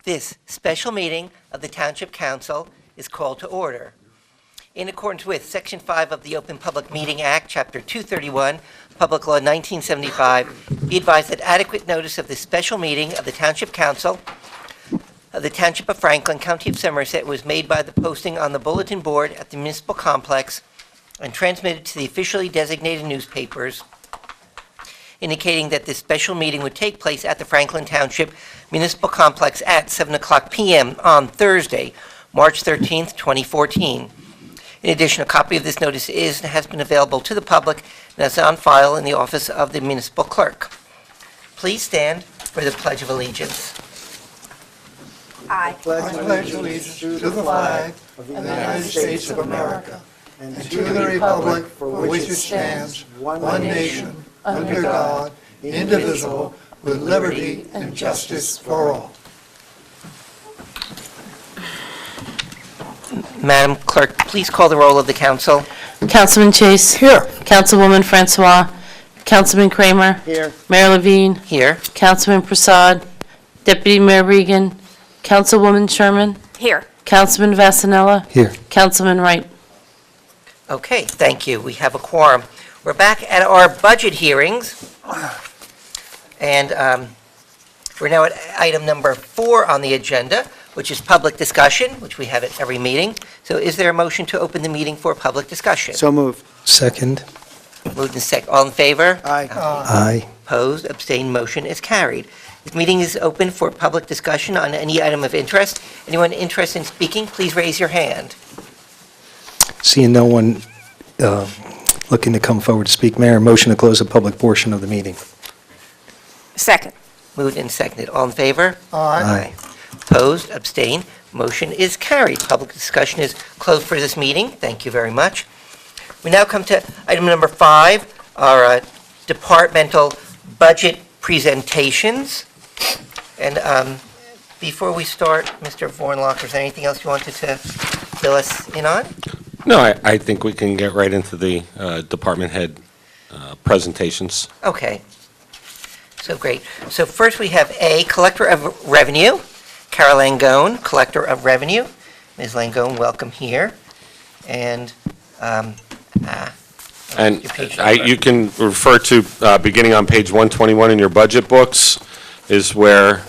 This special meeting of the Township Council is called to order. In accordance with Section 5 of the Open Public Meeting Act, Chapter 231, Public Law 1975, be advised that adequate notice of this special meeting of the Township Council of the Township of Franklin, County of Somerset, was made by the posting on the bulletin board at the Municipal Complex and transmitted to the officially designated newspapers, indicating that this special meeting would take place at the Franklin Township Municipal Complex at 7:00 p.m. on Thursday, March 13th, 2014. In addition, a copy of this notice is and has been available to the public and is on file in the office of the municipal clerk. Please stand for the Pledge of Allegiance. I pledge allegiance to the flag of the United States of America and to the republic for which it stands, one nation, under God, indivisible, with liberty and justice for all. Madam Clerk, please call the roll of the council. Councilman Chase. Here. Councilwoman Francois. Councilman Kramer. Here. Mayor Levine. Here. Councilman Prasad. Deputy Mayor Regan. Councilwoman Sherman. Here. Councilman Vasanella. Here. Councilman Wright. Okay, thank you. We have a quorum. We're back at our budget hearings, and we're now at item number 4 on the agenda, which is public discussion, which we have at every meeting. So is there a motion to open the meeting for public discussion? So moved. Second. Moved and second. All in favor? Aye. Aye. Opposed? Abstained? Motion is carried. This meeting is open for public discussion on any item of interest. Anyone interested in speaking, please raise your hand. Seeing no one looking to come forward to speak, Mayor, motion to close the public portion of the meeting. Second. Moved and seconded. All in favor? Aye. Opposed? Abstained? Motion is carried. Public discussion is closed for this meeting. Thank you very much. We now come to item number 5, our departmental budget presentations. And before we start, Mr. Vornlock, is there anything else you wanted to fill us in on? No, I think we can get right into the department head presentations. Okay. So great. So first we have A, Collector of Revenue, Carol Langone, Collector of Revenue. Ms. Langone, welcome here. And You can refer to, beginning on page 121 in your budget books, is where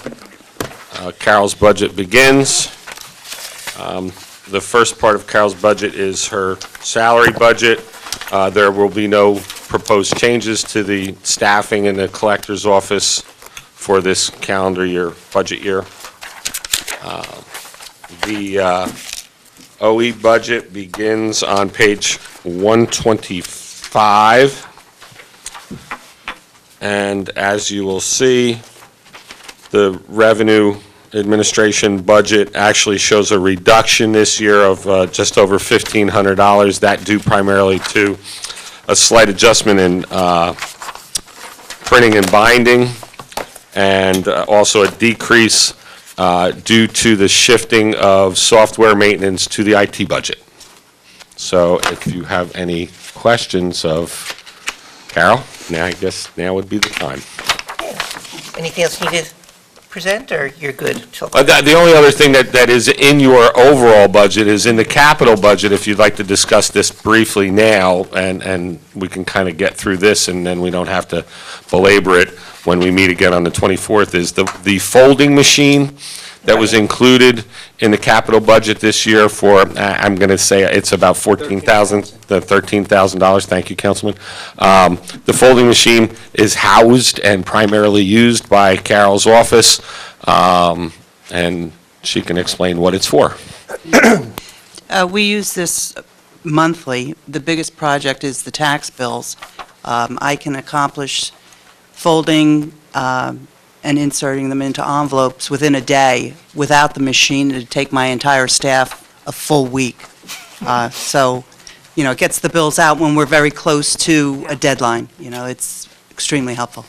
Carol's budget begins. The first part of Carol's budget is her salary budget. There will be no proposed changes to the staffing in the collector's office for this calendar year, budget year. The OE budget begins on page 125. And as you will see, the revenue administration budget actually shows a reduction this year of just over $1,500. That due primarily to a slight adjustment in printing and binding, and also a decrease due to the shifting of software maintenance to the IT budget. So if you have any questions of Carol, I guess now would be the time. anything else you need to present, or you're good? The only other thing that is in your overall budget is in the capital budget, if you'd like to discuss this briefly now, and we can kind of get through this, and then we don't have to belabor it when we meet again on the 24th, is the folding machine that was included in the capital budget this year for, I'm going to say it's about $13,000. Thank you, Councilman. The folding machine is housed and primarily used by Carol's office, and she can explain what it's for. We use this monthly. The biggest project is the tax bills. I can accomplish folding and inserting them into envelopes within a day. Without the machine, it'd take my entire staff a full week. So, it gets the bills out when we're very close to a deadline. It's extremely helpful.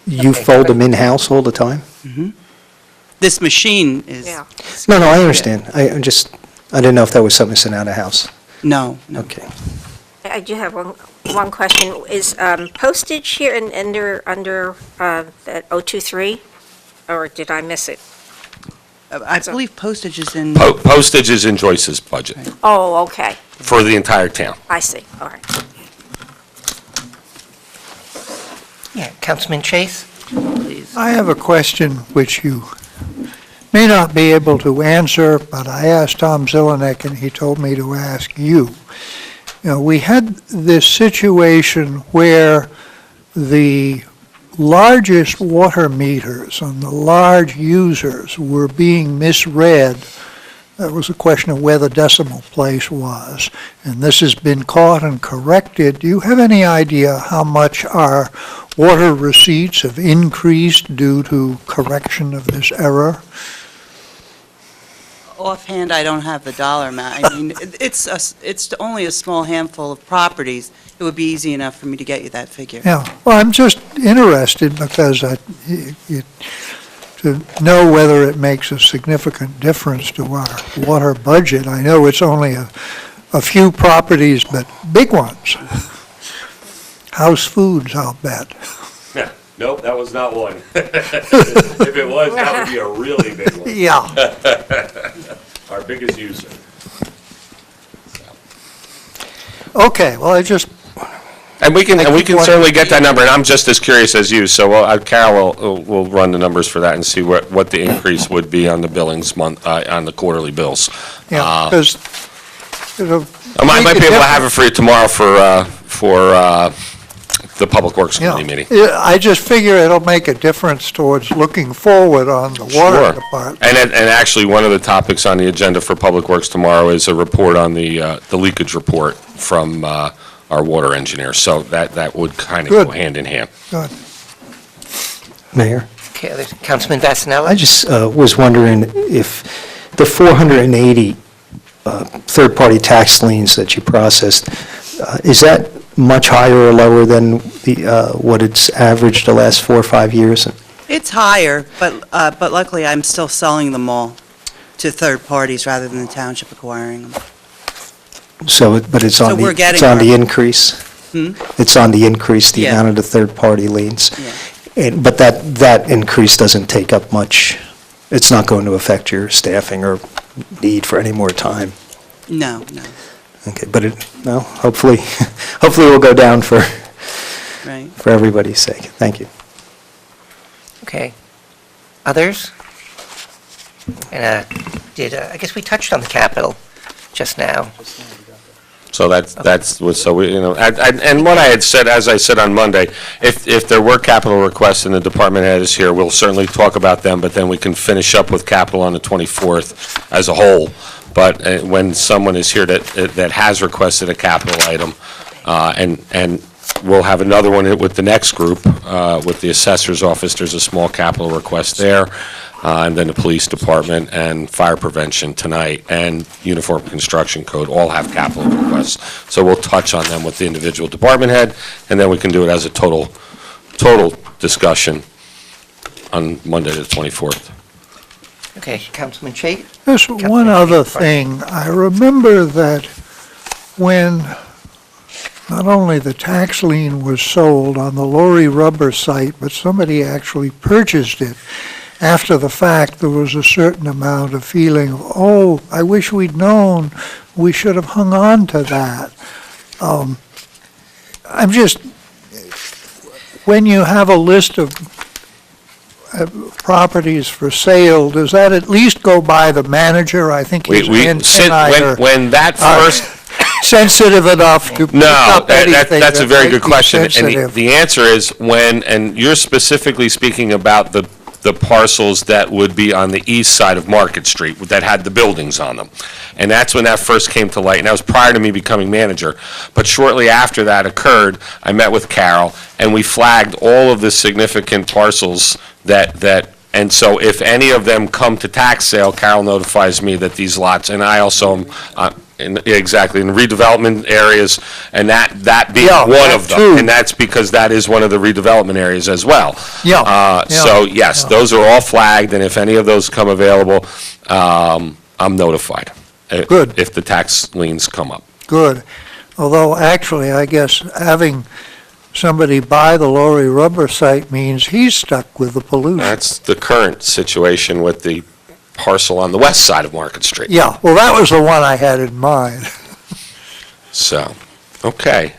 You fold them in-house all the time? This machine is... Yeah. No, I understand. I didn't know if that was something sent out of house. No. Okay. I do have one question. Is postage here under that 023, or did I miss it? I believe postage is in, Postage is in Joyce's budget Oh, okay, for the entire town. I see, all right. Yeah, Councilman Chase, please. I have a question which you may not be able to answer, but I asked Tom Zelenek and he told me to ask you. You know, we had this situation where the largest water meters on the large users were being misread. That was a question of where the decimal place was, and this has been caught and corrected. Do you have any idea how much our water receipts have increased due to correction of this error? offhand, I don't have the dollar amount. I mean, it's only a small handful of properties. It would be easy enough for me to get you that figure. Yeah, well, I'm just interested because to know whether it makes a significant difference to our water budget. I know it's only a few properties, but big ones. House Foods, I'll bet. Nope, that was not one. If it was, that would be a really big one. Yeah. Our biggest user. Okay, well, I just, And we can keep certainly get that number, and I'm just as curious as you, so Carol will run the numbers for that and see what the increase would be on the billings on the quarterly bills. yeah, because I might be able to have it for you tomorrow for the Public Works Committee meeting. Yeah, I just figure it'll make a difference towards looking forward on the water Sure. department. And actually, one of the topics on the agenda for Public Works tomorrow is a report on the leakage report from our water engineer, so that would kind of Good. go hand in hand. Good. Mayor? Okay, there's Councilman Vasanella? I just was wondering if the 480 third-party tax liens that you processed, is that much higher or lower than what it's averaged the last 4 or 5 years? It's higher, but luckily I'm still selling them all to third parties rather than the township acquiring them. So, but it's So on we're getting it's on the our- increase? Hmm? It's on the increase, the Yeah. amount of the third-party liens? Yeah. But that increase doesn't take up much, it's not going to affect your staffing or need for any more time? No. Okay, but hopefully, hopefully it will go down for Right. everybody's sake. Thank you. Okay. Others? And I guess we touched on the Capitol just now. So so we, and what I had said, as I said on Monday, if there were capital requests and the department head is here, we'll certainly talk about them, but then we can finish up with capital on the 24th as a whole. But when someone is here that has requested a capital item, and we'll have another one with the next group, with the assessor's office, there's a small capital request there, and then the police department and fire prevention tonight, and uniform construction code all have capital requests. So we'll touch on them with the individual department head, and then we can do it as a total discussion on Monday the 24th. Okay, Councilman Chase? There's one other thing. I remember that when not only the tax lien was sold on the Lorry Rubber site, but somebody actually purchased it after the fact, there was a certain amount of feeling of, oh, I wish we'd known, we should have hung on to that. I'm just, when you have a list of properties for sale, does that at least go by the manager? I think his antennae are When that first sensitive enough to pick No, up anything that's a very might good be question. And sensitive. the answer is and you're specifically speaking about the parcels that would be on the east side of Market Street that had the buildings on them. And that's when that first came to light, and that was prior to me becoming manager. But shortly after that occurred, I met with Carol, and we flagged all of the significant parcels and so if any of them come to tax sale, Carol notifies me that these lots, and I also in redevelopment areas, and that being Yeah, one that of them. too. And that's because that is one of the redevelopment areas as well. Yeah, So, yeah, yes, yeah. those are all flagged, and if any of those come available, I'm notified. Good. If the tax liens come up. Good. Although, actually, I guess having somebody buy the Lorry Rubber site means he's stuck with the pollution. That's the current situation with the parcel on the west side of Market Street. Yeah, well, that was the one I had in mind. So, okay.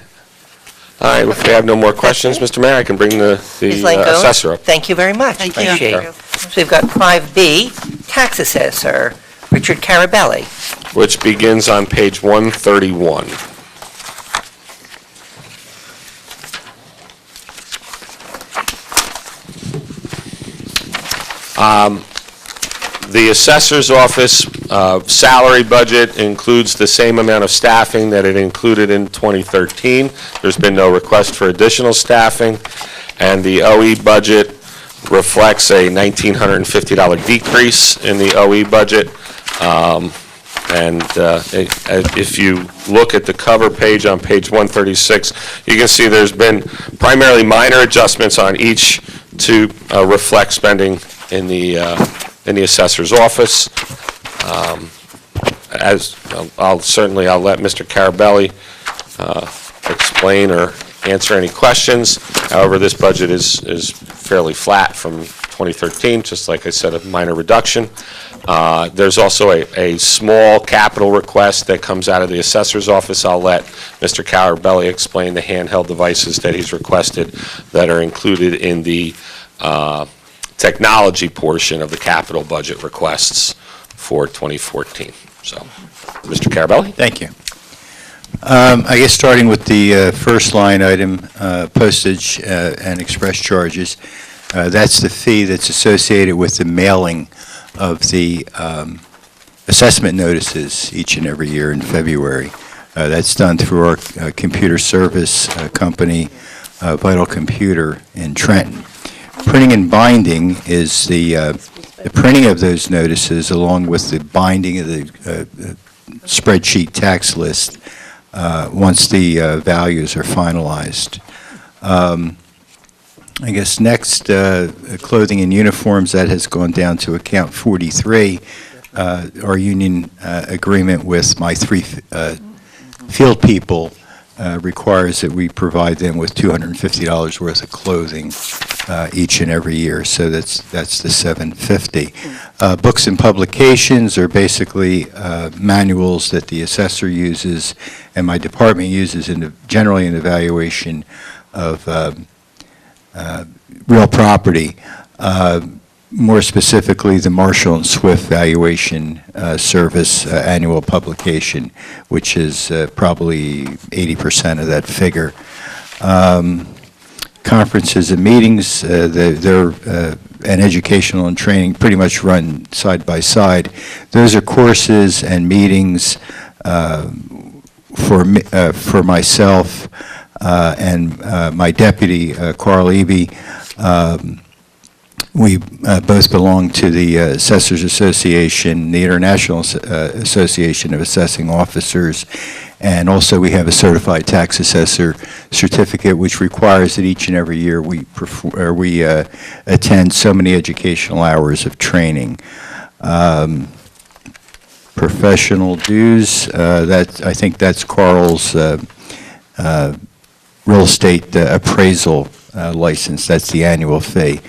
All right, if we have no more questions, Mr. Mayor, I can bring the Ms. Langone, assessor up. thank you very much. Thank you. Appreciate it. So we've got 5B, Tax Assessor, Richard Carabelli. Which begins on page 131. The assessor's office salary budget includes the same amount of staffing that it included in 2013. There's been no request for additional staffing, and the OE budget reflects a $1,950 decrease in the OE budget. If you look at the cover page on page 136, you can see there's been primarily minor adjustments on each to reflect spending in the assessor's office. I'll let Mr. Carabelli explain or answer any questions. However, this budget is fairly flat from 2013, just like I said, a minor reduction. There's also a small capital request that comes out of the assessor's office. I'll let Mr. Carabelli explain the handheld devices that he's requested that are included in the technology portion of the capital budget requests for 2014. So, Mr. Carabelli? Thank you. I guess starting with the first line item, postage and express charges, that's the fee that's associated with the mailing of the assessment notices each and every year in February. That's done through our computer service company, Vital Computer in Trenton. Printing and binding is the printing of those notices along with the binding of the spreadsheet tax list once the values are finalized. I guess next, clothing and uniforms, that has gone down to account 43. Our union agreement with my three field people requires that we provide them with $250 worth of clothing each and every year, so that's the $750. Books and publications are basically manuals that the assessor uses and my department uses generally in evaluation of real property. More specifically, the Marshall and Swift Valuation Service annual publication, which is probably 80% of that figure. Conferences and meetings, they're and educational and training pretty much run side by side. Those are courses and meetings for myself and my deputy, Carl Eby. We both belong to the Assessors Association, the International Association of Assessing Officers, and also we have a Certified Tax Assessor certificate, which requires that each and every year we attend so many educational hours of training. Professional dues, I think that's Carl's real estate appraisal license. That's the annual fee.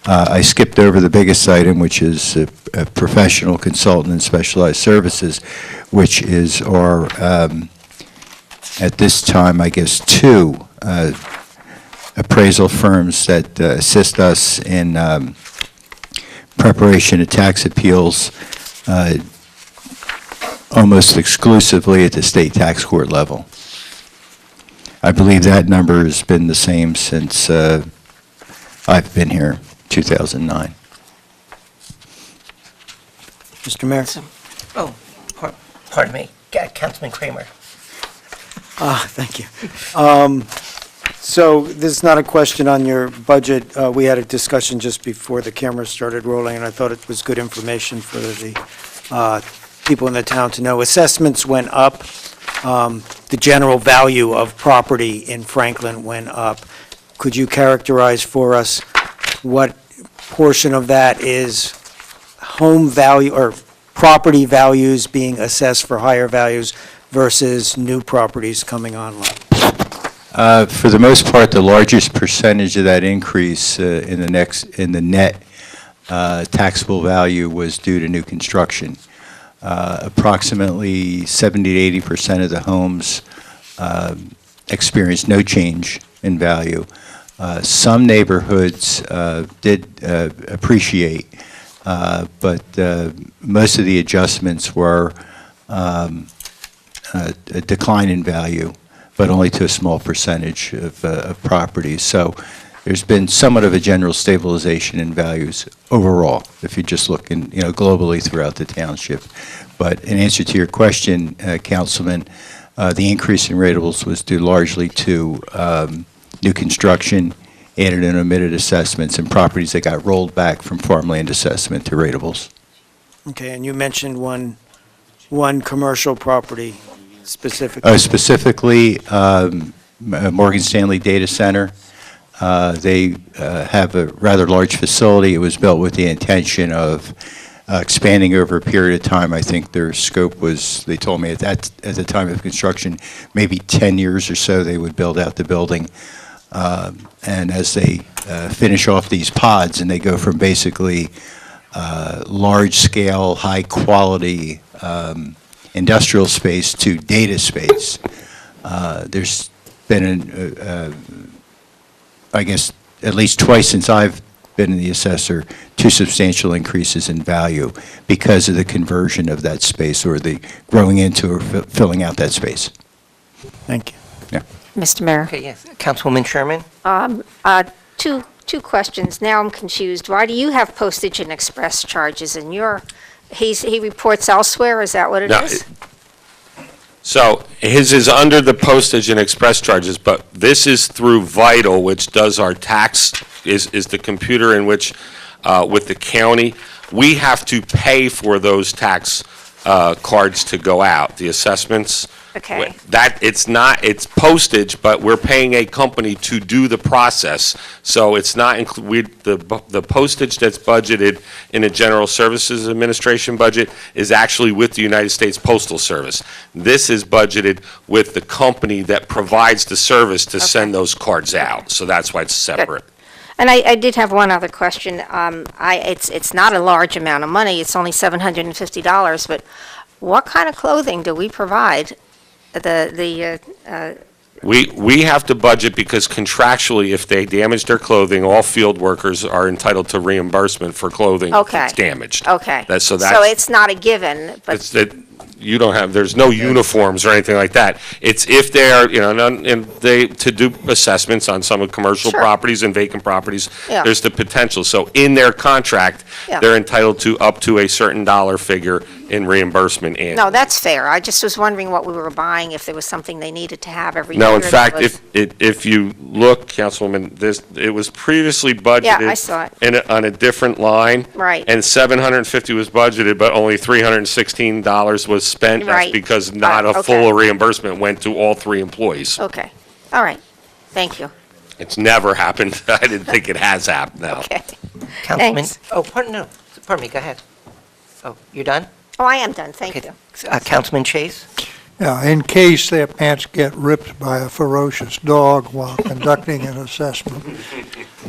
I skipped over the biggest item, which is a professional consultant and specialized services, which is our, at this time, I guess, two appraisal firms that assist us in preparation of tax appeals almost exclusively at the state tax court level. I believe that number has been the same since I've been here, 2009. Mr. Mayor? Oh, pardon me, Councilman Kramer. Thank you. So this is not a question on your budget. We had a discussion just before the cameras started rolling, and I thought it was good information for the people in the town to know. Assessments went up. The general value of property in Franklin went up. Could you characterize for us what portion of that is home value or property values being assessed for higher values versus new properties coming online? For the most part, the largest percentage of that increase in the net taxable value was due to new construction. Approximately 70 to 80% of the homes experienced no change in value. Some neighborhoods did appreciate, but most of the adjustments were a decline in value, but only to a small percentage of properties. So there's been somewhat of a general stabilization in values overall, if you just look globally throughout the township. But in answer to your question, Councilman, the increase in ratables was due largely to new construction, added and omitted assessments, and properties that got rolled back from farmland assessment to ratables. Okay, and you mentioned one commercial property specifically. Specifically, Morgan Stanley Data Center. They have a rather large facility. It was built with the intention of expanding over a period of time. I think their scope was, they told me at the time of construction, maybe 10 years or so they would build out the building. And as they finish off these pods and they go from basically large-scale, high-quality industrial space to data space, there's been, I guess, at least twice since I've been in the assessor, 2 substantial increases in value because of the conversion of that space or the growing into or filling out that space. Thank you. Yeah. Mr. Mayor. Okay, yes. Councilwoman Sherman? Two questions. Now I'm confused. Why do you have postage and express charges and he reports elsewhere? Is that what it No, is? So his is under the postage and express charges, but this is through Vital, which does our tax, is the computer in which, with the county, we have to pay for those tax cards to go out, the assessments. Okay. That, it's postage, but we're paying a company to do the process. So it's not, the postage that's budgeted in a General Services Administration budget is actually with the United States Postal Service. This is budgeted with the company that provides the service to send those cards out. So that's why it's separate. And I did have one other question. It's not a large amount of money. It's only $750, but what kind of clothing do we provide? We have to budget because contractually, if they damage their clothing, all field workers are entitled to reimbursement for clothing that's damaged. Okay. So it's not a given, but it's that you don't have, there's no uniforms or anything like that. It's if they're, and they, to do assessments on some of commercial Sure. properties and vacant properties, Yeah. there's the potential. So in their contract, Yeah. they're entitled to up to a certain dollar figure in rearbement annually. no, that's fair. I just was wondering what we were buying, if there was something they needed to have every year. No, in that fact, was- if you look, Councilwoman, it was previously budgeted. Yeah, I saw it. On a different line. Right. And $750 was budgeted, but only $316 was spent. That's Right. because not a Okay. full reimbursement went to all 3 employees. Okay, all right. Thank you. It's never happened. I didn't think it has happened now. Okay. Councilman? Thanks. Oh, pardon me, go ahead. Oh, you're done? Oh, I am done, thank Okay. you. Councilman Chase? Yeah, in case their pants get ripped by a ferocious dog while conducting an assessment.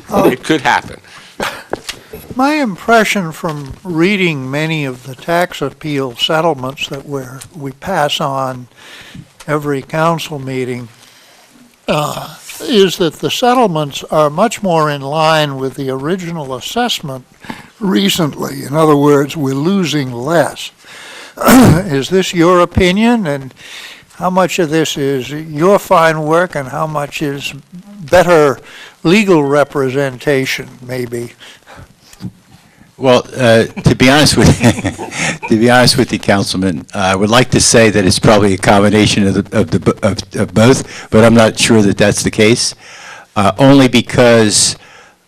It could happen. My impression from reading many of the tax appeal settlements that we pass on every council meeting is that the settlements are much more in line with the original assessment recently. In other words, we're losing less. Is this your opinion, and how much of this is your fine work and how much is better legal representation, maybe? Well, to be honest with you, Councilman, I would like to say that it's probably a combination of both, but I'm not sure that that's the case. Only because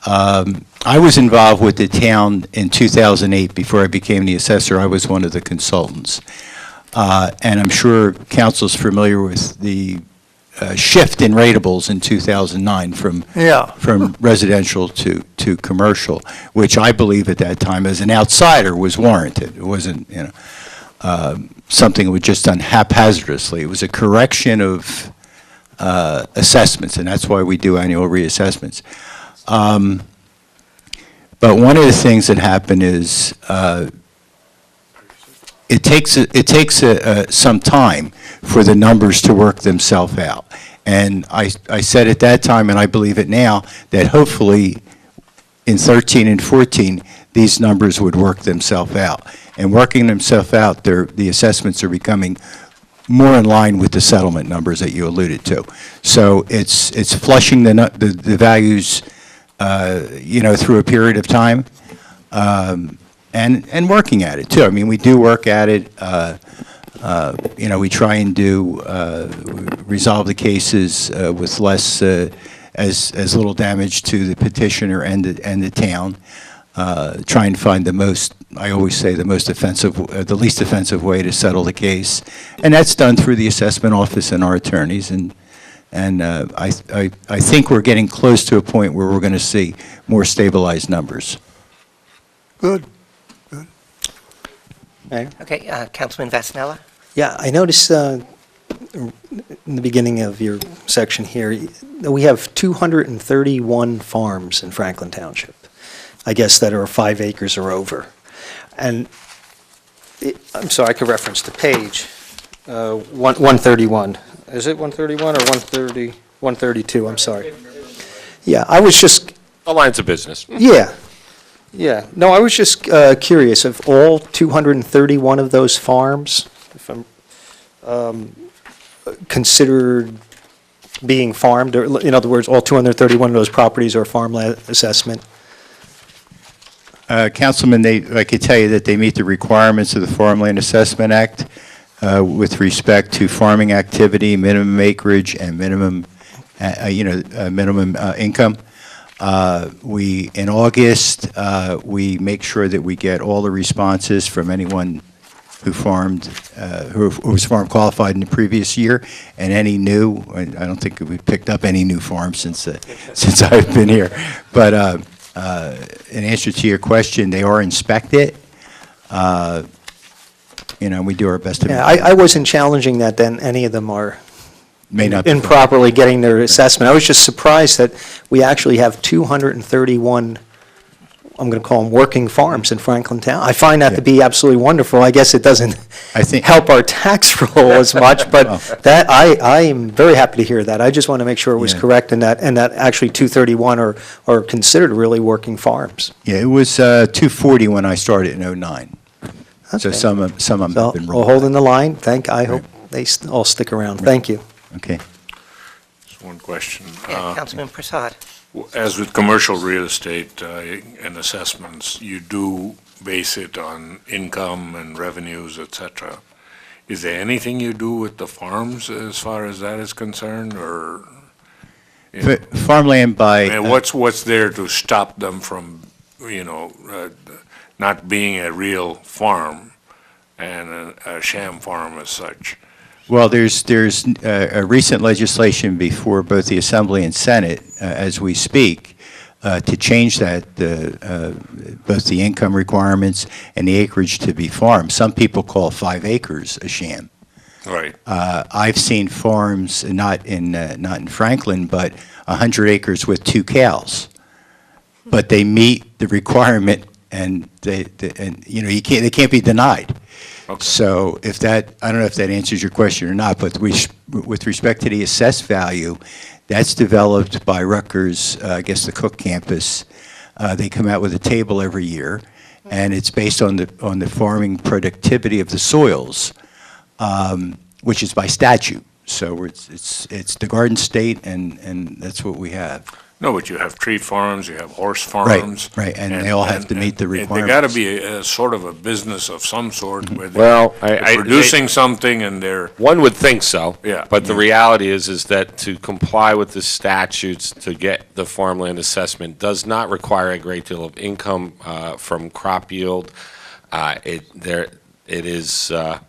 I was involved with the town in 2008 before I became the assessor. I was one of the consultants, and I'm sure council's familiar with the shift in ratables in 2009 from residential to commercial, which I believe at that time, as an outsider, was warranted. It wasn't, something that was just done haphazardly. It was a correction of assessments, and that's why we do annual reassessments. But one of the things that happened is it takes some time for the numbers to work themselves out. And I said at that time, and I believe it now, that hopefully in 13 and 14, these numbers would work themselves out. And working themselves out, the assessments are becoming more in line with the settlement numbers that you alluded to. So it's flushing the values, through a period of time, and working at it too. I mean, we do work at it. We try and resolve the cases with less, as little damage to the petitioner and the town. Try and find I always say, the least offensive way to settle the case. And that's done through the assessment office and our attorneys. And I think we're getting close to a point where we're going to see more stabilized numbers. Good. Okay, Councilman Vasanella? Yeah, I noticed in the beginning of your section here, that we have 231 farms in Franklin Township, I guess, that are 5 acres or over. And I'm sorry, I could reference the page, 131. Is it 131 or 130? 132, I'm sorry. Yeah, I was just, All lines of business. yeah. No, I was just curious, of all 231 of those farms, if I'm considered being farmed, or in other words, all 231 of those properties are farmland assessment? Councilman, I could tell you that they meet the requirements of the Farmland Assessment Act with respect to farming activity, minimum acreage, and minimum income. In August, we make sure that we get all the responses from anyone who was farm qualified in the previous year, and any new. I don't think we've picked up any new farms since I've been here. But in answer to your question, they are inspected. We do our best to. Yeah, I wasn't challenging that then any of them are May not be improperly getting their assessment. I was just surprised that we actually have 231, I'm going to call them working farms in Franklin Town. I find that to be absolutely wonderful. I guess it doesn't help our tax roll as much, but that, I am very happy to hear that. I just want to make sure it was correct and that actually 231 are considered really working farms. Yeah, it was 240 when I started in '09. So some of them have been We'll rolled. hold in the line. I hope they all stick around. Thank you. Okay. Just one question. Yeah, Councilman Prasad? As with commercial real estate and assessments, you do base it on income and revenues, et cetera. Is there anything you do with the farms as far as that is concerned, or? Farmland by. I mean, what's there to stop them from, not being a real farm and a sham farm as such? Well, there's a recent legislation before both the Assembly and Senate, as we speak, to change that, both the income requirements and the acreage to be farmed. Some people call 5 acres a sham. Right. I've seen farms, not in Franklin, but 100 acres with 2 cows. But they meet the requirement, and they can't be denied. Okay. So I don't know if that answers your question or not, but with respect to the assessed value, that's developed by Rutgers, I guess the Cook campus. They come out with a table every year, and it's based on the farming productivity of the soils, which is by statute. So it's the Garden State, and that's what we have. No, but you have tree farms, you have horse farms. Right, and they all have to meet the requirements. They got to be a sort of a business of some sort where Well, they're producing something and they're, One would think so. Yeah. But the reality is that to comply with the statutes to get the farmland assessment does not require a great deal of income from crop yield. It is a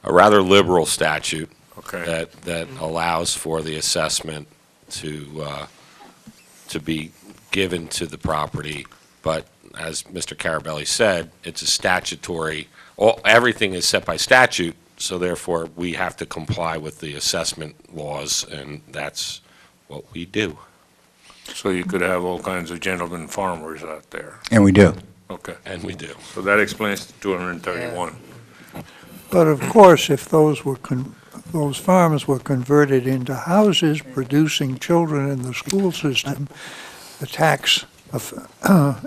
rather liberal statute okay. that allows for the assessment to be given to the property, but as Mr. Carabelli said, it's a statutory, everything is set by statute, so therefore we have to comply with the assessment laws, and that's what we do. So you could have all kinds of gentlemen farmers out there. And we do. Okay. And we do. So that explains the 231. But of course, if those farms were converted into houses producing children in the school system, the tax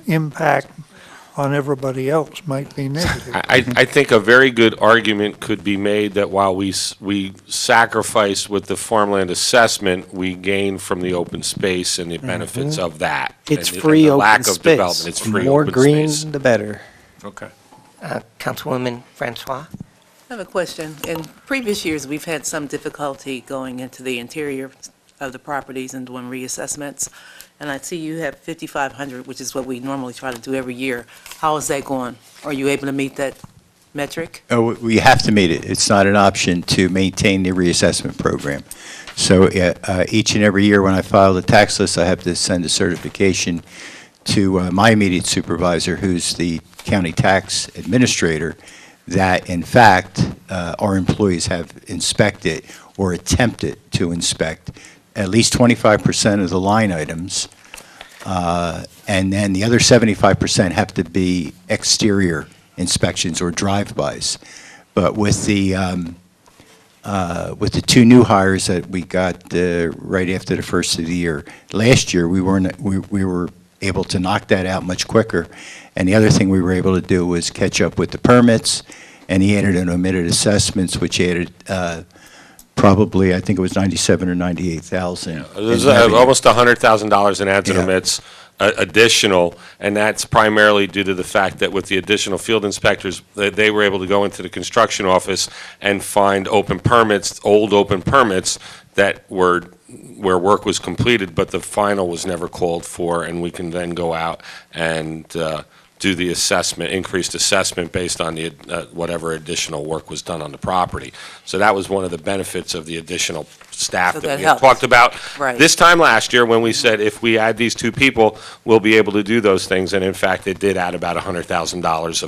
impact on everybody else might be negative. I think a very good argument could be made that while we sacrifice with the farmland assessment, we gain from the open space and the benefits of that. It's and the- free and the open lack of space. development. It's free More open green, space. the better. Okay. Councilwoman Francois? I have a question. In previous years, we've had some difficulty going into the interior of the properties and doing reassessments. And I see you have 5,500, which is what we normally try to do every year. How is that going? Are you able to meet that metric? Oh, we have to meet it. It's not an option to maintain the reassessment program. So each and every year when I file the tax list, I have to send a certification to my immediate supervisor, who's the county tax administrator, that in fact our employees have inspected or attempted to inspect at least 25% of the line items, and then the other 75% have to be exterior inspections or drive-bys. But with the two new hires that we got right after the first of the year, last year we were able to knock that out much quicker. And the other thing we were able to do was catch up with the permits, and he added an omitted assessments, which added probably, I think it was 97 or 98,000. There's almost $100,000 in ads and omits additional, and that's primarily due to the fact that with the additional field inspectors, they were able to go into the construction office and find open permits, old open permits that were where work was completed, but the final was never called for, and we can then go out and do the assessment, increased assessment based on the whatever additional work was done on the property. So that was one of the benefits of the additional staff So that that we had helps. talked about Right. this time last year when we said if we add these two people, we'll be able to do those things. And in fact, it did add about $100,000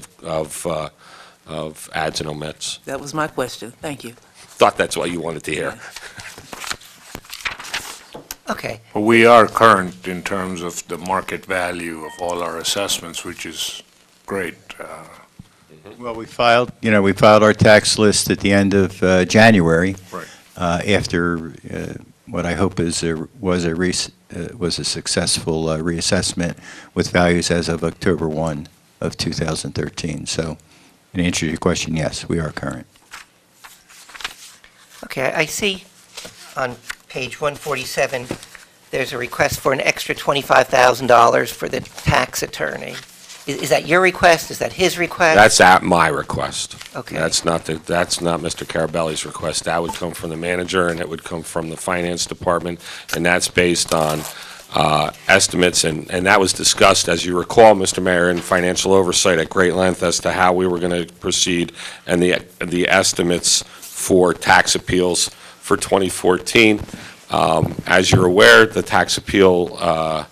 of ads and omits. That was my question. Thank you. Thought that's what you wanted to hear. Okay. We are current in terms of the market value of all our assessments, which is great. Well, we filed our tax list at the end of January. Right. After what I hope was a successful reassessment with values as of October 1 of 2013. So, in answer to your question, yes, we are current. Okay, I see on page 147, there's a request for an extra $25,000 for the tax attorney. Is that your request? Is that his request? That's at my request. Okay. That's not Mr. Carabelli's request. That would come from the manager, and it would come from the finance department, and that's based on estimates, and that was discussed, as you recall, Mr. Mayor, in financial oversight at great length as to how we were going to proceed, and the estimates for tax appeals for 2014. As you're aware, the tax appeal,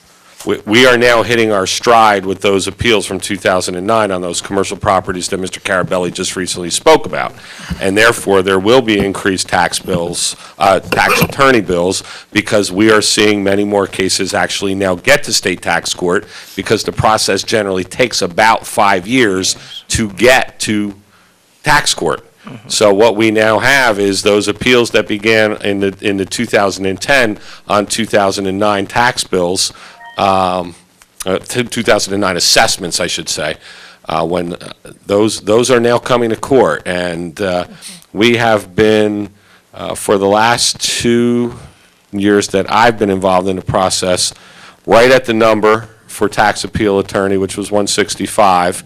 we are now hitting our stride with those appeals from 2009 on those commercial properties that Mr. Carabelli just recently spoke about. And therefore, there will be increased tax bills, tax attorney bills, because we are seeing many more cases actually now get to state tax court, because the process generally takes about 5 years to get to tax court. So what we now have is those appeals that began in the 2010 on 2009 tax bills, 2009 assessments, I should say, when those are now coming to court. And we have been, for the last 2 years that I've been involved in the process, right at the number for tax appeal attorney, which was 165.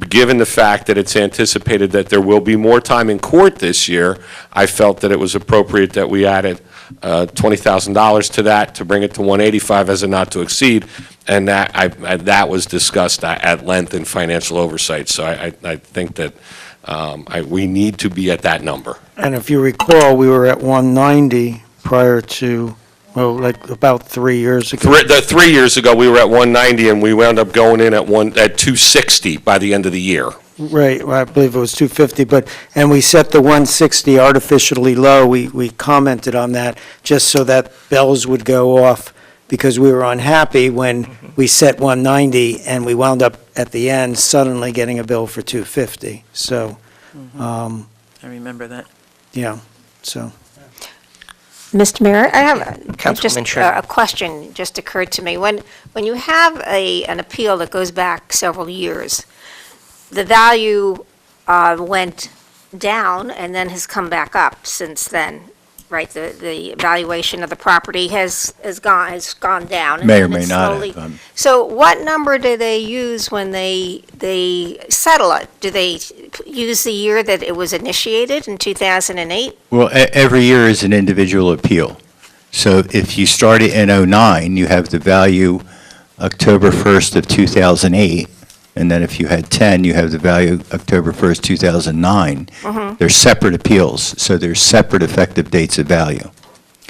Given the fact that it's anticipated that there will be more time in court this year, I felt that it was appropriate that we added $20,000 to that to bring it to 185 as a not to exceed, and that was discussed at length in financial oversight. So I think that we need to be at that number. And if you recall, we were at 190 prior to, well, like about 3 years ago. 3 years ago, we were at 190, and we wound up going in at 260 by the end of the year. Right, well, I believe it was 250, and we set the 160 artificially low. We commented on that just so that bells would go off because we were unhappy when we set 190 and we wound up at the end suddenly getting a bill for 250. So, I remember that. yeah, so. Mr. Mayor, I have Councilwoman just Sherman. a question just occurred to me. When you have an appeal that goes back several years, the value went down and then has come back up since then, right? The valuation of the property has gone down. and May or then may it's not slowly- have. So what number do they use when they settle it? Do they use the year that it was initiated in 2008? Well, every year is an individual appeal. So if you start it in '09, you have the value October 1st of 2008, and then if you had 10, you have the value October 1st, 2009. They're separate appeals, so there's separate effective dates of value.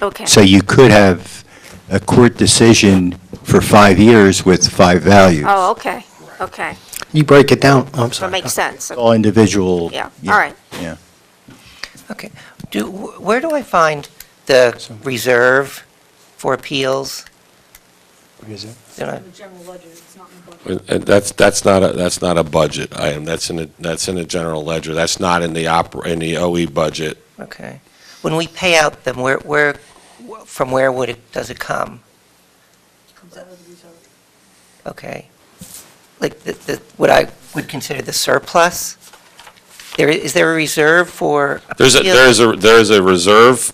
Okay. So you could have a court decision for 5 years with 5 values. Oh, okay, okay. You break it down, I'm That sorry. makes sense. All individual. Yeah, all right. Yeah. Okay. Where do I find the reserve for appeals? You know, That's not a budget item. That's in a general ledger. That's not in the OE budget. Okay. When we pay out them, from where does it come? Okay. Like what I would consider the surplus? Is there a reserve for appeals? There's a reserve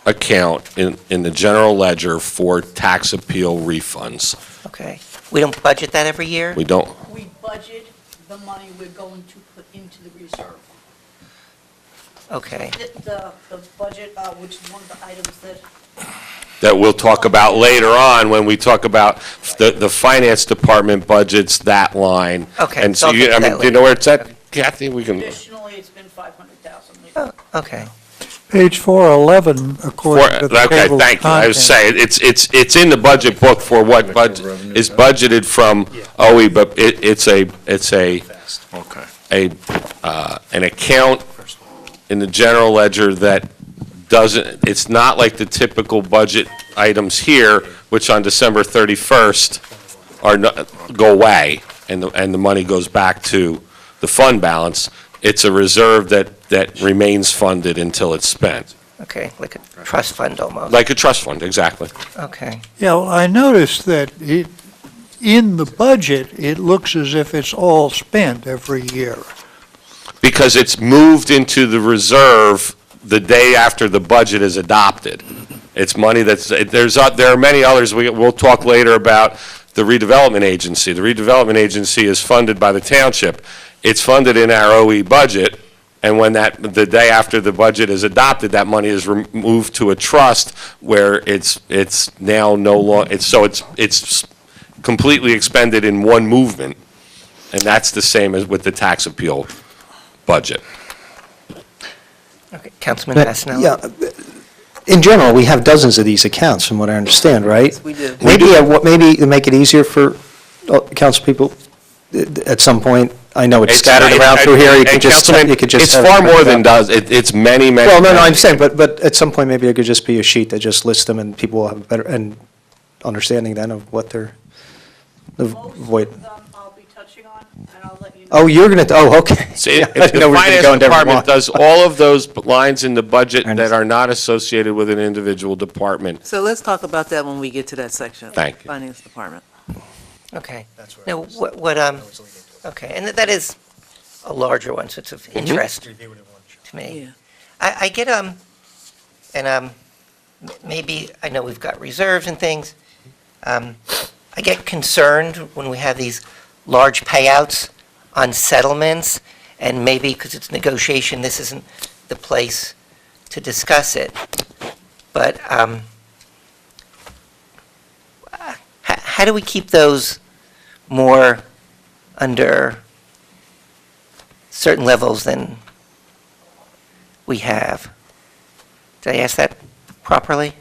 account in the general ledger for tax appeal refunds. Okay. We don't budget that every year? We don't, We budget the money we're going to put into the reserve. Okay. The budget, which is one of the items that we'll talk about later on when we talk about the finance department budgets that line. Okay, And so so I'll get to that do you know where it's at, later. Kathy? We can, traditionally, it's been 500,000. Oh, okay. Page 411, according to the okay, table of thank you. I was contents. saying, it's in the budget book for what is budgeted from OE, but it's Okay. an account in the general ledger that doesn't, it's not like the typical budget items here, which on December 31st go away, and the money goes back to the fund balance. It's a reserve that remains funded until it's spent, Okay, like a trust fund almost. like a trust fund, exactly. Okay. Yeah, well, I noticed that in the budget, it looks as if it's all spent every year. Because it's moved into the reserve the day after the budget is adopted. It's money there are many others. We'll talk later about the redevelopment agency. The redevelopment agency is funded by the township. It's funded in our OE budget, and when the day after the budget is adopted, that money is moved to a trust where it's now no longer, it's completely expended in one movement, and that's the same as with the tax appeal budget. Okay, Councilman Fasenelli? Yeah, in general, we have dozens of these accounts, from what I understand, right? We do. Maybe to make it easier for council people, at some point, I know it's scattered around through here, you could just have It's it far more printed than out. it's many, many. Well, no, many. I'm saying, but at some point, maybe there could just be a sheet that just lists them, and people will have a better understanding then of what they're avoiding. Most of them I'll be touching on, and I'll let you know. Oh, you're going to, okay. See, Yeah, I if didn't the know we were gonna go finance into every department one. does all of those lines in the budget I that are not associated with an individual department. So let's talk about that when we get to that section. Thank you. Finance Department. Okay. Now, okay, and that is a larger one, so it's of interest to me. Yeah. I get, maybe, I know we've got reserves and things. I get concerned when we have these large payouts on settlements, and maybe because it's negotiation, this isn't the place to discuss it. But how do we keep those more under certain levels than we have? Did I ask that properly?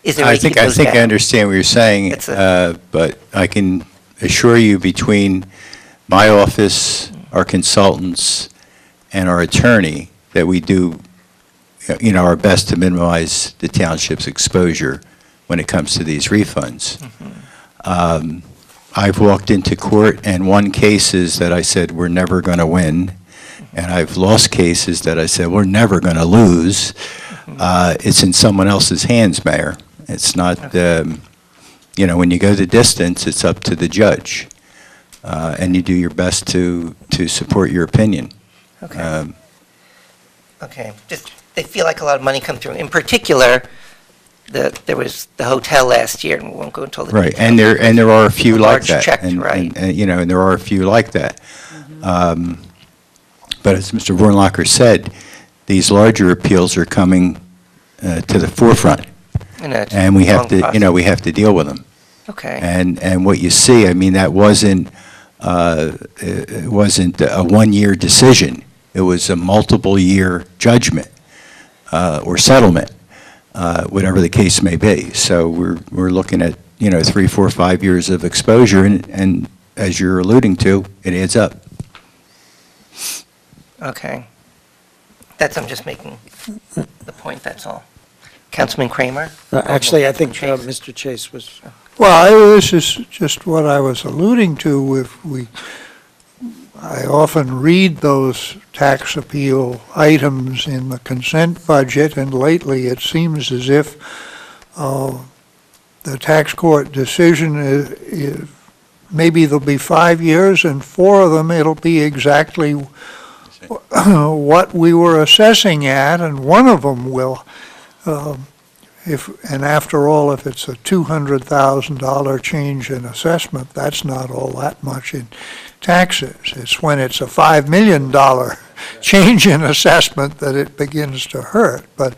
Is there a way I to keep think those I down? understand what you're saying, It's but I can assure you between my office, our consultants, and our attorney, that we do, our best to minimize the township's exposure when it comes to these refunds. I've walked into court and won cases that I said we're never going to win, and I've lost cases that I said we're never going to lose. It's in someone else's hands, Mayor. It's not, when you go the distance, it's up to the judge, and you do your best to support your opinion. Okay. Okay, just, they feel like a lot of money come through. In particular, there was the hotel last year, and we won't go into all the Right, details. and there are a few A like large that. check, And- right. and there are a few like that. But as Mr. Vornlocker said, these larger appeals are coming to the forefront, and we have to, we have to deal with them. Okay, And what you see, I mean, that it wasn't a one-year decision. It was a multiple-year judgment or settlement, whatever the case may be. So we're looking at, 3, 4, 5 years of exposure, and as you're alluding to, it adds up. okay. I'm just making the point, that's all. Councilman Kramer? Actually, I think Chase. Mr. Chase was... Well, this is just what I was alluding to. I often read those tax appeal items in the consent budget, and lately it seems as if the tax court decision is maybe there'll be 5 years, and 4 of them it'll be exactly what we were assessing at, and one of them will. And after all, if it's a $200,000 change in assessment, that's not all that much in taxes. It's when it's a $5 million change in assessment that it begins to hurt. But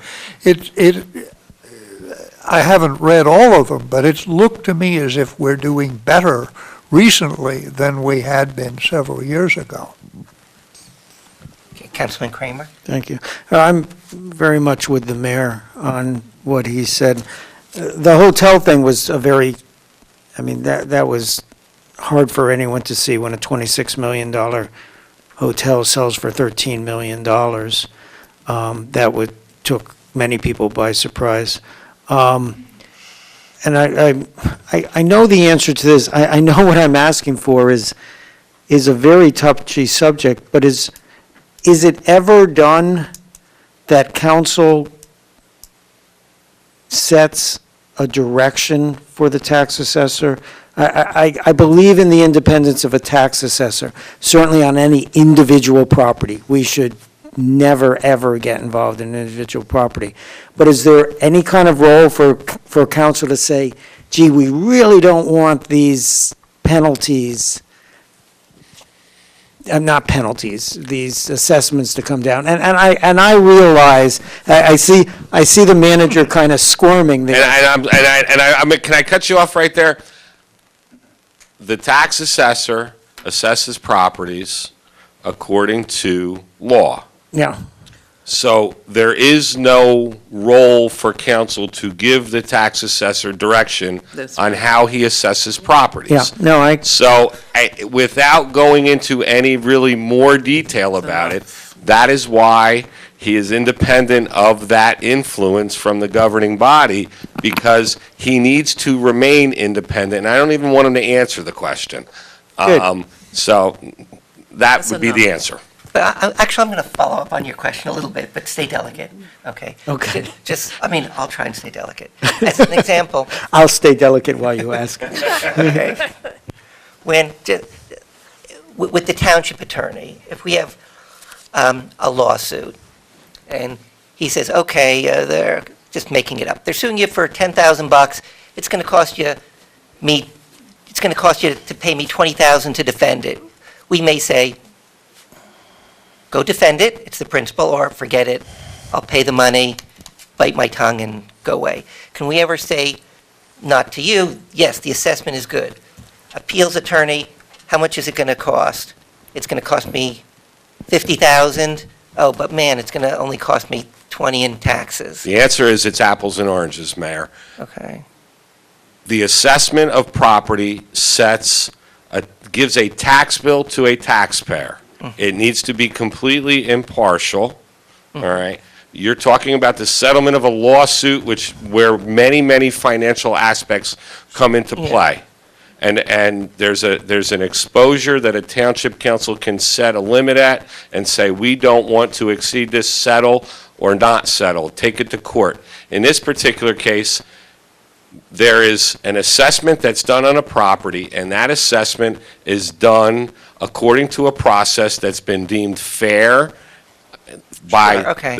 I haven't read all of them, but it's looked to me as if we're doing better recently than we had been several years ago. Okay, Councilman Kramer? Thank you. I'm very much with the mayor on what he said. The hotel thing was that was hard for anyone to see when a $26 million hotel sells for $13 million. That took many people by surprise. And I know the answer to this. I know what I'm asking for is a very touchy subject, but is it ever done that council sets a direction for the tax assessor? I believe in the independence of a tax assessor, certainly on any individual property. We should never, ever get involved in individual property. But is there any kind of role for council to say, gee, we really don't want these penalties, not penalties, these assessments to come down? And I realize, I see the manager kind of squirming there. Can I cut you off right there? The tax assessor assesses properties according to law. Yeah. So there is no role for council to give the tax assessor direction That's on how he assesses properties. Yeah, no, So, without going into any really more detail about it, that is why he is independent of that influence from the governing body, because he needs to remain independent, and I don't even want him to answer the question. Good. So, that That's would be the enough. answer. But actually, I'm going to follow up on your question a little bit, but stay delicate, okay? Okay. I'll try and stay delicate. As an example, I'll stay delicate while you ask. okay? With the township attorney, if we have a lawsuit, and he says, okay, they're just making it up. They're suing you for $10,000. It's going to cost you to pay me $20,000 to defend it. We may say, go defend it, it's the principal, or forget it, I'll pay the money, bite my tongue, and go away. Can we ever say, not to you, yes, the assessment is good. Appeals attorney, how much is it going to cost? It's going to cost me $50,000. Oh, but man, it's going to only cost me $20 in taxes. The answer is it's apples and oranges, Mayor. Okay. The assessment of property gives a tax bill to a taxpayer. It needs to be completely impartial, all right? You're talking about the settlement of a lawsuit where many, many financial aspects come into play. And there's an exposure that a township council can set a limit at and say, we don't want to exceed this, settle or not settle, take it to court. In this particular case, there is an assessment that's done on a property, and that assessment is done according to a process that's been deemed fair by Sure, okay.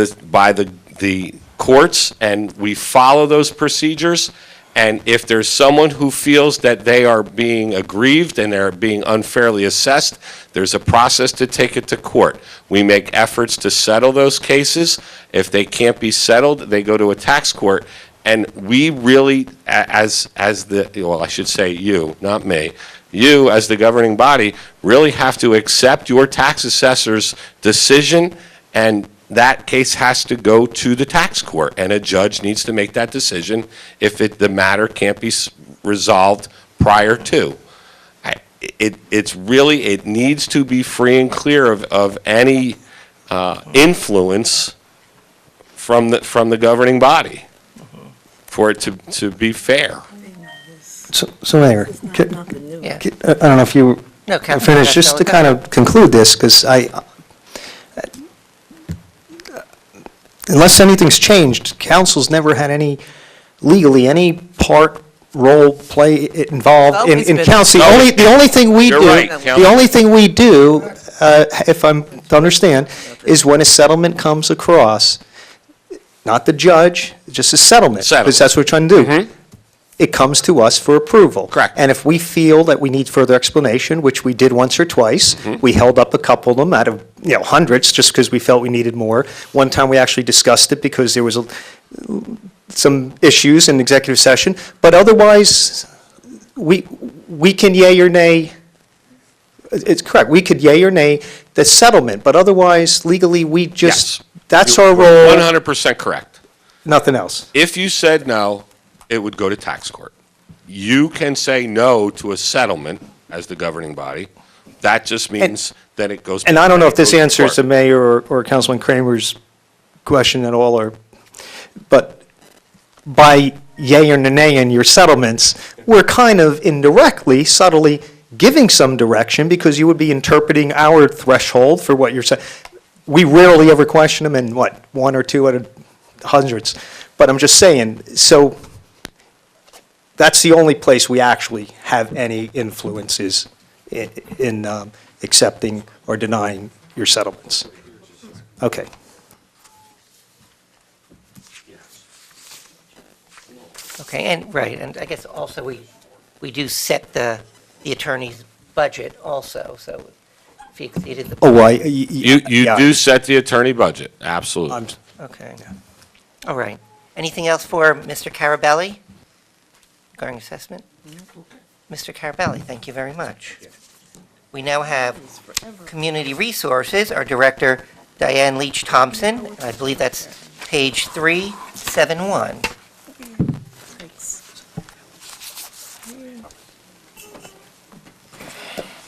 the courts, and we follow those procedures. And if there's someone who feels that they are being aggrieved and they're being unfairly assessed, there's a process to take it to court. We make efforts to settle those cases. If they can't be settled, they go to a tax court. And we really, as the, well, I should say you, not me, you as the governing body really have to accept your tax assessor's decision, and that case has to go to the tax court, and a judge needs to make that decision if the matter can't be resolved prior to. It needs to be free and clear of any influence from the governing body for it to be fair. So Mayor, Yeah. I don't know if you No, were Councilman finished, just to Costello, kind of conclude this, because unless anything's changed, council's never had legally any part, role, play involved Always in been- council. The only thing we You're do, right, Council. the only thing we do, if I'm to understand, is when a settlement comes across, not the judge, just a settlement. Settlement. Because that's what we're trying to do. It comes to us for approval. Correct. And if we feel that we need further explanation, which we did once or twice, we held up a couple of them out of, hundreds, just because we felt we needed more. One time, we actually discussed it because there was some issues in executive session. But otherwise, we can yay or nay, it's correct, we could yay or nay the settlement, but otherwise, legally, we just, Yes. that's You're our role, 100% correct. nothing else. If you said no, it would go to tax court. You can say no to a settlement as the governing body. That just means that it goes. And I don't know if this goes to answers the court. mayor or Councilman Kramer's question at all, but by yay or nay in your settlements, we're kind of indirectly, subtly giving some direction, because you would be interpreting our threshold for what you're saying. We rarely ever question them in, one or two out of hundreds. But I'm just saying, so that's the only place we actually have any influences in accepting or denying your settlements. Okay. Okay, and, right, and I guess also we do set the attorney's budget also, so if he exceeded the. Oh, You yeah. do set the attorney budget, absolutely. I'm- Okay. All right. Anything else for Mr. Carabelli regarding assessment? Mr. Carabelli, thank you very much. We now have Community Resources, our Director, Diane Leach Thompson. I believe that's page 371.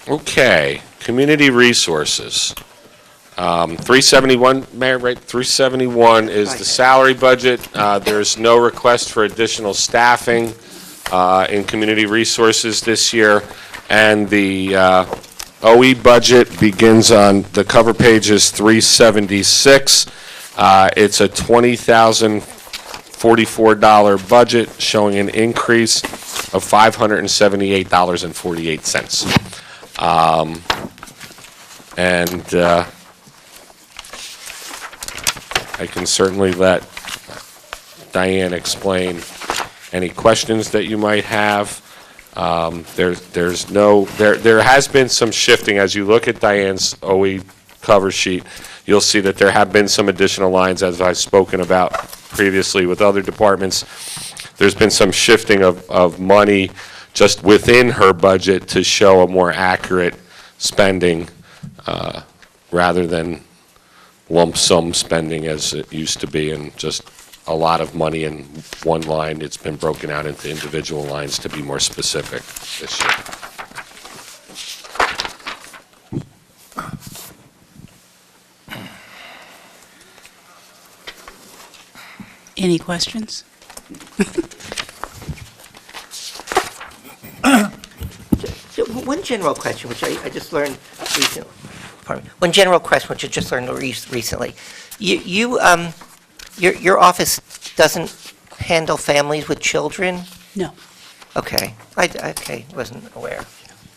Okay, community resources. 371, Mayor, right, 371 is the salary budget. There's no request for additional staffing in community resources this year. And the OE budget begins on, the cover page is 376. It's a $20,044 budget, showing an increase of $578.48. And I can certainly let Diane explain any questions that you might have. There has been some shifting. As you look at Diane's OE cover sheet, you'll see that there have been some additional lines, as I've spoken about previously with other departments. There's been some shifting of money just within her budget to show a more accurate spending rather than lump sum spending as it used to be, and just a lot of money in one line. It's been broken out into individual lines to be more specific this year. Any questions? So one general question, which I just learned recently, pardon me, one general question, which I just learned recently. Your office doesn't handle families with children? No. Okay, wasn't aware.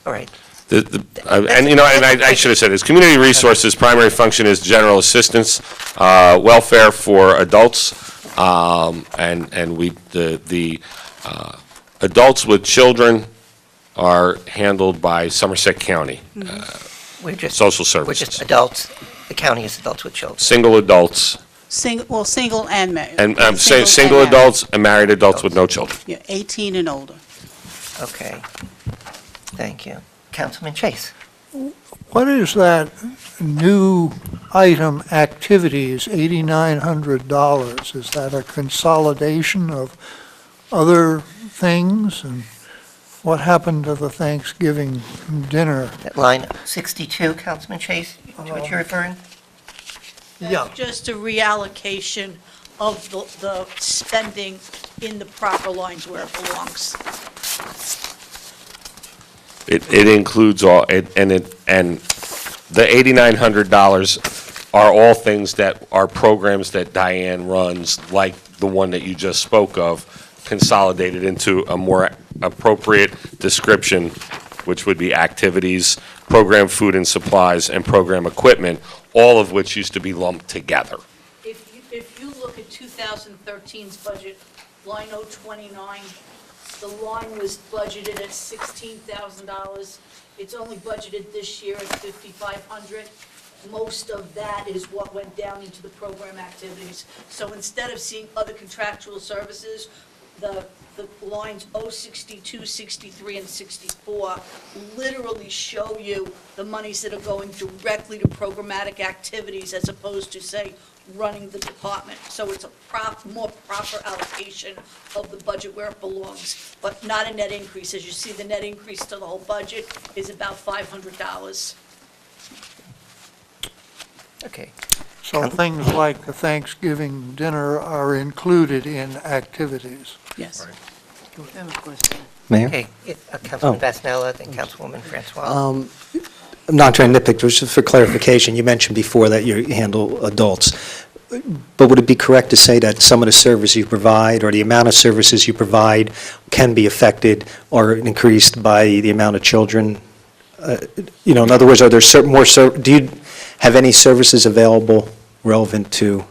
All right. And I should have said this, community resources' primary function is general assistance, welfare for adults, and the adults with children are handled by Somerset County, social services. We're just adults, the county is adults with children. Single adults, Single and married. and I'm saying single and married. adults and married adults with no children. Yeah, 18 and older. Okay, thank you. Councilman Chase? What is that new item, activities, $8,900? Is that a consolidation of other things? And what happened to the Thanksgiving dinner? That line 62, Councilman Chase, to which you're referring? Yeah. That's just a reallocation of the spending in the proper lines where it belongs. It includes all, and the $8,900 are all things that are programs that Diane runs, like the one that you just spoke of, consolidated into a more appropriate description, which would be activities, program food and supplies, and program equipment, all of which used to be lumped together. If you look at 2013's budget, line 029, the line was budgeted at $16,000. It's only budgeted this year at $5,500. Most of that is what went down into the program activities. So instead of seeing other contractual services, the lines 062, 63, and 64 literally show you the monies that are going directly to programmatic activities as opposed to, say, running the department. So it's a more proper allocation of the budget where it belongs, but not a net increase. As you see, the net increase to the whole budget is about $500. Okay. So things like the Thanksgiving dinner are included in activities? Yes. Mayor? Okay, Councilman Basnella, then Councilwoman Francois. I'm not trying to nitpick, just for clarification, you mentioned before that you handle adults, but would it be correct to say that some of the services you provide, or the amount of services you provide, can be affected or increased by the amount of children? In other words, are there certain more, do you have any services available relevant to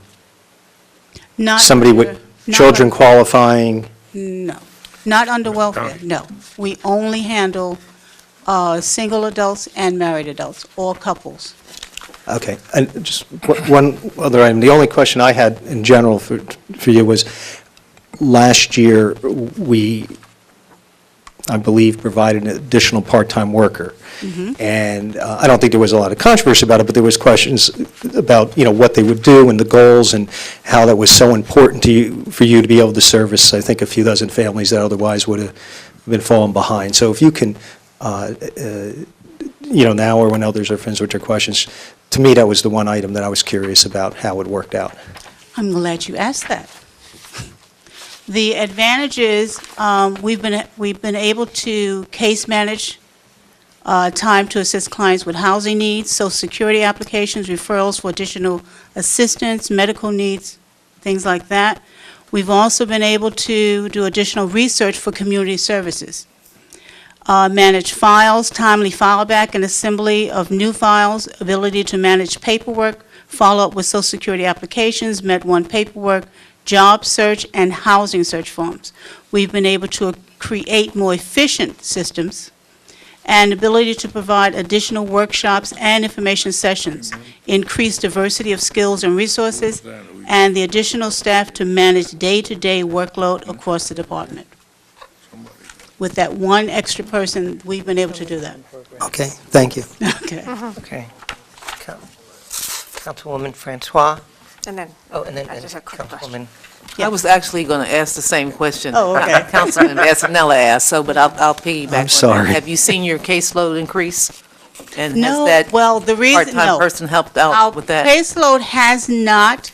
Not somebody under- with not children under- qualifying? No, not under welfare, no. We only handle single adults and married adults, or couples. Okay, and just one other item. The only question I had in general for you was, last year, we, I believe, provided an additional part-time worker. And I don't think there was a lot of controversy about it, but there was questions about, what they would do and the goals and how that was so important to you, for you to be able to service, I think, a few dozen families that otherwise would have been falling behind. So if you can, now or when others are finished with their questions, to me, that was the one item that I was curious about how it worked out. I'm glad you asked that. The advantage is, we've been able to case manage time to assist clients with housing needs, Social Security applications, referrals for additional assistance, medical needs, things like that. We've also been able to do additional research for community services, manage files, timely file back and assembly of new files, ability to manage paperwork, follow up with Social Security applications, Med-1 paperwork, job search, and housing search forms. We've been able to create more efficient systems and ability to provide additional workshops and information sessions, increase diversity of skills and resources, and the additional staff to manage day-to-day workload across the department. With that one extra person, we've been able to do that. Okay, thank you. Okay. Okay. Councilwoman Francois? And then, And then I just have a quick question. Councilwoman. I was actually going to ask the same question. Oh, okay. Councilman Basanella asked, but I'll piggyback on that. sorry. Have you seen your caseload increase? And No, has that well, the reason, part-time no. person helped out with that? Our caseload has not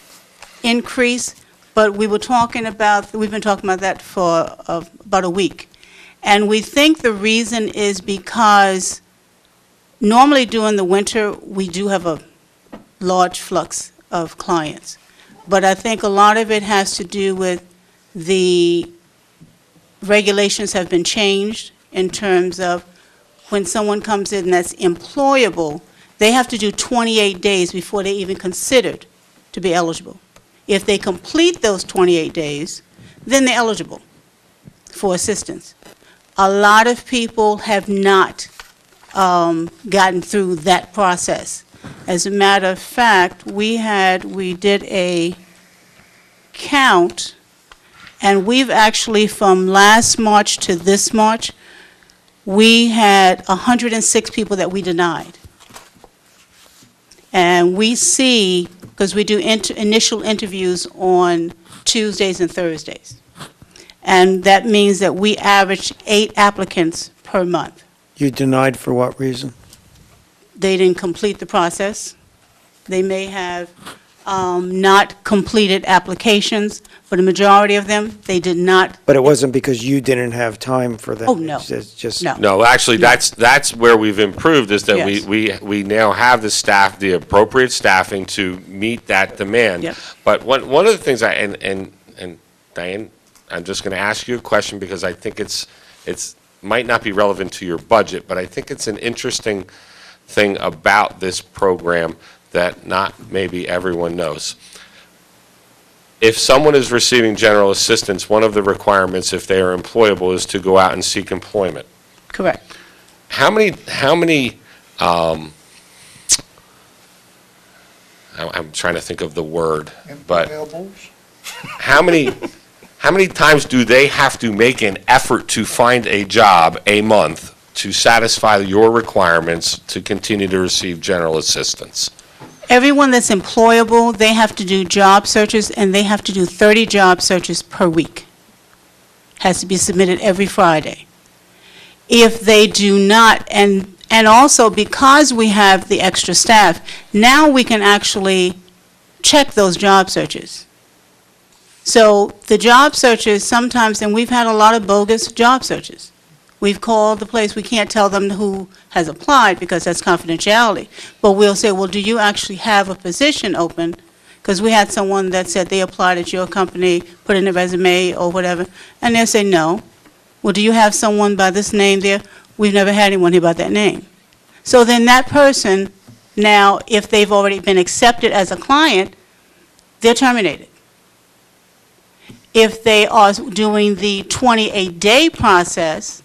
increased, but we've been talking about that for about a week. And we think the reason is because normally during the winter, we do have a large flux of clients. But I think a lot of it has to do with the regulations have been changed in terms of when someone comes in that's employable, they have to do 28 days before they're even considered to be eligible. If they complete those 28 days, then they're eligible for assistance. A lot of people have not gotten through that process. As a matter of fact, we did a count, and we've actually, from last March to this March, we had 106 people that we denied. And we see, because we do initial interviews on Tuesdays and Thursdays, and that means that we average 8 applicants per month. You denied for what reason? They didn't complete the process. They may have not completed applications, but a majority of them, they did not. But it wasn't because you didn't have time for them? Oh, no. It's just. No. No, actually, that's where we've improved, is that Yes. we now have the staff, the appropriate staffing to meet that demand. Yep. But one of the things and Diane, I'm just going to ask you a question because I think it's might not be relevant to your budget, but I think it's an interesting thing about this program that not maybe everyone knows. If someone is receiving general assistance, one of the requirements, if they are employable, is to go out and seek employment. Correct. How many, I'm trying to think of the word, but how many times do they have to make an effort to find a job a month to satisfy your requirements to continue to receive general assistance? Everyone that's employable, they have to do job searches, and they have to do 30 job searches per week. Has to be submitted every Friday. If they do not, and also because we have the extra staff, now we can actually check those job searches. So the job searches sometimes, and we've had a lot of bogus job searches. We've called the place, we can't tell them who has applied because that's confidentiality. But we'll say, well, do you actually have a position open? Because we had someone that said they applied at your company, put in a resume or whatever, and they'll say no. Well, do you have someone by this name there? We've never had anyone here by that name. So then that person, now, if they've already been accepted as a client, they're terminated. If they are doing the 28-day process,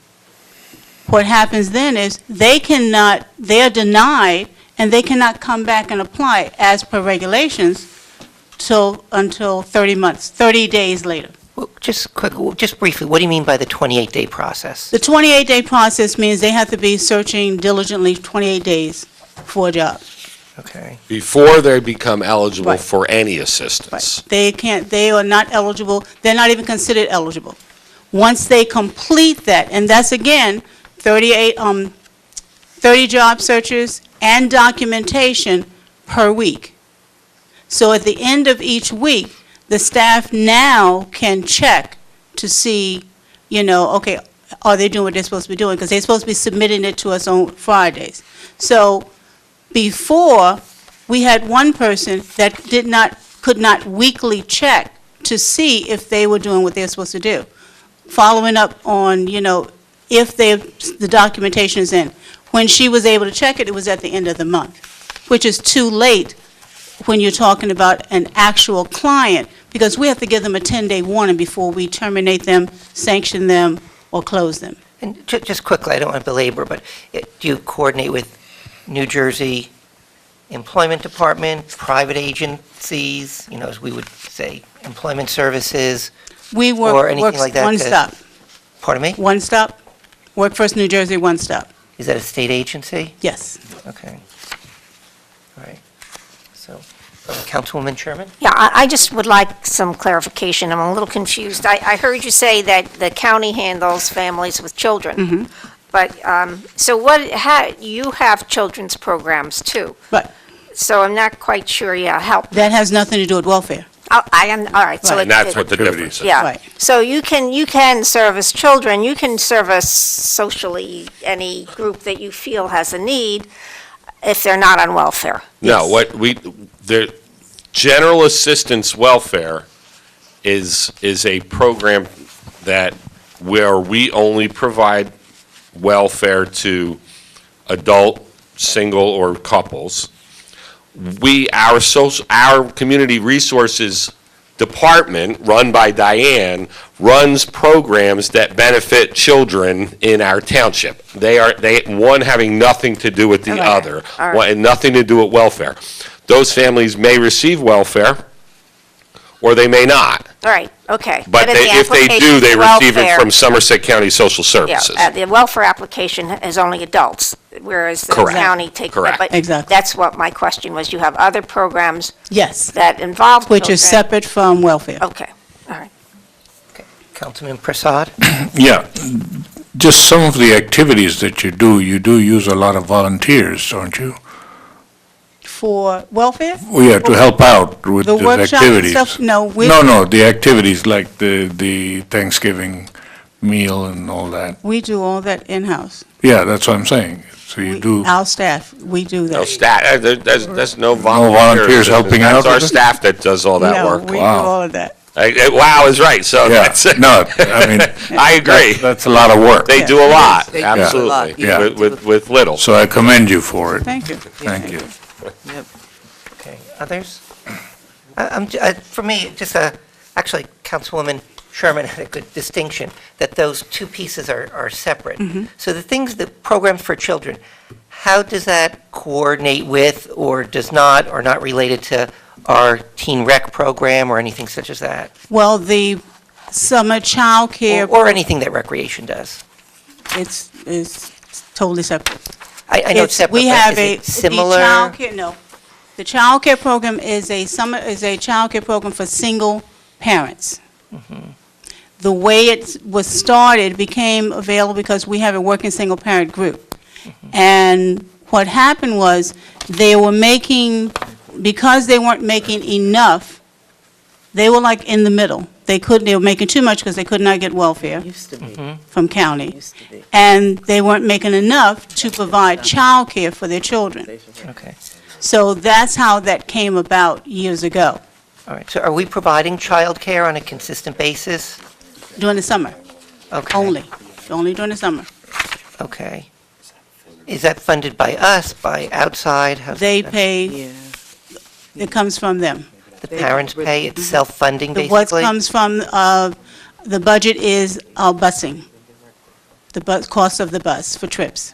what happens then is they're denied, and they cannot come back and apply as per regulations until 30 days later. Well, just briefly, what do you mean by the 28-day process? The 28-day process means they have to be searching diligently 28 days for a job. Okay. Before they become eligible Right. for any assistance. Right. They are not eligible, they're not even considered eligible. Once they complete that, and that's again, 30 job searches and documentation per week. So at the end of each week, the staff now can check to see, okay, are they doing what they're supposed to be doing? Because they're supposed to be submitting it to us on Fridays. So before, we had one person that could not weekly check to see if they were doing what they're supposed to do. Following up on, if the documentation is in. When she was able to check it, it was at the end of the month, which is too late when you're talking about an actual client, because we have to give them a 10-day warning before we terminate them, sanction them, or close them. And just quickly, I don't want to belabor, but do you coordinate with New Jersey Employment Department, private agencies, as we would say, employment services, We or work anything like that? one stop. Pardon me? One stop. Workforce New Jersey, one stop. Is that a state agency? Yes. Okay. All right. So, Councilwoman Sherman? Yeah, I just would like some clarification. I'm a little confused. I heard you say that the county handles families with children. Mm-hmm. But, so you have children's programs too. Right. So I'm not quite sure, help. That has nothing to do with welfare. all right, so Right. And that's what the Activities. difference is. Yeah, Right. so you can service children, you can service socially any group that you feel has a need if they're not on welfare. No, the general assistance welfare is a program where we only provide welfare to adult, single, or couples. Our community resources department, run by Diane, runs programs that benefit children in our township. One having nothing to do with the Okay, other, all right. one- and nothing to do with welfare. Those families may receive welfare, or they may not. All right, okay. But in the if they do, application they for receive it welfare- from Somerset County Social Yeah, Services. the welfare application is only adults, whereas the Correct. county takes. Correct. But Exactly. that's what my question was. You have other programs Yes, that involve which is children. separate from welfare. Okay, all right. Councilman Prasad? Yeah, just some of the activities that you do use a lot of volunteers, don't you? For welfare? Well, yeah, to help out with The the workshop and activities. stuff? No, we. No, the activities like the Thanksgiving meal and all that. We do all that in-house. Yeah, that's what I'm saying. So you do, Our staff, we do that. No staff, there's no volunteers helping out That's our with it? staff that does all that No, work. we do Wow. all of that. Wow is right, so yeah, that's, no, I mean. I agree. That's a lot of work. They do a lot, They do a lot, absolutely, yeah. with little. So I commend you for it. Thank you. Thank you. Okay, others? For me, actually, Councilwoman Sherman had a good distinction, that those two pieces are separate. So the programs for children, how does that coordinate with, or does not, or not related to our teen rec program, or anything such as that? Well, the summer child care, Or anything that recreation does? it's totally separate. I know it's separate, We but have is a, it similar? the child care, no. The child care program is a child care program for single parents. The way it was started became available because we have a working single parent group. And what happened was, because they weren't making enough, they were like in the middle. They were making too much because they could not get welfare Used to be, from county. used to be. And they weren't making enough to provide childcare for their children. Okay, So that's how that came about years ago, all right. So are we providing childcare on a consistent basis? during the summer, Okay. only during the summer. Okay. Is that funded by us, by outside? How's They that- pay, Yeah. it comes from them. The parents pay, it's self-funding, What basically? comes from, the budget is our busing, the cost of the bus for trips.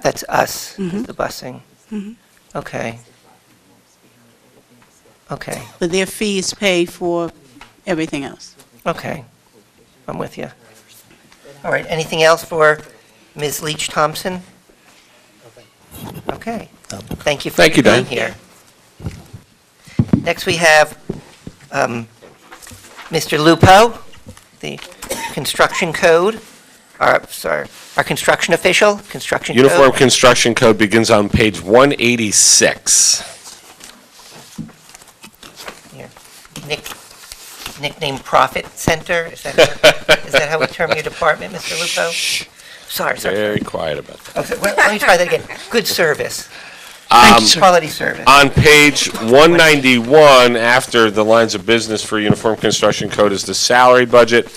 That's us, Mhm. the busing? Okay. Okay, But their fees pay for everything else. okay. I'm with you. All right, anything else for Ms. Leach Thompson? Okay. Thank you for Thank you, being Diane. here. Next, we have Mr. Lupo, the construction code, our construction official, construction code. Uniform Construction Code begins on page 186. Here. Nickname Profit Center, is that how we term your department, Mr. Lupo? Sorry. Very quiet about that. Okay, let me try that again. Good service, Um, quality service. On page 191, after the lines of business for Uniform Construction Code is the salary budget,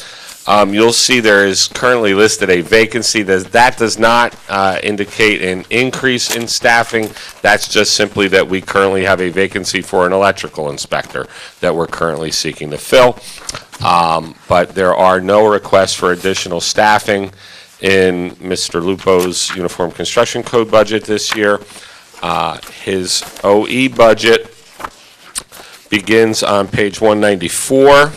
you'll see there is currently listed a vacancy. That does not indicate an increase in staffing. That's just simply that we currently have a vacancy for an electrical inspector that we're currently seeking to fill. But there are no requests for additional staffing in Mr. Lupo's Uniform Construction Code budget this year. His OE budget begins on page 194.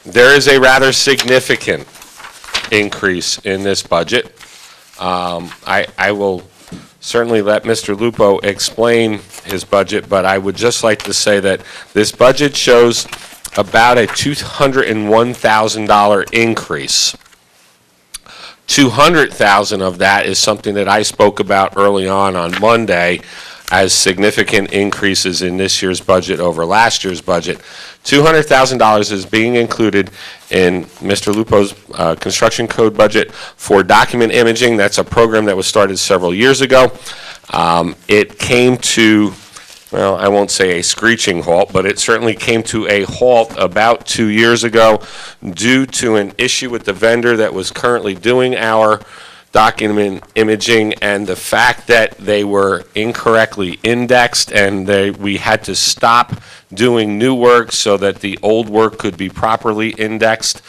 There is a rather significant increase in this budget. I will certainly let Mr. Lupo explain his budget, but I would just like to say that this budget shows about a $201,000 increase. 200,000 of that is something that I spoke about early on Monday as significant increases in this year's budget over last year's budget. $200,000 is being included in Mr. Lupo's construction code budget for document imaging. That's a program that was started several years ago. It came to, well, I won't say a screeching halt, but it certainly came to a halt about 2 years ago due to an issue with the vendor that was currently doing our document imaging, and the fact that they were incorrectly indexed, and we had to stop doing new work so that the old work could be properly indexed.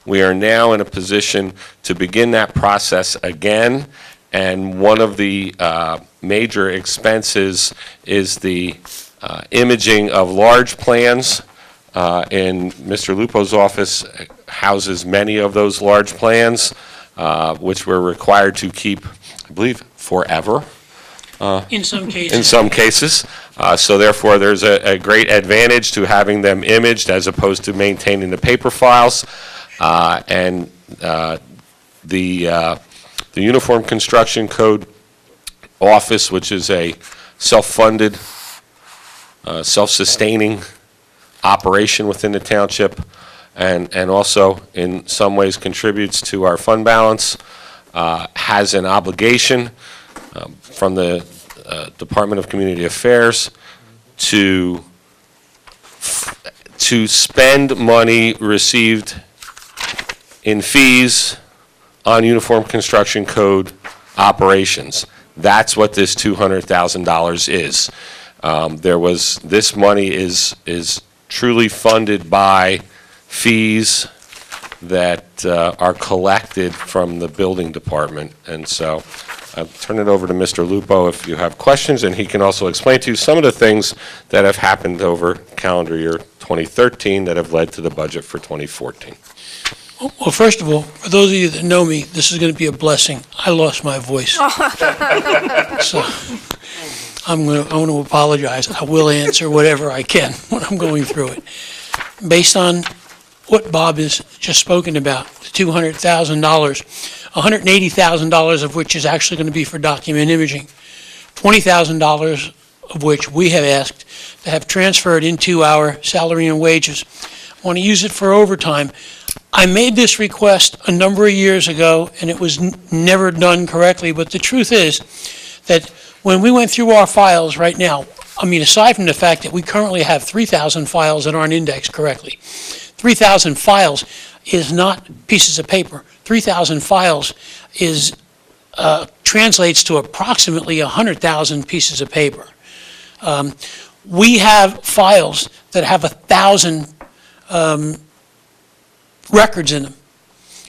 We are now in a position to begin that process again, and one of the major expenses is the imaging of large plans. In Mr. Lupo's office houses many of those large plans, which we're required to keep, I believe, forever. In some cases. In some cases. So therefore, there's a great advantage to having them imaged as opposed to maintaining the paper files. And the Uniform Construction Code Office, which is a self-funded, self-sustaining operation within the township, and also in some ways contributes to our fund balance, has an obligation from the Department of Community Affairs to spend money received in fees on Uniform Construction Code operations. That's what this $200,000 is. This money is truly funded by fees that are collected from the building department. And so I'll turn it over to Mr. Lupo if you have questions, and he can also explain to you some of the things that have happened over calendar year 2013 that have led to the budget for 2014. Well, first of all, for those of you that know me, this is going to be a blessing. I lost my voice. So I want to apologize. I will answer whatever I can when I'm going through it. Based on what Bob has just spoken about, the $200,000, $180,000 of which is actually going to be for document imaging, $20,000 of which we have asked to have transferred into our salary and wages. I want to use it for overtime. I made this request a number of years ago, and it was never done correctly, but the truth is that when we went through our files right now, I mean, aside from the fact that we currently have 3,000 files that aren't indexed correctly, 3,000 files is not pieces of paper. 3,000 files is translates to approximately 100,000 pieces of paper. We have files that have 1,000 records in them.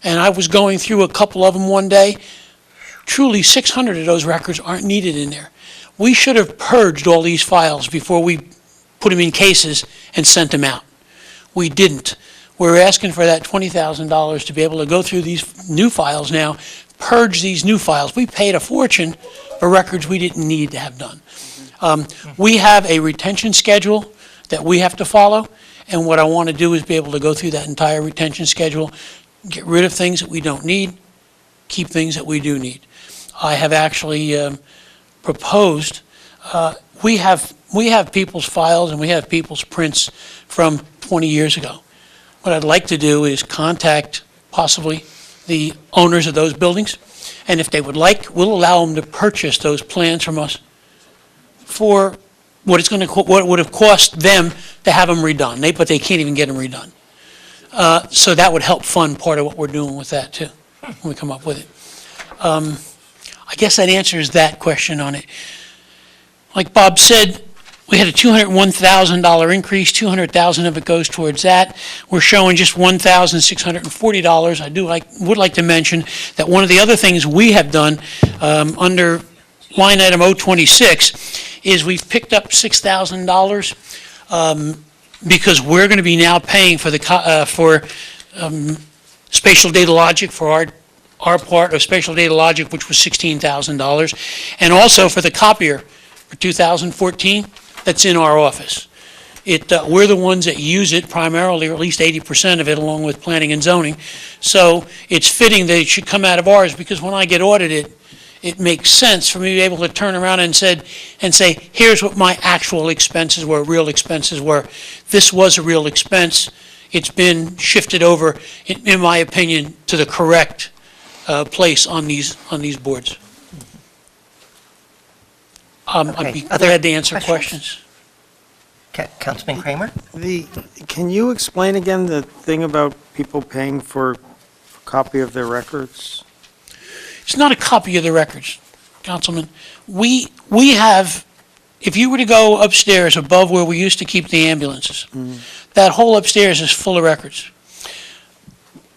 And I was going through a couple of them one day. Truly, 600 of those records aren't needed in there. We should have purged all these files before we put them in cases and sent them out. We didn't. We're asking for that $20,000 to be able to go through these new files now, purge these new files. We paid a fortune for records we didn't need to have done. We have a retention schedule that we have to follow, and what I want to do is be able to go through that entire retention schedule, get rid of things that we don't need, keep things that we do need. I have actually proposed, we have people's files and we have people's prints from 20 years ago. What I'd like to do is contact possibly the owners of those buildings, and if they would like, we'll allow them to purchase those plans from us for what what it would have cost them to have them redone, but they can't even get them redone. So that would help fund part of what we're doing with that too, when we come up with it. I guess that answers that question on it. Like Bob said, we had a $201,000 increase, $200,000 of it goes towards that. We're showing just $1,640. I would like to mention that one of the other things we have done under line item 026 is we've picked up $6,000 because we're going to be now paying for spatial data logic for our part of spatial data logic, which was $16,000, and also for the copier for 2014 that's in our office. We're the ones that use it primarily, or at least 80% of it, along with planning and zoning. So it's fitting that it should come out of ours, because when I get audited it makes sense for me to be able to turn around and say, here's what my actual expenses were, real expenses were. This was a real expense. It's been shifted over, in my opinion, to the correct place on these boards. I'd be glad to answer questions. Councilman Kramer? Can you explain again the thing about people paying for a copy of their records? It's not a copy of the records, Councilman. We have, if you were to go upstairs above where we used to keep the ambulances, that whole upstairs is full of records.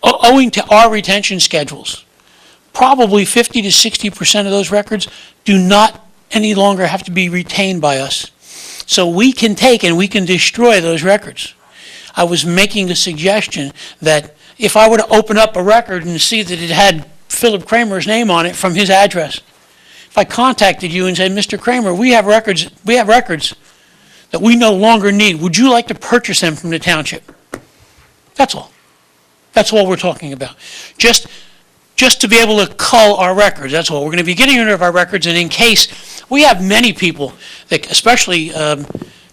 Owing to our retention schedules, probably 50 to 60% of those records do not any longer have to be retained by us. So we can take and we can destroy those records. I was making a suggestion that if I were to open up a record and see that it had Philip Kramer's name on it from his address, if I contacted you and said, Mr. Kramer, we have records that we no longer need. Would you like to purchase them from the township? That's all. That's all we're talking about. Just to be able to cull our records, that's all. We're going to be getting rid of our records, and in case, we have many people, that, especially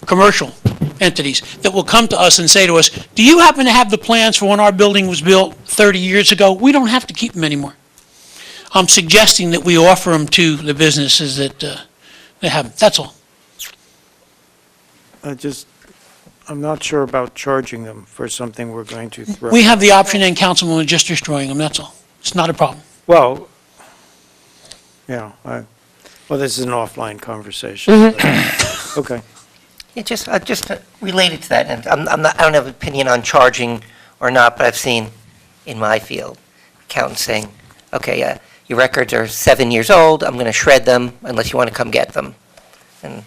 commercial entities, that will come to us and say to us, do you happen to have the plans for when our building was built 30 years ago? We don't have to keep them anymore. I'm suggesting that we offer them to the businesses that have them. That's all. I'm not sure about charging them for something we're going to throw. We have the option, and Councilman, of just destroying them, that's all. It's not a problem. Well, yeah, this is an offline conversation. Okay. Yeah, just related to that, and I don't have an opinion on charging or not, but I've seen in my field accountants saying, okay, your records are 7 years old, I'm going to shred them unless you want to come get them. And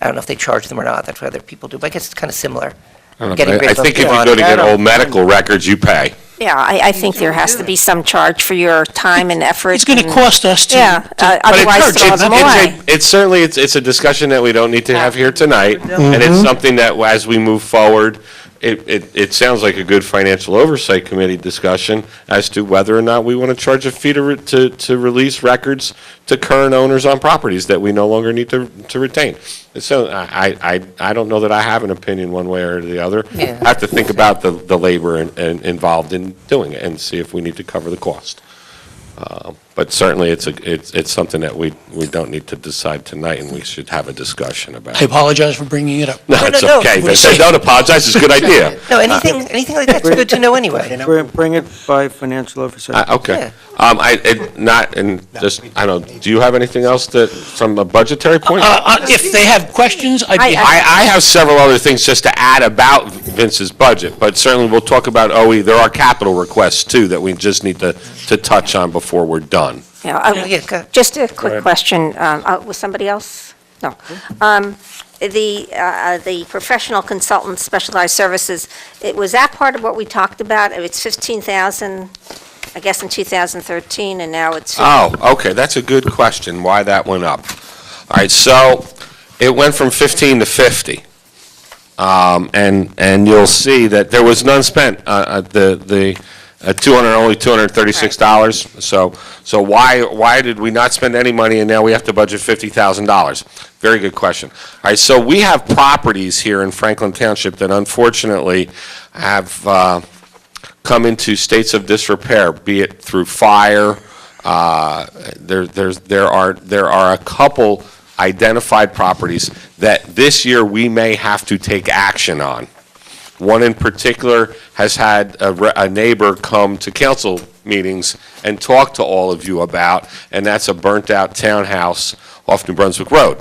I don't know if they charge them or not, that's what other people do, but I guess it's kind of similar. I think if you go to get old medical records, you pay. Yeah, I think there has to be some charge for your time and effort. It's going to cost us to. Yeah, otherwise throw them away. It's certainly, it's a discussion that we don't need to have here tonight, and it's something that as we move forward, it sounds like a good financial oversight committee discussion as to whether or not we want to charge a fee to release records to current owners on properties that we no longer need to retain. So I don't know that I have an opinion one way or the other. Yeah. I have to think about the labor involved in doing it and see if we need to cover the cost. But certainly, it's something that we don't need to decide tonight, and we should have a discussion about. I apologize for bringing it up. No, it's okay. Don't apologize. It's a good idea. No, anything like that's good to know anyway. Bring it by financial oversight. Okay. I don't, do you have anything else that, from a budgetary point? If they have questions, I'd be happy. I have several other things just to add about Vince's budget, but certainly we'll talk about OE. There are capital requests, too, that we just need to touch on before we're done. Yeah, just a quick question. Was somebody else? No. The professional consultant specialized services, was that part of what we talked about? It's 15,000, I guess, in 2013, and now it's... Oh, okay, that's a good question, why that went up. All right, so it went from 15 to 50. And you'll see that there was none spent. Only $236. So why did we not spend any money and now we have to budget $50,000? Very good question. All right, so we have properties here in Franklin Township that unfortunately have come into states of disrepair, be it through fire. There are a couple identified properties that this year we may have to take action on. One in particular has had a neighbor come to council meetings and talk to all of you about, and that's a burnt-out townhouse off New Brunswick Road.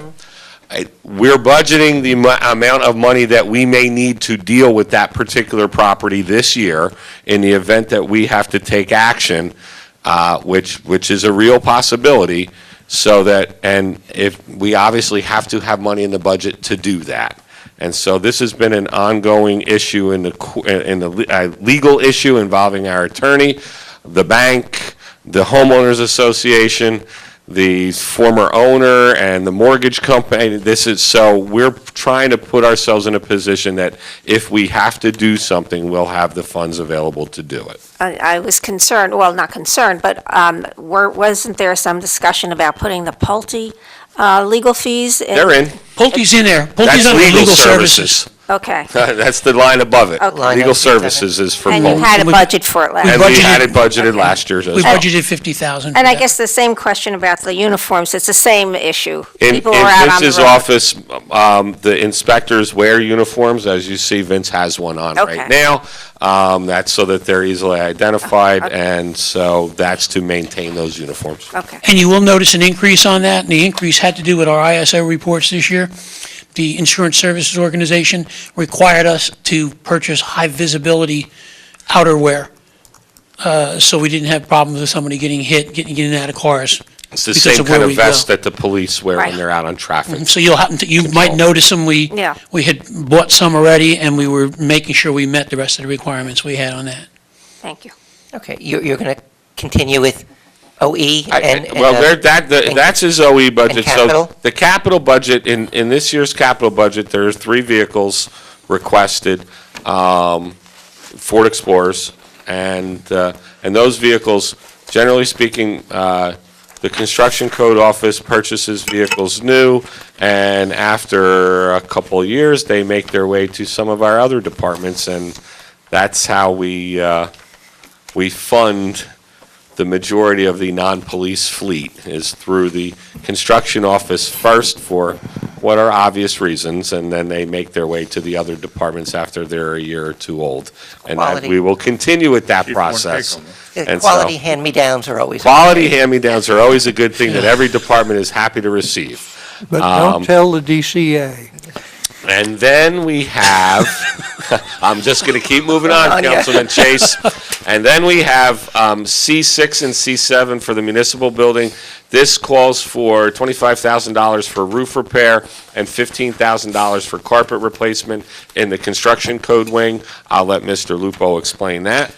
We're budgeting the amount of money that we may need to deal with that particular property this year in the event that we have to take action, which is a real possibility, so that, and if we obviously have to have money in the budget to do that. And so this has been an ongoing issue in the legal issue involving our attorney, the bank, the homeowners association, the former owner and the mortgage company. So we're trying to put ourselves in a position that if we have to do something, we'll have the funds available to do it. I was concerned, well, not concerned, but wasn't there some discussion about putting the Pulte legal fees in? They're in. Pulte's in there. That's Pulte's under legal legal services. services. Okay. That's the line above it. Okay. Line Legal 037. services is for And you Pulte. had a budget for it last And year. we had it budgeted last year as We well. budgeted 50,000. And I guess the same question about the uniforms, it's the same issue. In People were out on the Vince's road. office, the inspectors wear uniforms. As you see, Vince has one on Okay. right now. That's so that they're easily identified, Okay. and so that's to maintain those uniforms. Okay. And you will notice an increase on that, and the increase had to do with our ISO reports this year. The Insurance Services Organization required us to purchase high-visibility outerwear, so we didn't have problems with somebody getting hit, getting in and out of cars. It's the Because same of kind where of we go. vest that the police wear Right. when they're out on traffic. So you might notice them, Yeah. we had bought some already, and we were making sure we met the rest of the requirements we had on that. Thank you. Okay, you're going to continue with OE and... Well, that's his OE budget. and capital? So the capital budget, in this year's capital budget, there are 3 vehicles requested, Ford Explorers, and those vehicles, generally speaking, the Construction Code Office purchases vehicles new, and after a couple of years, they make their way to some of our other departments, and that's how we fund the majority of the non-police fleet, is through the construction office first for what are obvious reasons, and then they make their way to the other departments after they're a year or 2 old. And that Quality. we will continue with that Keep one process. take 'em. And so- Quality hand-me-downs are always... Quality hand-me-downs are always a good thing that every department is happy to receive. But don't tell the DCA. And then we have, I'm just going to keep moving on, yeah. Councilman Chase. And then we have C6 and C7 for the municipal building. This calls for $25,000 for roof repair and $15,000 for carpet replacement in the construction code wing. I'll let Mr. Lupo explain that.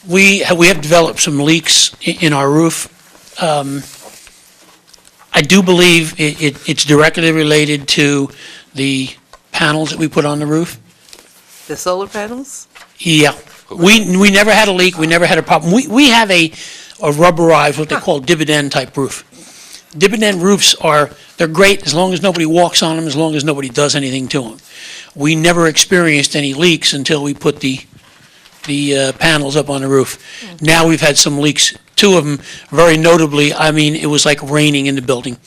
We have developed some leaks in our roof. I do believe it's directly related to the panels that we put on the roof. The solar panels? Yeah. We never had a leak, we never had a problem. We have a rubberized, what they call dividend-type roof. Dividend roofs they're great as long as nobody walks on them, as long as nobody does anything to them. We never experienced any leaks until we put the panels up on the roof. Now we've had some leaks, 2 of them, very notably, I mean, it was like raining in the building.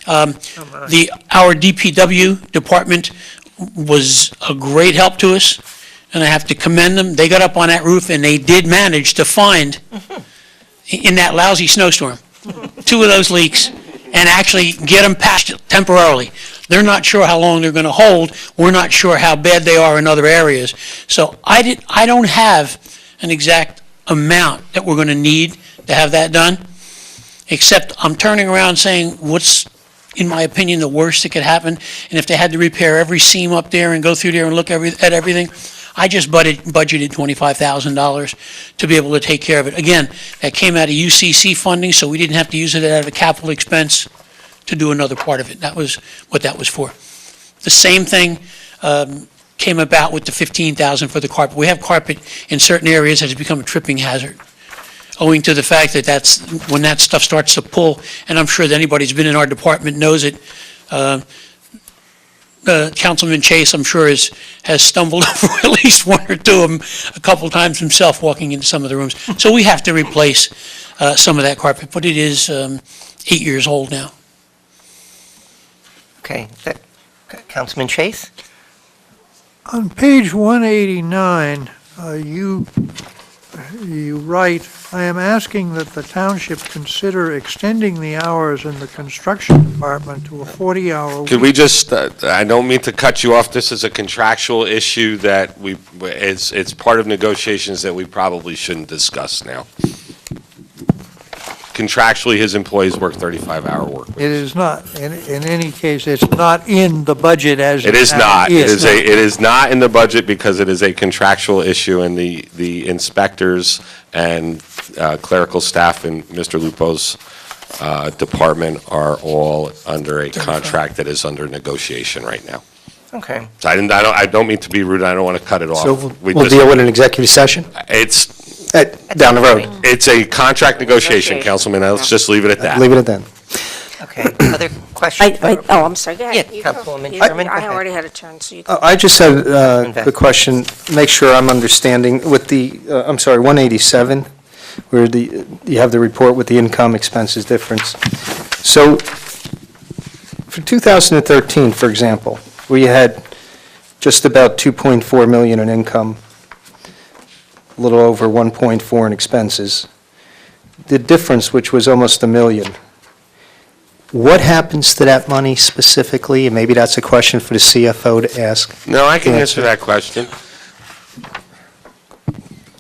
Our DPW department was a great help to us, and I have to commend them. They got up on that roof, and they did manage to find, in that lousy snowstorm, 2 of those leaks, and actually get them patched temporarily. They're not sure how long they're going to hold. We're not sure how bad they are in other areas. So I don't have an exact amount that we're going to need to have that done, except I'm turning around saying what's, in my opinion, the worst that could happen. And if they had to repair every seam up there and go through there and look at everything, I just budgeted $25,000 to be able to take care of it. Again, that came out of UCC funding, so we didn't have to use it out of a capital expense to do another part of it. That was what that was for. The same thing came about with the $15,000 for the carpet. We have carpet in certain areas that has become a tripping hazard, owing to the fact that that's when that stuff starts to pull, and I'm sure that anybody who's been in our department knows it. Councilman Chase, I'm sure, has stumbled over at least 1 or 2 of them a couple times himself walking into some of the rooms. So we have to replace some of that carpet, but it is 8 years old now. Okay, Councilman Chase? On page 189, you write, "I am asking that the township consider extending the hours in the construction department to a 40-hour week." Could we just, I don't mean to cut you off, this is a contractual issue that it's part of negotiations that we probably shouldn't discuss now. Contractually, his employees work 35-hour work weeks. It is not, in any case, it's not in the budget as It is now not. It is not in the budget because it is a contractual issue, and the inspectors and clerical staff in Mr. Lupo's department are all under a contract that is under negotiation right now. Okay. So I don't mean to be rude, I don't want to cut it off. So We we'll just- deal with an executive session It's, down the road. it's a contract negotiation, Councilman, let's just leave it at that. Leave it at that. Okay. Other questions? I'm sorry, go ahead. Yeah, You go. Councilwoman You- Sherman, go I ahead. already had a turn, so you go. I just had the question, make sure I'm understanding with the, I'm sorry, 187, where you have the report with the income expenses difference. So for 2013, for example, we had just about 2.4 million in income, a little over 1.4 in expenses. The difference, which was almost $1 million, what happens to that money specifically? And maybe that's a question for the CFO to ask. No, I can answer that question.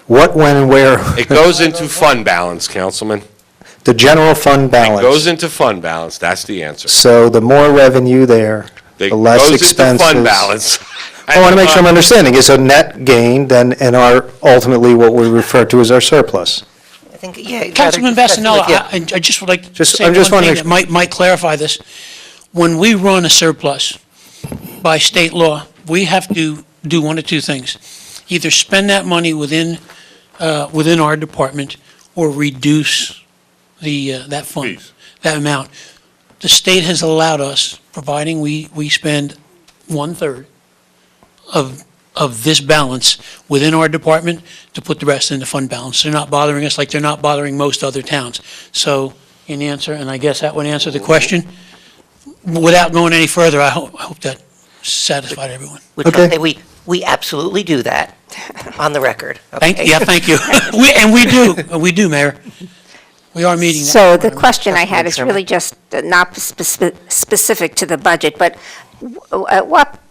What, when, and where? It goes into fund balance, Councilman. The general fund It balance. goes into fund balance, that's the answer. So the more revenue there, It the less goes into expenses. fund balance. I want to make sure I'm understanding. It's a net gain then, and our, ultimately what we refer to as our surplus. I think, yeah. Councilman rather discuss it Vasanella, with- I just would like to Just- say I'm one just thing wondering- that might clarify this. When we run a surplus by state law, we have to do one of two things. Either spend that money within our department or reduce that fund, Please. that amount. The state has allowed us, providing we spend 1/3 of this balance within our department, to put the rest in the fund balance. They're not bothering us like they're not bothering most other towns. So, in answer, and I guess that would answer the question, without going any further, I hope that satisfied everyone. Which, Okay. okay, we absolutely do that, on the record. Thank okay? you, we do, Mayor. We are meeting that. So the question I had is Councilman really just not specific to the budget, but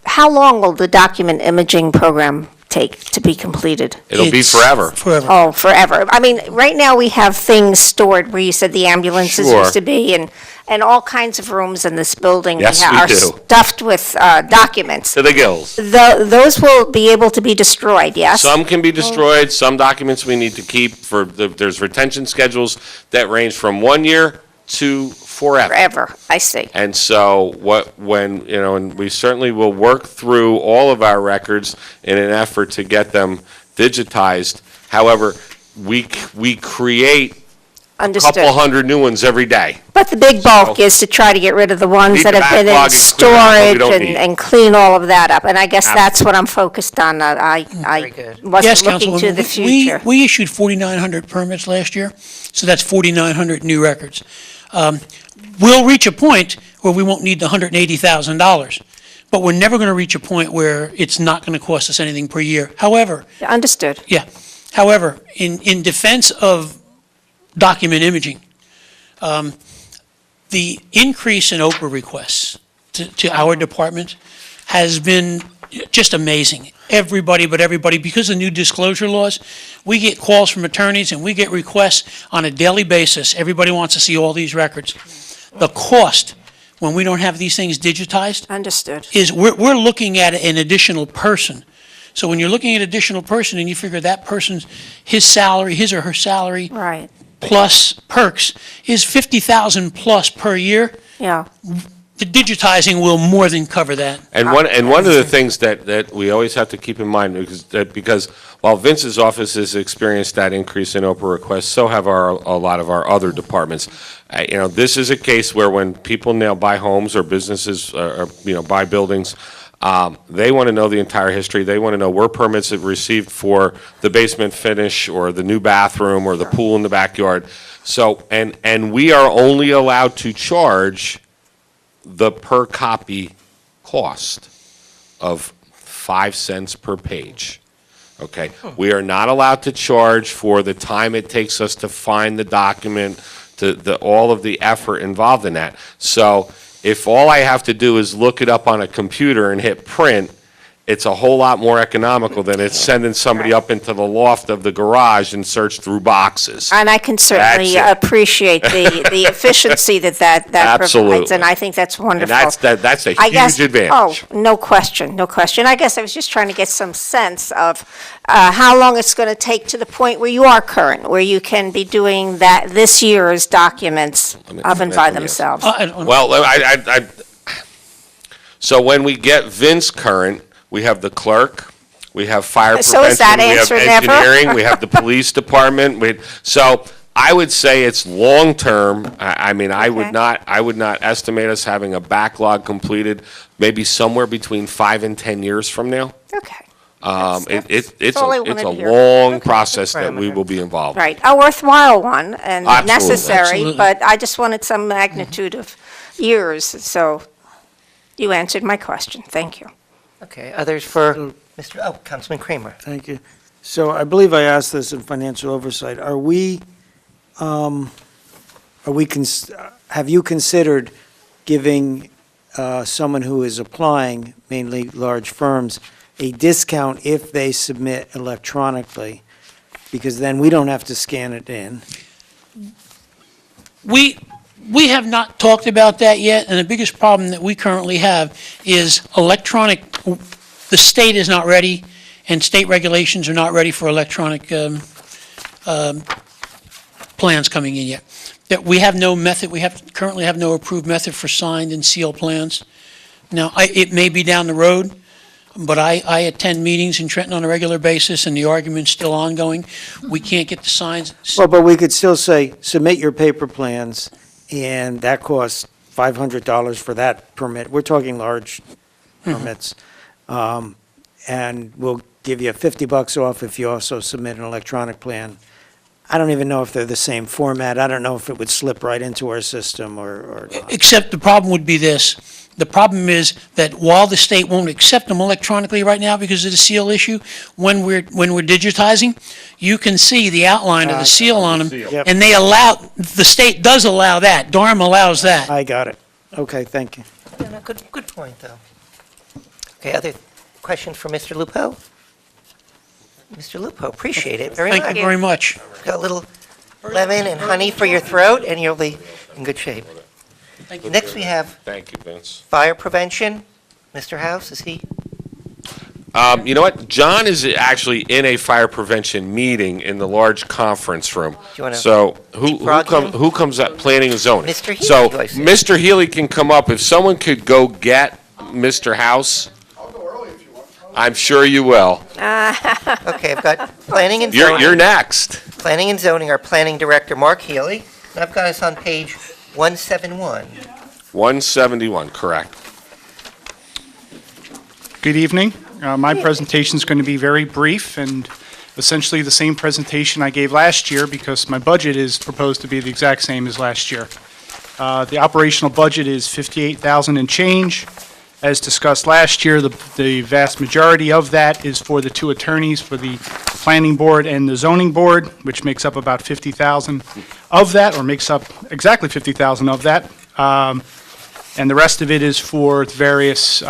how long will the document imaging program take to be completed? It'll be It's forever. Forever. Oh, forever. I mean, right now, we have things stored where you said the ambulances Sure. used to be, and all kinds of rooms in this building. Yes, we are do. stuffed with documents. To the gills. Those will be able to be destroyed, yes? Some can be destroyed, some documents we need to keep there's retention schedules that range from 1 year to forever. Forever, I see. And so and we certainly will work through all of our records in an effort to get them digitized. However, we create a Understood. couple hundred new ones every day. But the big bulk is to try to get rid of the ones Need that to have been in backlog and clear out what we storage don't need. and clean all of that up. And I guess that's Absolutely. what I'm focused on. I good. Yes, wasn't looking to Councilwoman, the future. we issued 4,900 permits last year, so that's 4,900 new records. We'll reach a point where we won't need the $180,000, but we're never going to reach a point where it's not going to cost us anything per year. However, Understood. However, in defense of document imaging, the increase in Oprah requests to our department has been just amazing. Everybody, because of new disclosure laws, we get calls from attorneys and we get requests on a daily basis. Everybody wants to see all these records. The cost, when we don't have these things digitized, Understood. is we're looking at an additional person. So when you're looking at additional person and you figure that person's, his or her salary Right. plus perks is 50,000 plus per year, Yeah. the digitizing will more than cover that. And one of the things that we always have to keep in mind, because while Vince's office has experienced that increase in Oprah requests, so have a lot of our other departments. This is a case where when people now buy homes or businesses, or buy buildings, they want to know the entire history. They want to know were permits received for the basement finish or the new bathroom or the pool in the backyard. So, and we are only allowed to charge the per copy cost of 5 cents per page. Okay? We are not allowed to charge for the time it takes us to find the document, all of the effort involved in that. So if all I have to do is look it up on a computer and hit print, it's a whole lot more economical than it's sending somebody up into the loft of the garage and search through boxes. And I can certainly That's it. appreciate the efficiency that provides, Absolutely. and I think that's And wonderful. that's a I guess- huge advantage. Oh, no question, no question. I guess I was just trying to get some sense of how long it's going to take to the point where you are current, where you can be doing this year's documents of and by themselves. Well, so when we get Vince current, we have the clerk, we have fire So is prevention, that we have answer never? engineering, we have the police department. So I would say it's long-term. I mean, I would not estimate us having a backlog completed maybe somewhere between 5 and 10 years from now. Okay. It's all I a wanted to hear. long process that we will be involved in. Right, a worthwhile one and Absolutely. necessary, Absolutely. but I just wanted some magnitude of years, so you answered my question. Thank you. Okay, others for Councilman Kramer. Thank you. So I believe I asked this in financial oversight. Have you considered giving someone who is applying, mainly large firms, a discount if they submit electronically? Because then we don't have to scan it in. We have not talked about that yet, and the biggest problem that we currently have is electronic, the state is not ready, and state regulations are not ready for electronic plans coming in yet. That we have no method, currently have no approved method for signed and sealed plans. Now, it may be down the road, but I attend meetings in Trenton on a regular basis, and the argument's still ongoing. We can't get the signs. Well, but we could still say, submit your paper plans, and that costs $500 for that permit. We're talking large permits. And we'll give you $50 off if you also submit an electronic plan. I don't even know if they're the same format. I don't know if it would slip right into our system or not. Except the problem would be this. The problem is that while the state won't accept them electronically right now because of the seal issue, when we're digitizing, you can see the outline of the seal on them, Yep. and the state does allow that. Durham allows that. I got it. Okay, thank you. Yeah, no, good point, though. Okay, other questions for Mr. Lupo? Mr. Lupo, appreciate it very much. Thank you very much. Got a little lemon and honey for your throat, and you'll be in good shape. Next, we have Thank you, Vince. fire prevention. Mr. House, is he? You know what? John is actually in a fire prevention meeting in the large conference room. you wanna So who comes up, planning and zoning? Mr. Healy, So do I see? Mr. Healy can come up. If someone could go get Mr. House. I'm sure you will. Okay, I've got planning and zoning. You're next. Planning and zoning, our planning director, Mark Healy. And I've got us on page 171. 171, correct. Good evening. My presentation is going to be very brief and essentially the same presentation I gave last year because my budget is proposed to be the exact same as last year. The operational budget is $58,000 and change. As discussed last year, the vast majority of that is for the two attorneys for the planning board and the zoning board, which makes up about $50,000 of that, or makes up exactly $50,000 of that. And the rest of it is for various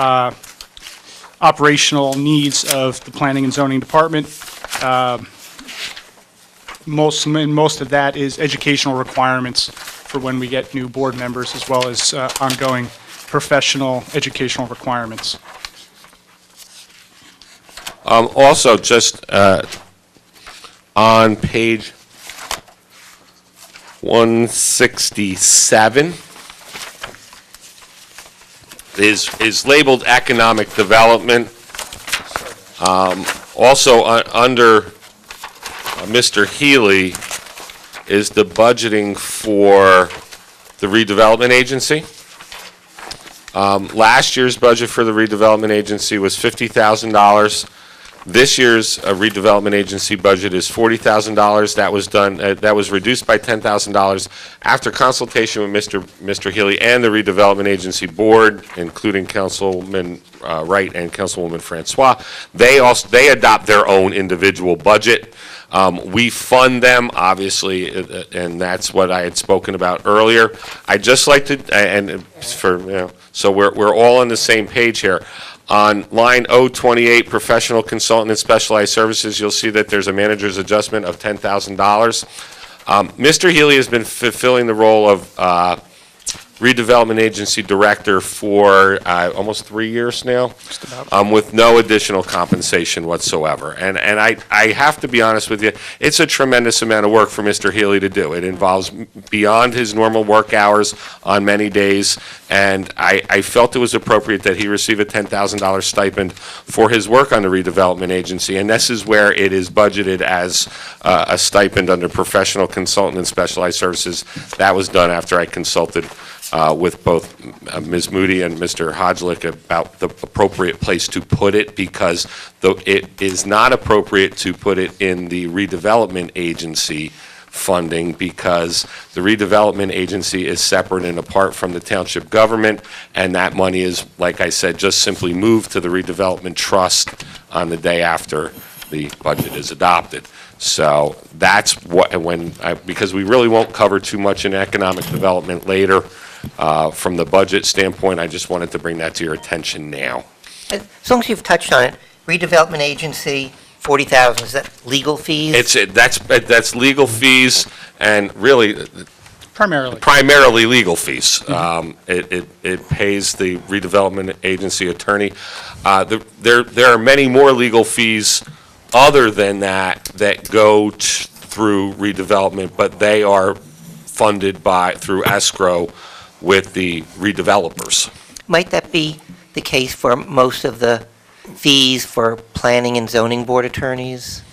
operational needs of the planning and zoning department. Most of that is educational requirements for when we get new board members, as well as ongoing professional educational requirements. Also, just on page 167 is labeled economic development. Also, under Mr. Healy is the budgeting for the redevelopment agency. Last year's budget for the redevelopment agency was $50,000. This year's redevelopment agency budget is $40,000. That was reduced by $10,000 after consultation with Mr. Healy and the redevelopment agency board, including Councilman Wright and Councilwoman Francois. They adopt their own individual budget. We fund them, obviously, and that's what I had spoken about earlier. I'd just like to, so we're all on the same page here. On line 028, professional consultant and specialized services, you'll see that there's a manager's adjustment of $10,000. Mr. Healy has been fulfilling the role of redevelopment agency director for almost 3 years now, with no additional compensation whatsoever. And I have to be honest with you, it's a tremendous amount of work for Mr. Healy to do. It involves beyond his normal work hours on many days, and I felt it was appropriate that he receive a $10,000 stipend for his work on the redevelopment agency, and this is where it is budgeted as a stipend under professional consultant and specialized services. That was done after I consulted with both Ms. Moody and Mr. Hodgelick about the appropriate place to put it, because it is not appropriate to put it in the redevelopment agency funding, because the redevelopment agency is separate and apart from the township government, and that money is, like I said, just simply moved to the redevelopment trust on the day after the budget is adopted. So that's what, because we really won't cover too much in economic development later. From the budget standpoint, I just wanted to bring that to your attention now. As long as you've touched on it, redevelopment agency, 40,000, is that legal fees? That's legal fees, and really Primarily. legal fees. It pays the redevelopment agency attorney. There are many more legal fees other than that go through redevelopment, but they are funded through escrow with the redevelopers. Might that be the case for most of the fees for planning and zoning board attorneys?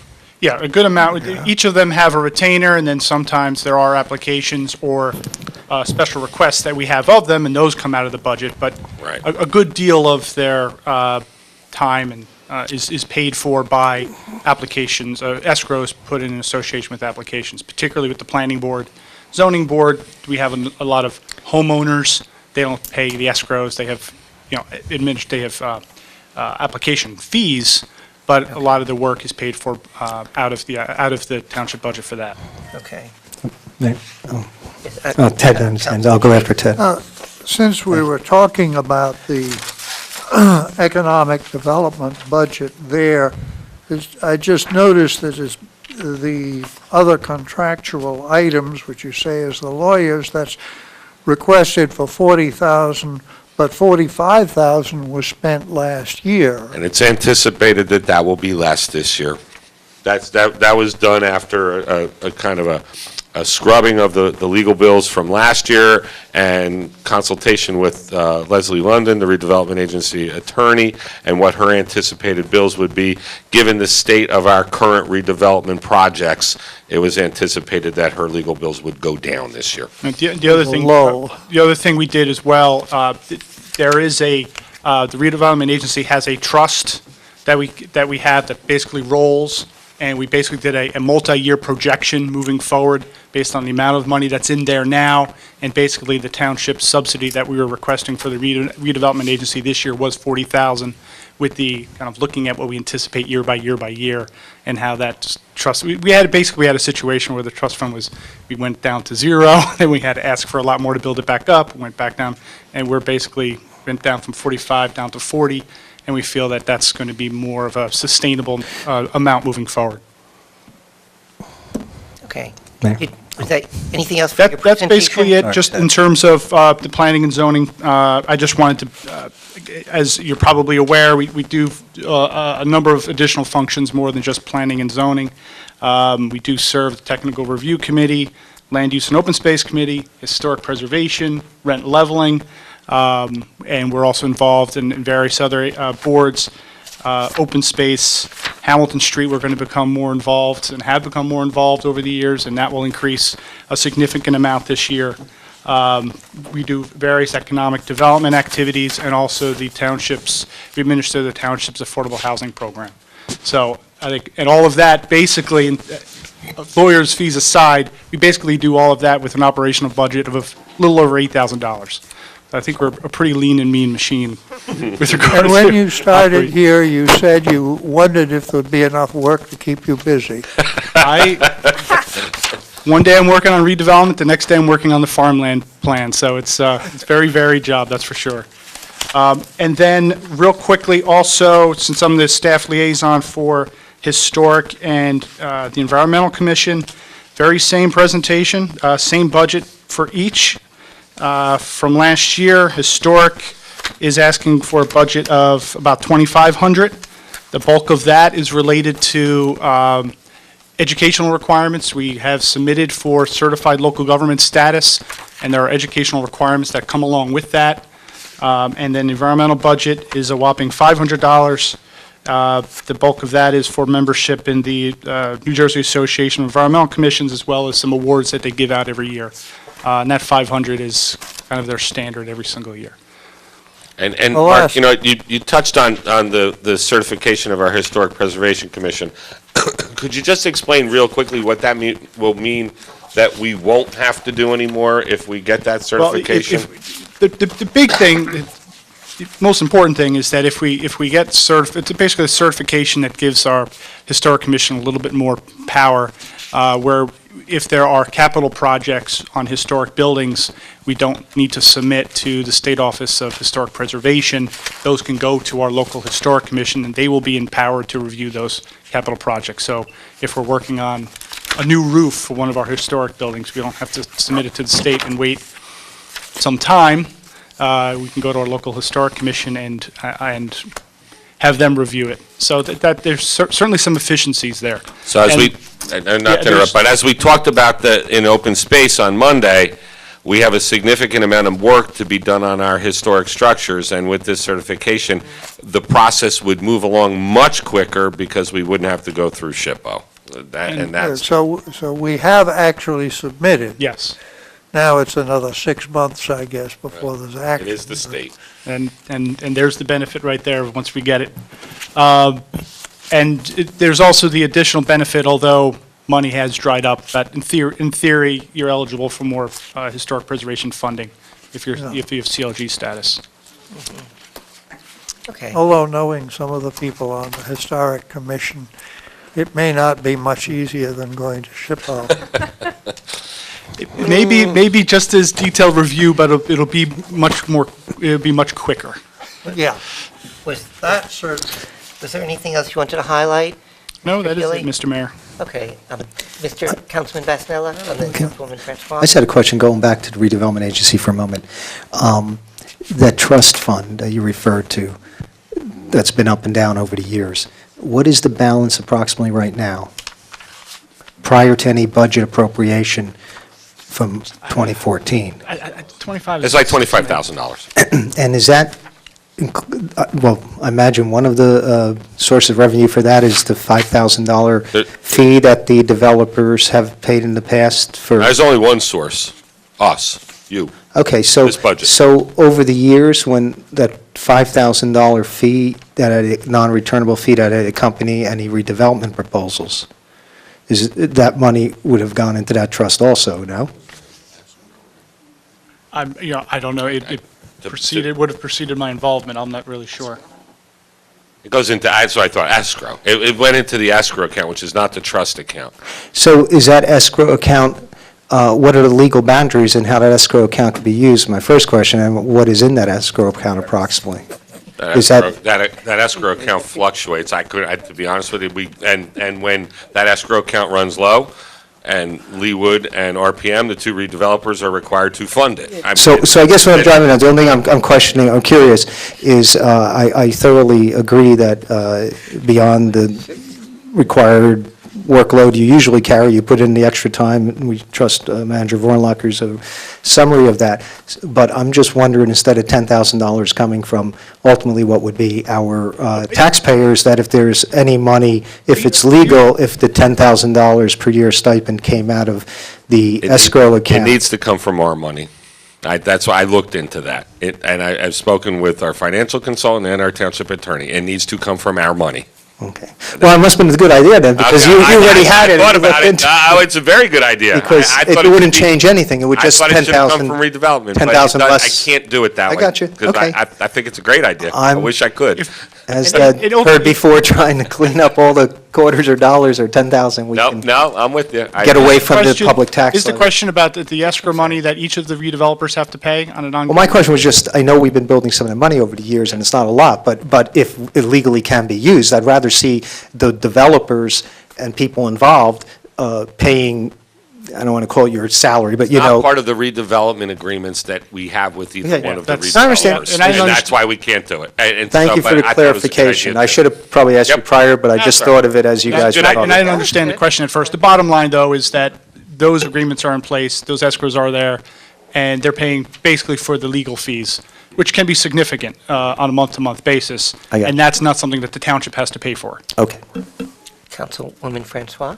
Yeah, a good amount. Each of them have a retainer, and then sometimes there are applications or special requests that we have of them, and those come out of the budget. But Right. a good deal of their time and is paid for by applications, escrows put in association with applications, particularly with the planning board. Zoning board, we have a lot of homeowners. They don't pay the escrows. They have, they have application fees, but a lot of the work is paid for out of the township budget for that. Okay. Ted understands. I'll go after Ted. Since we were talking about the economic development budget there, I just noticed that the other contractual items, which you say is the lawyers, that's requested for 40,000, but 45,000 was spent last year. And it's anticipated that will be less this year. That was done after a kind of a scrubbing of the legal bills from last year and consultation with Leslie London, the redevelopment agency attorney, and what her anticipated bills would be. Given the state of our current redevelopment projects, it was anticipated that her legal bills would go down this year. And the other thing we did as well, there is the redevelopment agency has a trust that we have that basically rolls, and we basically did a multi-year projection moving forward based on the amount of money that's in there now, and basically the township subsidy that we were requesting for the redevelopment agency this year was 40,000, with the kind of looking at what we anticipate year by year by year, and how that trust, we had a situation where the trust fund we went down to zero, then we had to ask for a lot more to build it back up, went back down, and we're basically went down from 45 down to 40, and we feel that that's going to be more of a sustainable amount moving forward. Okay. Mayor? Is that anything else for your That's presentation? basically it, just in terms of the planning and zoning. I just wanted to, as you're probably aware, we do a number of additional functions more than just planning and zoning. We do serve the Technical Review Committee, Land Use and Open Space Committee, Historic Preservation, Rent Leveling, and we're also involved in various other boards. Open space, Hamilton Street, we're going to become more involved and have become more involved over the years, and that will increase a significant amount this year. We do various economic development activities, and also we administer the township's affordable housing program. So I think, and all of that basically, lawyers' fees aside, we basically do all of that with an operational budget of a little over $8,000. I think we're a pretty lean and mean machine with regard to And when you started operating. here, you said you wondered if there'd be enough work to keep you busy. One day I'm working on redevelopment, the next day I'm working on the farmland plan, so it's a very varied job, that's for sure. And then, real quickly, also, since I'm the staff liaison for Historic and the Environmental Commission, very same presentation, same budget for each. From last year, Historic is asking for a budget of about $2,500. The bulk of that is related to educational requirements. We have submitted for certified local government status, and there are educational requirements that come along with that. And then the environmental budget is a whopping $500. The bulk of that is for membership in the New Jersey Association of Environmental Commissions, as well as some awards that they give out every year. And that $500 is kind of their standard every single year. And Well, Mark, you touched on the certification of our Historic Preservation Commission. Could you just explain real quickly what that will mean that we won't have to do anymore if we get that certification? The big thing, the most important thing is that if we get it's basically a certification that gives our Historic Commission a little bit more power, where if there are capital projects on historic buildings, we don't need to submit to the State Office of Historic Preservation. Those can go to our local Historic Commission, and they will be empowered to review those capital projects. So if we're working on a new roof for one of our historic buildings, we don't have to submit it to the state and wait some time. We can go to our local Historic Commission and have them review it. So that there's certainly some efficiencies there. So as not to interrupt, but as we talked about in open space on Monday, we have a significant amount of work to be done on our historic structures, and with this certification, the process would move along much quicker because we wouldn't have to go through SHPO. So we have actually submitted. Yes. Now it's another 6 months, I guess, before there's action. It is the state. And there's the benefit right there once we get it. There's also the additional benefit, although money has dried up, that in theory, you're eligible for more historic preservation funding if you have CLG status. Okay. Although knowing some of the people on the Historic Commission, it may not be much easier than going to SHPO. Maybe just as detailed review, but it'll be much quicker. Yeah. Was there anything else you wanted to highlight? No, that is Healy? it, Mr. Mayor. Okay. Mr. Councilman Basnella, and then Councilwoman Francois. I just had a question, going back to the redevelopment agency for a moment. That trust fund that you referred to, that's been up and down over the years, what is the balance approximately right now, prior to any budget appropriation from 2014? 25. It's like $25,000. And is that, well, I imagine one of the sources of revenue for that is the $5,000 fee that the developers have paid in the past for... There's only one source, us, you. Okay, so... This budget. So over the years, when that $5,000 fee, that non-returnable fee that had accompany any redevelopment proposals, that money would have gone into that trust also, no? I don't know. It would have preceded my involvement. I'm not really sure. It goes into, that's what I thought, escrow. It went into the escrow account, which is not the trust account. So is that escrow account, what are the legal boundaries and how that escrow account could be used? My first question, and what is in that escrow account approximately? That escrow account fluctuates. To be honest with you, and when that escrow account runs low, and Leewood and RPM, the two redevelopers, are required to fund it. So I guess what I'm driving at, the only thing I'm questioning, I'm curious, is I thoroughly agree that beyond the required workload you usually carry, you put in the extra time, and we trust Manager Vornlocker's summary of that. But I'm just wondering, instead of $10,000 coming from ultimately what would be our taxpayers, that if there's any money, if it's legal, if the $10,000 per year stipend came out of the escrow account. It needs to come from our money. That's why I looked into that. And I've spoken with our financial consultant and our township attorney. It needs to come from our money. Okay. Well, it must have been a good idea then, because you already had it. I thought You about looked it. into It's a very good idea. Because I it thought wouldn't should be- change anything. It would just I thought it should have come 10,000. from redevelopment. 10,000 but less. I can't do it that I way. got you. 'cause Okay. I think it's a great idea. I I'm- wish I could. As And it also- heard before, trying to clean up all the quarters or dollars or 10,000, we can No, I'm with you. get away from the Question- public tax Is the levy. question about the escrow money that each of the redevelopers have to pay on an ongoing? Well, my question was just, I know we've been building some of the money over the years, and it's not a lot, but if it legally can be used, I'd rather see the developers and people involved paying, I don't want to call it your salary, but you Not know. part of the redevelopment agreements that we have with either Yeah, one of the that's- I understand. redevelopers. And I And that's understand- why we can't do it. Thank you for the clarification. I should have probably asked you Yep. prior, but I That's just all right. thought of it as you That's guys good were idea. talking. And I didn't understand the question at first. The bottom line, though, is that those agreements are in place, those escrows are there, and they're paying basically for the legal fees, which can be significant on a month-to-month basis. I got And you. that's not something that the township has to pay for. Okay. Councilwoman Francois?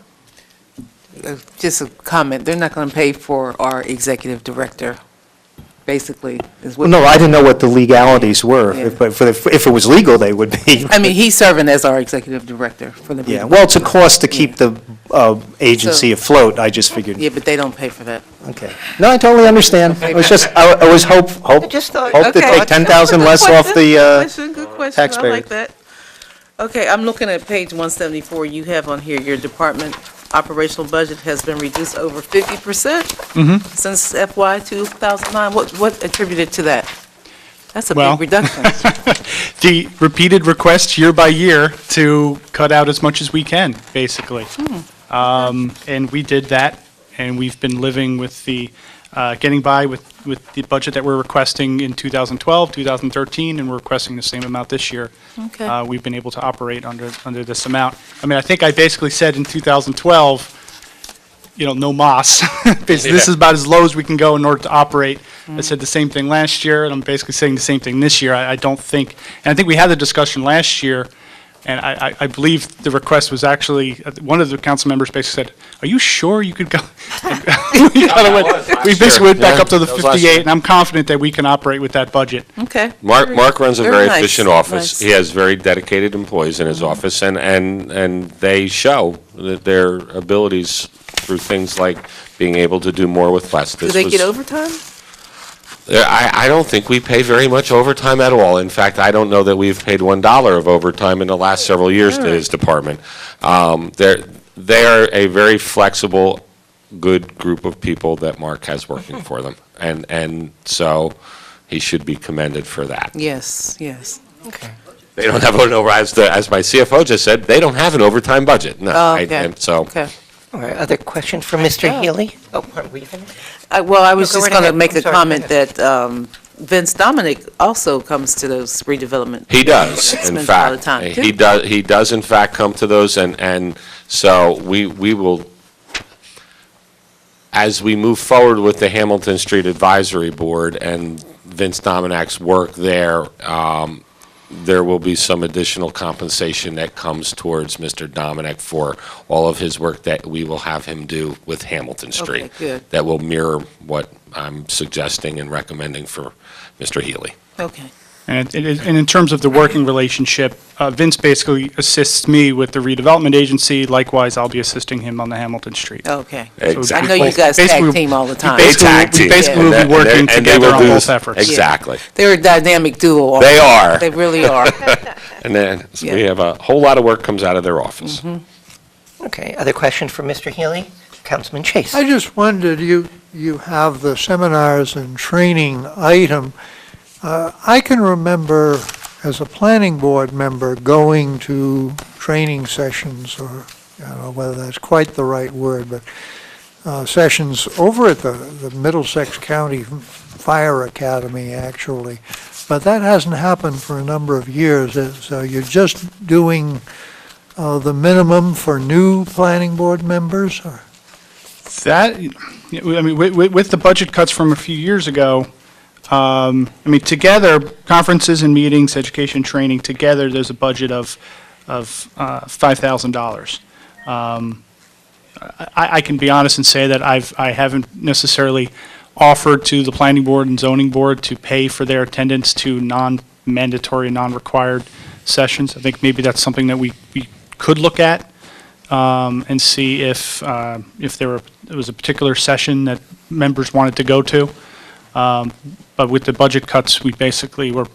Just a comment, they're not going to pay for our executive director, basically, is what. No, I didn't know what the legalities were, Yeah. but if it was legal, they would be. I mean, he's serving as our executive director for the. Yeah, well, it's a cost to keep the agency So- afloat, I just figured. Yeah, but they don't pay for that. Okay. No, I totally understand. It was just, I was hope I just thought. to take 10,000 less off the Good question, I taxpayer. like that. Okay, I'm looking at page 174, you have on here, your department operational budget has been reduced over 50% since FY 2009. What attributed to that? That's a Well- big reduction. The repeated requests year by year to cut out as much as we can, basically. And we did that, and we've been living with the, getting by with the budget that we're requesting in 2012, 2013, and we're requesting the same amount this year. Okay. We've been able to operate under this amount. I mean, I think I basically said in 2012, no mas. Basically, this is about as low as we can go in order to operate. I said the same thing last year, and I'm basically saying the same thing this year. I don't think, and I think we had the discussion last year, and I believe the request was actually, one of the council members basically said, "Are you sure you could go?" We basically went back up to the That was last year. 58, and I'm confident that we can operate with that budget. Okay. Mark runs a Very very nice, efficient office. nice. He has very dedicated employees in his office, and they show that their abilities through things like being able to do more with less. Do This they was- get overtime? I don't think we pay very much overtime at all. In fact, I don't know that we've paid $1 of overtime in the last several years to his department. They are a very flexible, good group of people that Mark has working for them. And so he should be commended for that. Yes, yes. They don't have an over, as my CFO just said, they don't have an overtime budget. No. Oh, okay. And so, Okay. All right, other questions for Mr. Healy? Oh, pardon, were you finished? Well, I was No, go just right going to ahead. make I'm the sorry, comment go that Vince Dominic also comes to those redevelopment. he does, in Spends a lot of fact. time, too. He does in fact come to those, and so we will, as we move forward with the Hamilton Street Advisory Board and Vince Dominac's work there, there will be some additional compensation that comes towards Mr. Dominic for all of his work that we will have him do with Hamilton Street. Okay, good. That will mirror what I'm suggesting and recommending for Mr. Healy. Okay. And in terms of the working relationship, Vince basically assists me with the redevelopment agency. Likewise, I'll be assisting him on the Hamilton Street. Okay. Exactly. I know you guys Basically, tag team all the time. They tag team. Basically, we'll be working And they together will on do both this- efforts. Exactly. They're a dynamic duo. all They the time. are. They really are. And then so we Yeah. have a whole lot of work comes out of their office. Okay, other questions for Mr. Healy? Councilman Chase? I just wondered, you have the seminars and training item. I can remember, as a planning board member, going to training sessions, or I don't know whether that's quite the right word, but sessions over at the Middlesex County Fire Academy, actually. But that hasn't happened for a number of years. So you're just doing the minimum for new planning board members, or? That, I mean, with the budget cuts from a few years ago, I mean, together, conferences and meetings, education, training, together, there's a budget of $5,000. I can be honest and say that I haven't necessarily offered to the planning board and zoning board to pay for their attendance to non-mandatory, non-required sessions. I think maybe that's something that we could look at and see if there was a particular session that members wanted to go to. But with the budget cuts, we basically were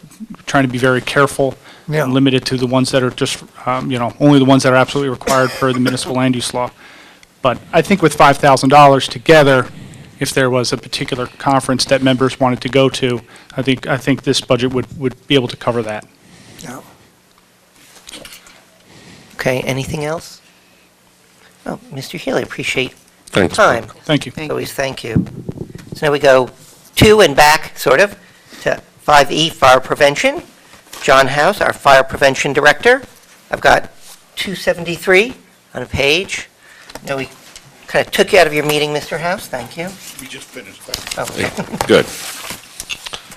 trying to be very careful and limited to the ones that are just, only the ones that are absolutely required per the municipal land use law. But I think with $5,000 together, if there was a particular conference that members wanted to go to, I think this budget would be able to cover that. No. Okay, anything else? Oh, Mr. Healy, appreciate your Thanks. time. Thank you. Always thank you. So now we go to and back, sort of, to 5E, fire prevention. John House, our fire prevention director. I've got 273 on a page. Now, we kind of took you out of your meeting, Mr. House. Thank you. We just finished. Okay. Good.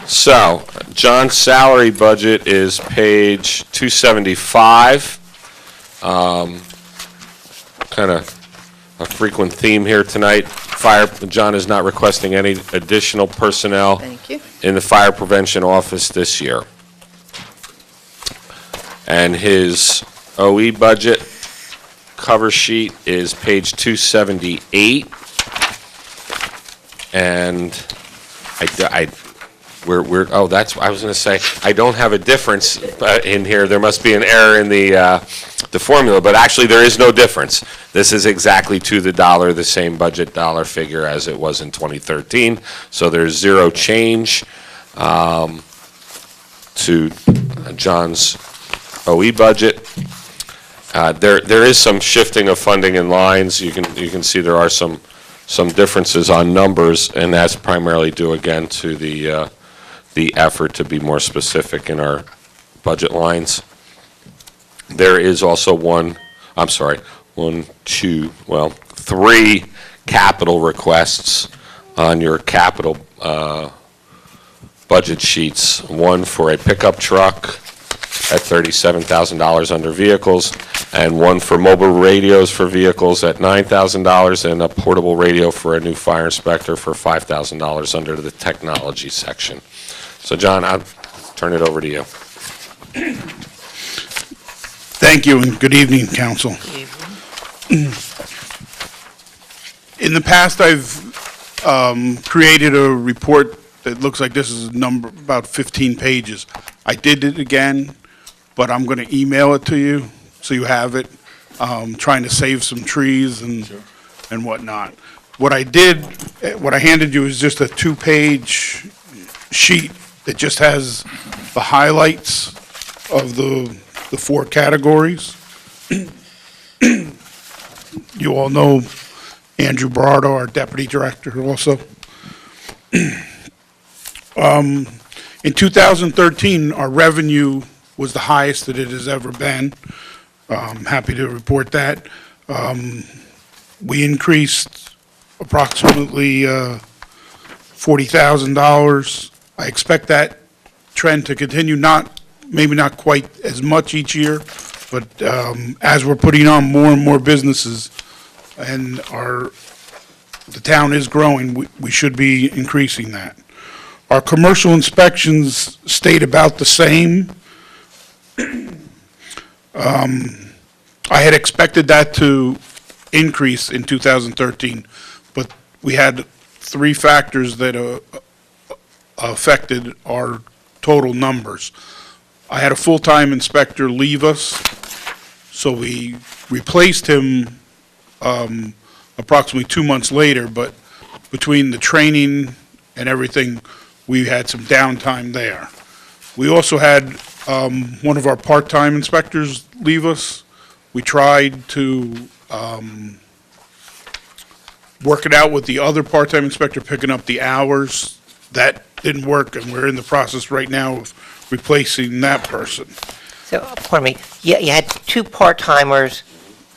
So, John's salary budget is page 275. Kind of a frequent theme here tonight. John is not requesting any additional personnel Thank you. in the fire prevention office this year. And his OE budget cover sheet is page 278. And I was going to say, I don't have a difference in here. There must be an error in the formula, but actually there is no difference. This is exactly to the dollar, the same budget dollar figure as it was in 2013. So there's zero change to John's OE budget. There is some shifting of funding in lines. You can see there are some differences on numbers, and that's primarily due again to the effort to be more specific in our budget lines. There is also three capital requests on your capital budget sheets. One for a pickup truck at $37,000 under vehicles, and one for mobile radios for vehicles at $9,000, and a portable radio for a new fire inspector for $5,000 under the technology section. So, John, I'll turn it over to you. Thank you, and good evening, council. In the past, I've created a report that looks like this is a number, about 15 pages. I did it again, but I'm going to email it to you, so you have it. Trying to save some trees and whatnot. What I handed you is just a 2-page sheet that just has the highlights of the 4 categories. You all know Andrew Bardo, our deputy director, also. In 2013, our revenue was the highest that it has ever been. I'm happy to report that. We increased approximately $40,000. I expect that trend to continue, maybe not quite as much each year, but as we're putting on more and more businesses and the town is growing, we should be increasing that. Our commercial inspections stayed about the same. I had expected that to increase in 2013, but we had 3 factors that affected our total numbers. I had a full-time inspector leave us, so we replaced him approximately 2 months later, but between the training and everything, we had some downtime there. We also had one of our part-time inspectors leave us. We tried to work it out with the other part-time inspector picking up the hours. That didn't work, and we're in the process right now of replacing that person. So, pardon me, you had 2 part-timers,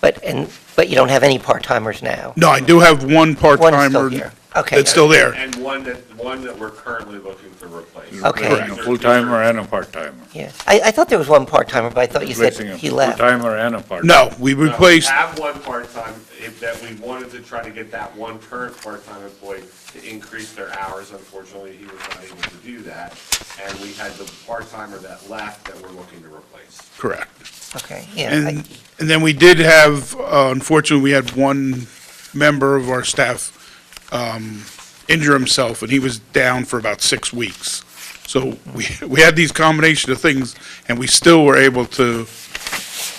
but you don't have any part-timers now? No, I do have one part-timer here. Okay. that's still there. And one one that we're currently looking to replace. Okay. Replacing a full-timer and a part-timer. Yeah. I thought there was one part-timer, but I thought you said Replacing a he left. full-timer and a part-timer. No, we replaced, We have one part-time, that we wanted to try to get that one current part-time employee to increase their hours. Unfortunately, he was not able to do that. And we had the part-timer that left that we're looking to replace. correct. Okay, yeah. And then we did have, unfortunately, we had one member of our staff injure himself, and he was down for about 6 weeks. So we had these combination of things, and we still were able to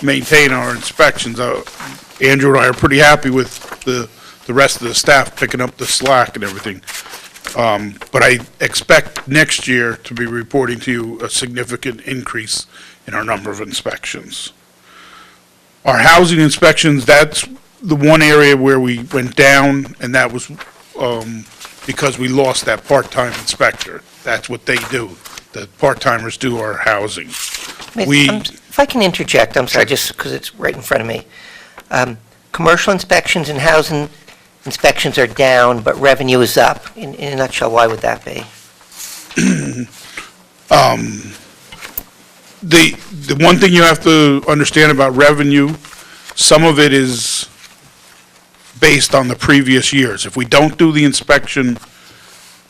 maintain our inspections. Andrew and I are pretty happy with the rest of the staff picking up the slack and everything. But I expect next year to be reporting to you a significant increase in our number of inspections. Our housing inspections, that's the one area where we went down, and that was because we lost that part-time inspector. That's what they do. The part-timers do our housing. If I can interject, I'm sorry, just because it's right in front of me. Commercial inspections and housing inspections are down, but revenue is up. In a nutshell, why would that be? The one thing you have to understand about revenue, some of it is based on the previous years. If we don't do the inspection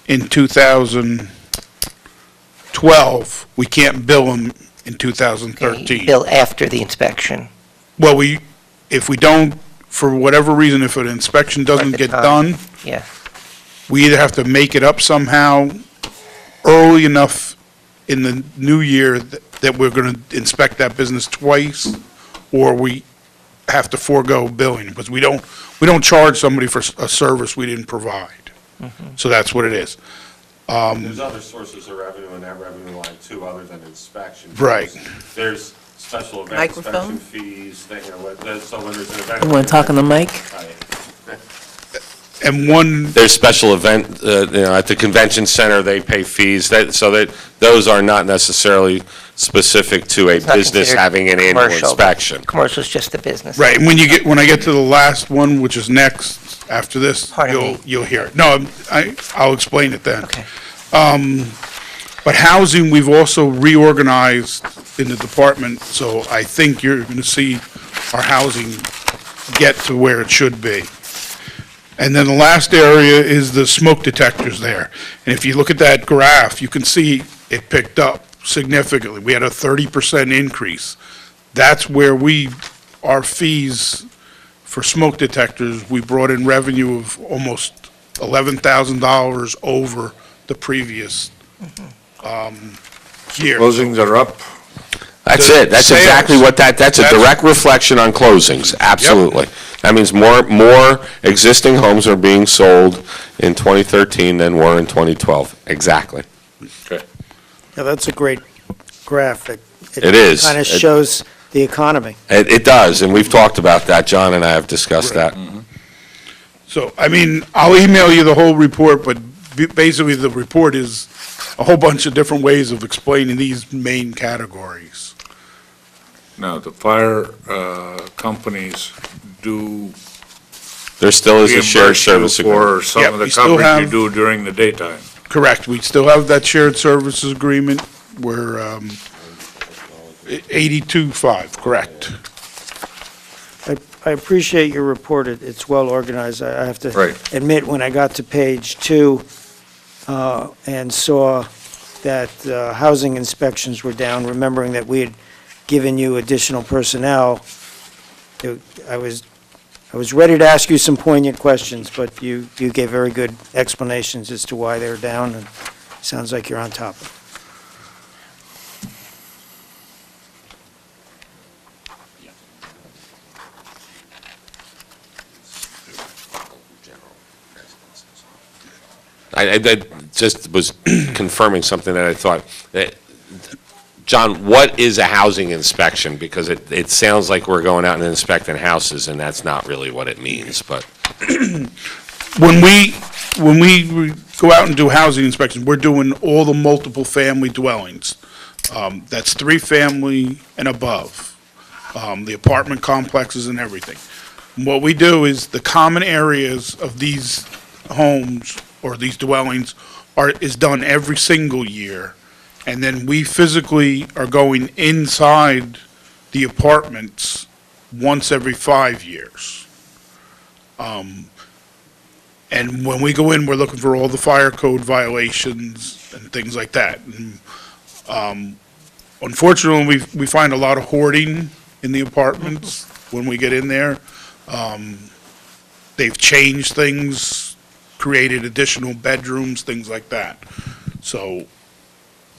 in 2012, we can't bill them in 2013. Bill after the inspection. Well, if we don't, for whatever reason, if an inspection doesn't the get time. done, Yeah. we either have to make it up somehow early enough in the new year that we're going to inspect that business twice, or we have to forego billing, because we don't charge somebody for a service we didn't provide. So that's what it is. There's other sources of revenue in that revenue line too, other than inspection. Right. There's special event Microphone? inspection fees, so when there's an event. You want to talk on the mic? And one, There's special event, at the convention center, they pay fees, so that those are not necessarily specific to a It's not business considered having an annual commercial. inspection. Commercial is just the business. right, and when I get to the last one, which is next, after this, Pardon me. you'll hear it. No, I'll explain it then. Okay. But housing, we've also reorganized in the department, so I think you're going to see our housing get to where it should be. And then the last area is the smoke detectors there. And if you look at that graph, you can see it picked up significantly. We had a 30% increase. That's where our fees for smoke detectors, we brought in revenue of almost $11,000 over the previous year. Closings are up. That's it, that's Sales. exactly what that's a direct reflection on closings, absolutely. That means more existing homes are being sold in 2013 than were in 2012, exactly. Okay. Yeah, that's a great graph. It is. Kind of shows the economy. It does, and we've talked about that, John and I have discussed that. So, I mean, I'll email you the whole report, but basically the report is a whole bunch of different ways of explaining these main categories. Now, the fire companies do There still is a shared reimburse you service agreement. for some Yep, of we the still coverage you have- do during the daytime. Correct, we still have that shared services agreement, we're 82.5, correct. I appreciate your report. It's well organized. I have to Right. admit, when I got to page 2 and saw that housing inspections were down, remembering that we had given you additional personnel, I was ready to ask you some poignant questions, but you gave very good explanations as to why they're down, and sounds like you're on top of it. I just was confirming something that I thought. John, what is a housing inspection? Because it sounds like we're going out and inspecting houses, and that's not really what it means, but. When we go out and do housing inspections, we're doing all the multiple family dwellings. That's 3-family and above, the apartment complexes and everything. What we do is the common areas of these homes or these dwellings is done every single year. And then we physically are going inside the apartments once every 5 years. And when we go in, we're looking for all the fire code violations and things like that. And, unfortunately, we find a lot of hoarding in the apartments when we get in there. They've changed things, created additional bedrooms, things like that. So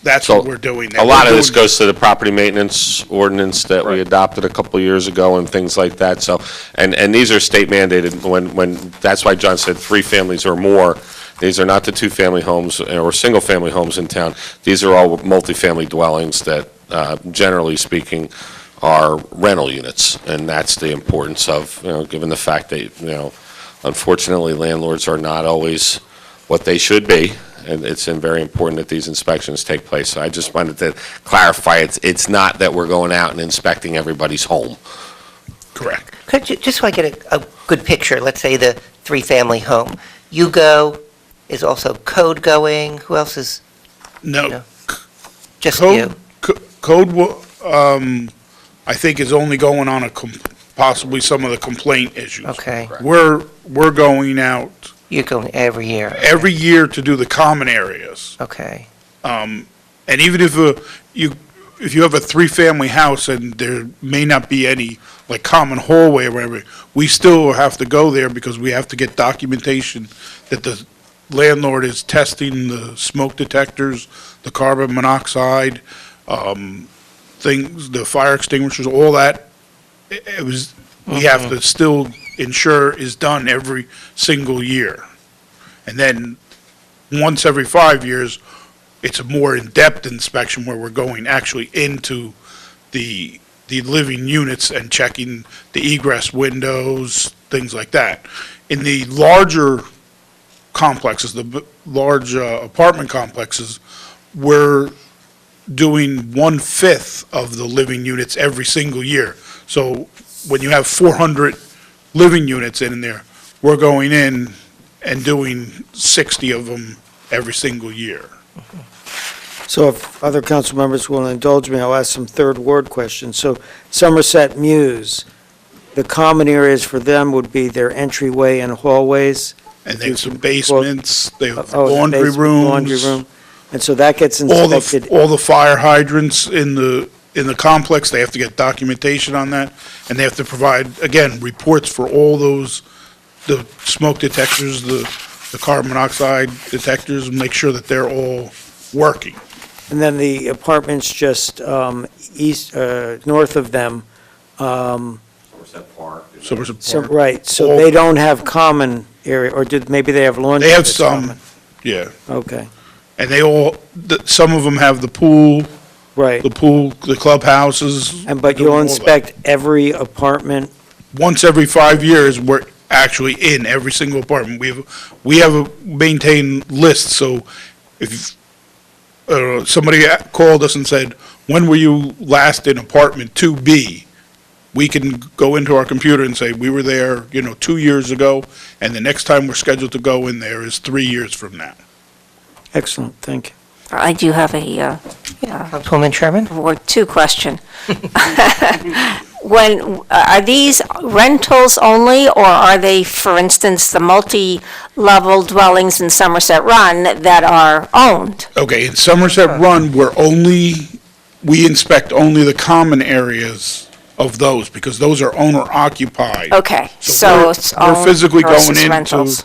that's what we're doing. A lot of this goes to the property maintenance ordinance that we adopted a couple of years ago and things like that. So, and these are state mandated when, that's why John said 3 families or more. These are not the 2-family homes or single-family homes in town. These are all multifamily dwellings that, generally speaking, are rental units. And that's the importance of, given the fact that, unfortunately, landlords are not always what they should be. And it's very important that these inspections take place. So I just wanted to clarify, it's not that we're going out and inspecting everybody's home. Correct. Just so I get a good picture, let's say the 3-family home. You go, is also code going? Who else is? No. Just Code- you? Code, I think, is only going on possibly some of the complaint issues. Okay. We're going out You're going every year? every year to do the common areas. Okay. And even if you have a 3-family house and there may not be any, like, common hallway or whatever, we still have to go there because we have to get documentation that the landlord is testing the smoke detectors, the carbon monoxide, things, the fire extinguishers, all that. We have to still ensure is done every single year. And then, once every 5 years, it's a more in-depth inspection where we're going actually into the living units and checking the egress windows, things like that. In the larger complexes, the large apartment complexes, we're doing 1/5 of the living units every single year. So when you have 400 living units in there, we're going in and doing 60 of them every single year. So if other council members will indulge me, I'll ask some third ward questions. So Somerset Muse, the common areas for them would be their entryway and hallways? And they have some basements, they have Oh, laundry basement, rooms. Laundry room. And so that gets All inspected? the fire hydrants in the complex, they have to get documentation on that, and they have to provide, again, reports for all those, the smoke detectors, the carbon monoxide detectors, and make sure that they're all working. And then the apartments just north of them, right, so they don't have common area, or maybe they have laundry? They have that's some, common. yeah. Okay, And they all, some of them have the pool, right. the clubhouses. But you'll inspect every apartment? Once every 5 years, we're actually in every single apartment. We have a maintained list, so if somebody called us and said, when were you last in apartment 2B? We can go into our computer and say, we were there, 2 years ago, and the next time we're scheduled to go in there is 3 years from now. Excellent, thank you. I do have a, Councilwoman Sherman? Ward 2 question. Are these rentals only, or are they, for instance, the multi-level dwellings in Somerset Run that are owned? Okay, in Somerset Run, we inspect only the common areas of those, because those are owner occupied. Okay, so it's We're owned physically going versus into rentals.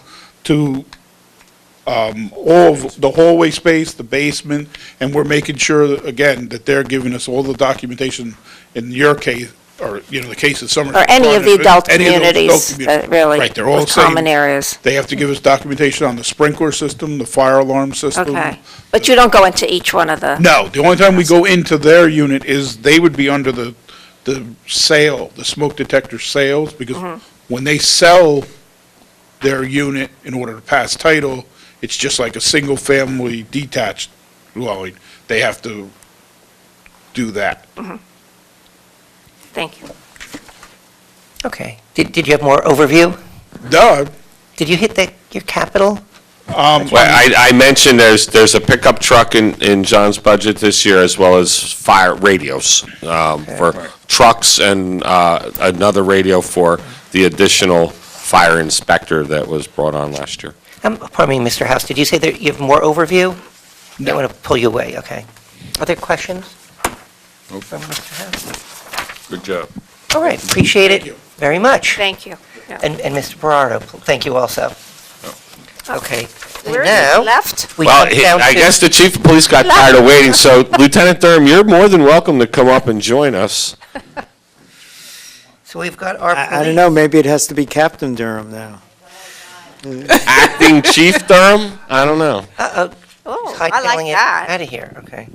All of the hallway space, the basement, and we're making sure, again, that they're giving us all the documentation in your case, or, the case of Somerset. Or any of the adult Any of those adult communities, communities. really, Right, they're all with common saying areas. they have to give us documentation on the sprinkler system, the fire alarm system. Okay, but you don't go into each one of the... No, the only time we go into their unit is they would be under the sale, the smoke detector sales, because when they sell their unit in order to pass title, it's just like a single-family detached dwelling. They have to do that. Thank you. Okay. Did you have more overview? No. Did you hit your capital Well, I mentioned there's a pickup truck in John's budget this year, as well as fire radios for trucks, and another radio for the additional fire inspector that was brought on last year. Pardon me, Mr. House, did you say that you have more overview? I don't want to pull you away, okay. Are there questions? From Mr. House? Good job. All right, appreciate it very much. Thank you. Yeah. And Mr. Berardo, thank you also. Okay, and Where is now, he left? we Well, come down I to- guess the chief of police got tired of waiting, so Lieutenant Durham, you're more than welcome to come up and join us. So we've got our I don't know, maybe it has to be Captain Durham now. Acting Chief Durham? I don't know. Uh-oh. Oh, Hightailing I like that. Out of here, okay.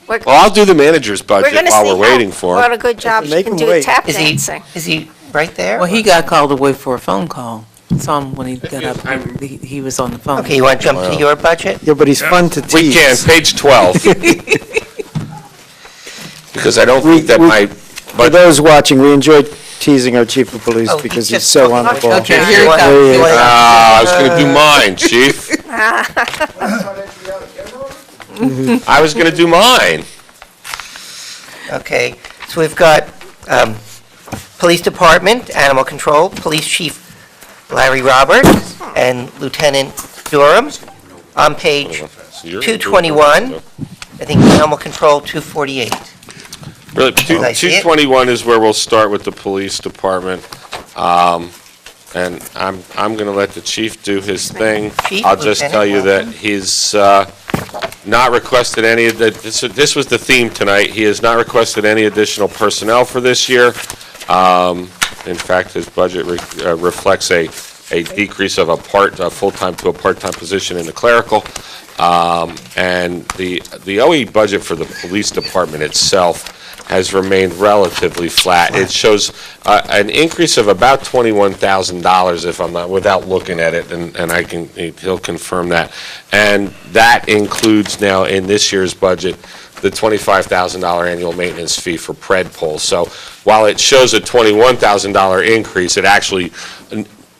Well, I'll do the manager's budget gonna while see we're how- waiting for What him. a good job she Make can him do wait. tap Is dancing. he right there? Well, he got called away for a phone call. Saw him when he got up, he was on the phone. Okay, you want to jump to your budget? Yeah, but he's fun to tease. We can, page 12. Because I don't think that my For budget... those watching, we enjoyed teasing our chief of police Oh, because just- he's so on the ball. Okay, here he You want- comes. you want- I was going to do mine, Chief. I was going to do mine. Okay, so we've got Police Department, Animal Control, Police Chief Larry Roberts, and Lieutenant Durham on page 221. I think Animal Control 248. Really, I see it. 221 is where we'll start with the police department. And I'm going to let the chief do his thing. Chief, I'll just Lieutenant, tell you that welcome. he's not requested any of the, this was the theme tonight. He has not requested any additional personnel for this year. In fact, his budget reflects a decrease of a full-time to a part-time position in the clerical. And the OE budget for the police department itself has remained relatively flat. It shows an increase of about $21,000 if I'm not, without looking at it, and he'll confirm that. And that includes now in this year's budget the $25,000 annual maintenance fee for pred poll. So while it shows a $21,000 increase, it actually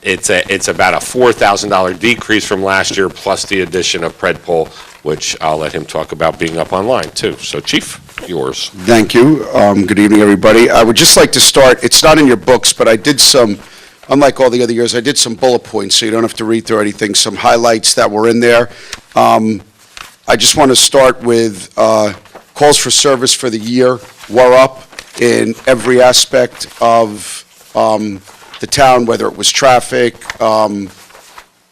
it's about a $4,000 decrease from last year, plus the addition of pred poll, which I'll let him talk about being up online too. So Chief, yours. Thank you. Good evening, everybody. I would just like to start, it's not in your books, but I did some, unlike all the other years, I did some bullet points, so you don't have to read through anything, some highlights that were in there. I just want to start with calls for service for the year were up in every aspect of the town, whether it was traffic,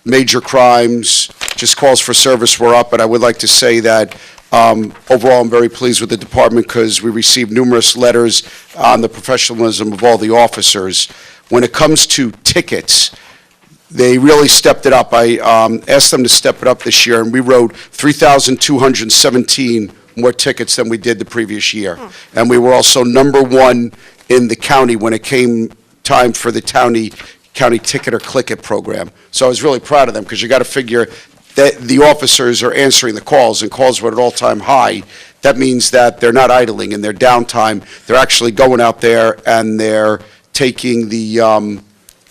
major crimes, just calls for service were up. But I would like to say that overall, I'm very pleased with the department because we received numerous letters on the professionalism of all the officers. When it comes to tickets, they really stepped it up. I asked them to step it up this year, and we wrote 3,217 more tickets than we did the previous year. And we were also #1 in the county when it came time for the county ticket or click it program. So I was really proud of them, because you got to figure that the officers are answering the calls, and calls were at an all-time high. That means that they're not idling in their downtime. They're actually going out there and they're taking the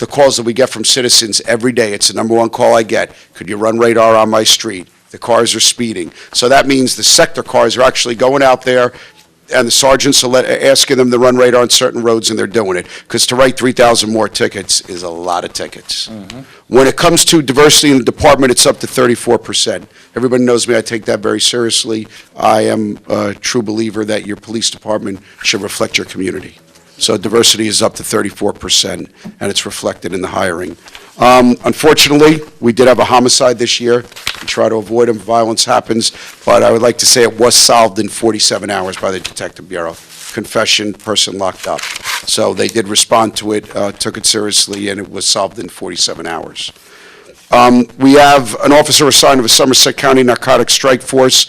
calls that we get from citizens every day. It's the #1 call I get. Could you run radar on my street? The cars are speeding. So that means the sector cars are actually going out there, and the sergeants are asking them to run radar on certain roads, and they're doing it. Because to write 3,000 more tickets is a lot of tickets. When it comes to diversity in the department, it's up to 34%. Everybody knows me, I take that very seriously. I am a true believer that your police department should reflect your community. So diversity is up to 34%, and it's reflected in the hiring. Unfortunately, we did have a homicide this year. We try to avoid them, violence happens, but I would like to say it was solved in 47 hours by the Detective Bureau. Confession, person locked up. So they did respond to it, took it seriously, and it was solved in 47 hours. We have an officer assigned to a Somerset County Narcotics Strike Force,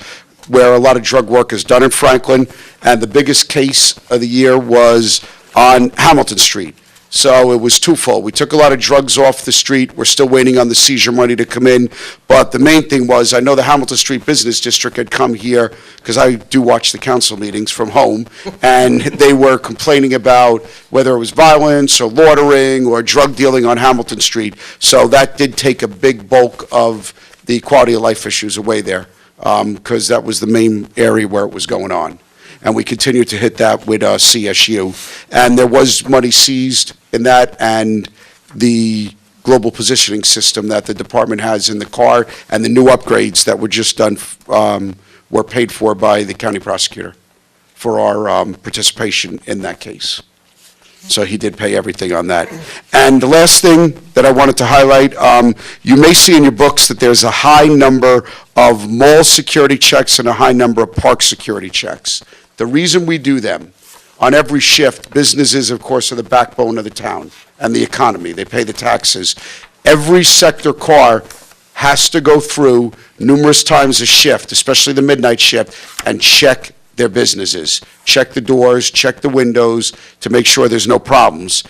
where a lot of drug work is done in Franklin, and the biggest case of the year was on Hamilton Street. So it was twofold. We took a lot of drugs off the street. We're still waiting on the seizure money to come in. But the main thing was, I know the Hamilton Street Business District had come here, because I do watch the council meetings from home, and they were complaining about whether it was violence or loitering or drug dealing on Hamilton Street. So that did take a big bulk of the quality of life issues away there, because that was the main area where it was going on. And we continue to hit that with CSU. And there was money seized in that, and the global positioning system that the department has in the car, and the new upgrades that were just done were paid for by the county prosecutor for our participation in that case. So he did pay everything on that. And the last thing that I wanted to highlight, you may see in your books that there's a high number of mall security checks and a high number of park security checks. The reason we do them, on every shift, businesses, of course, are the backbone of the town and the economy. They pay the taxes. Every sector car has to go through numerous times a shift, especially the midnight shift, and check their businesses. Check the doors, check the windows to make sure there's no problems.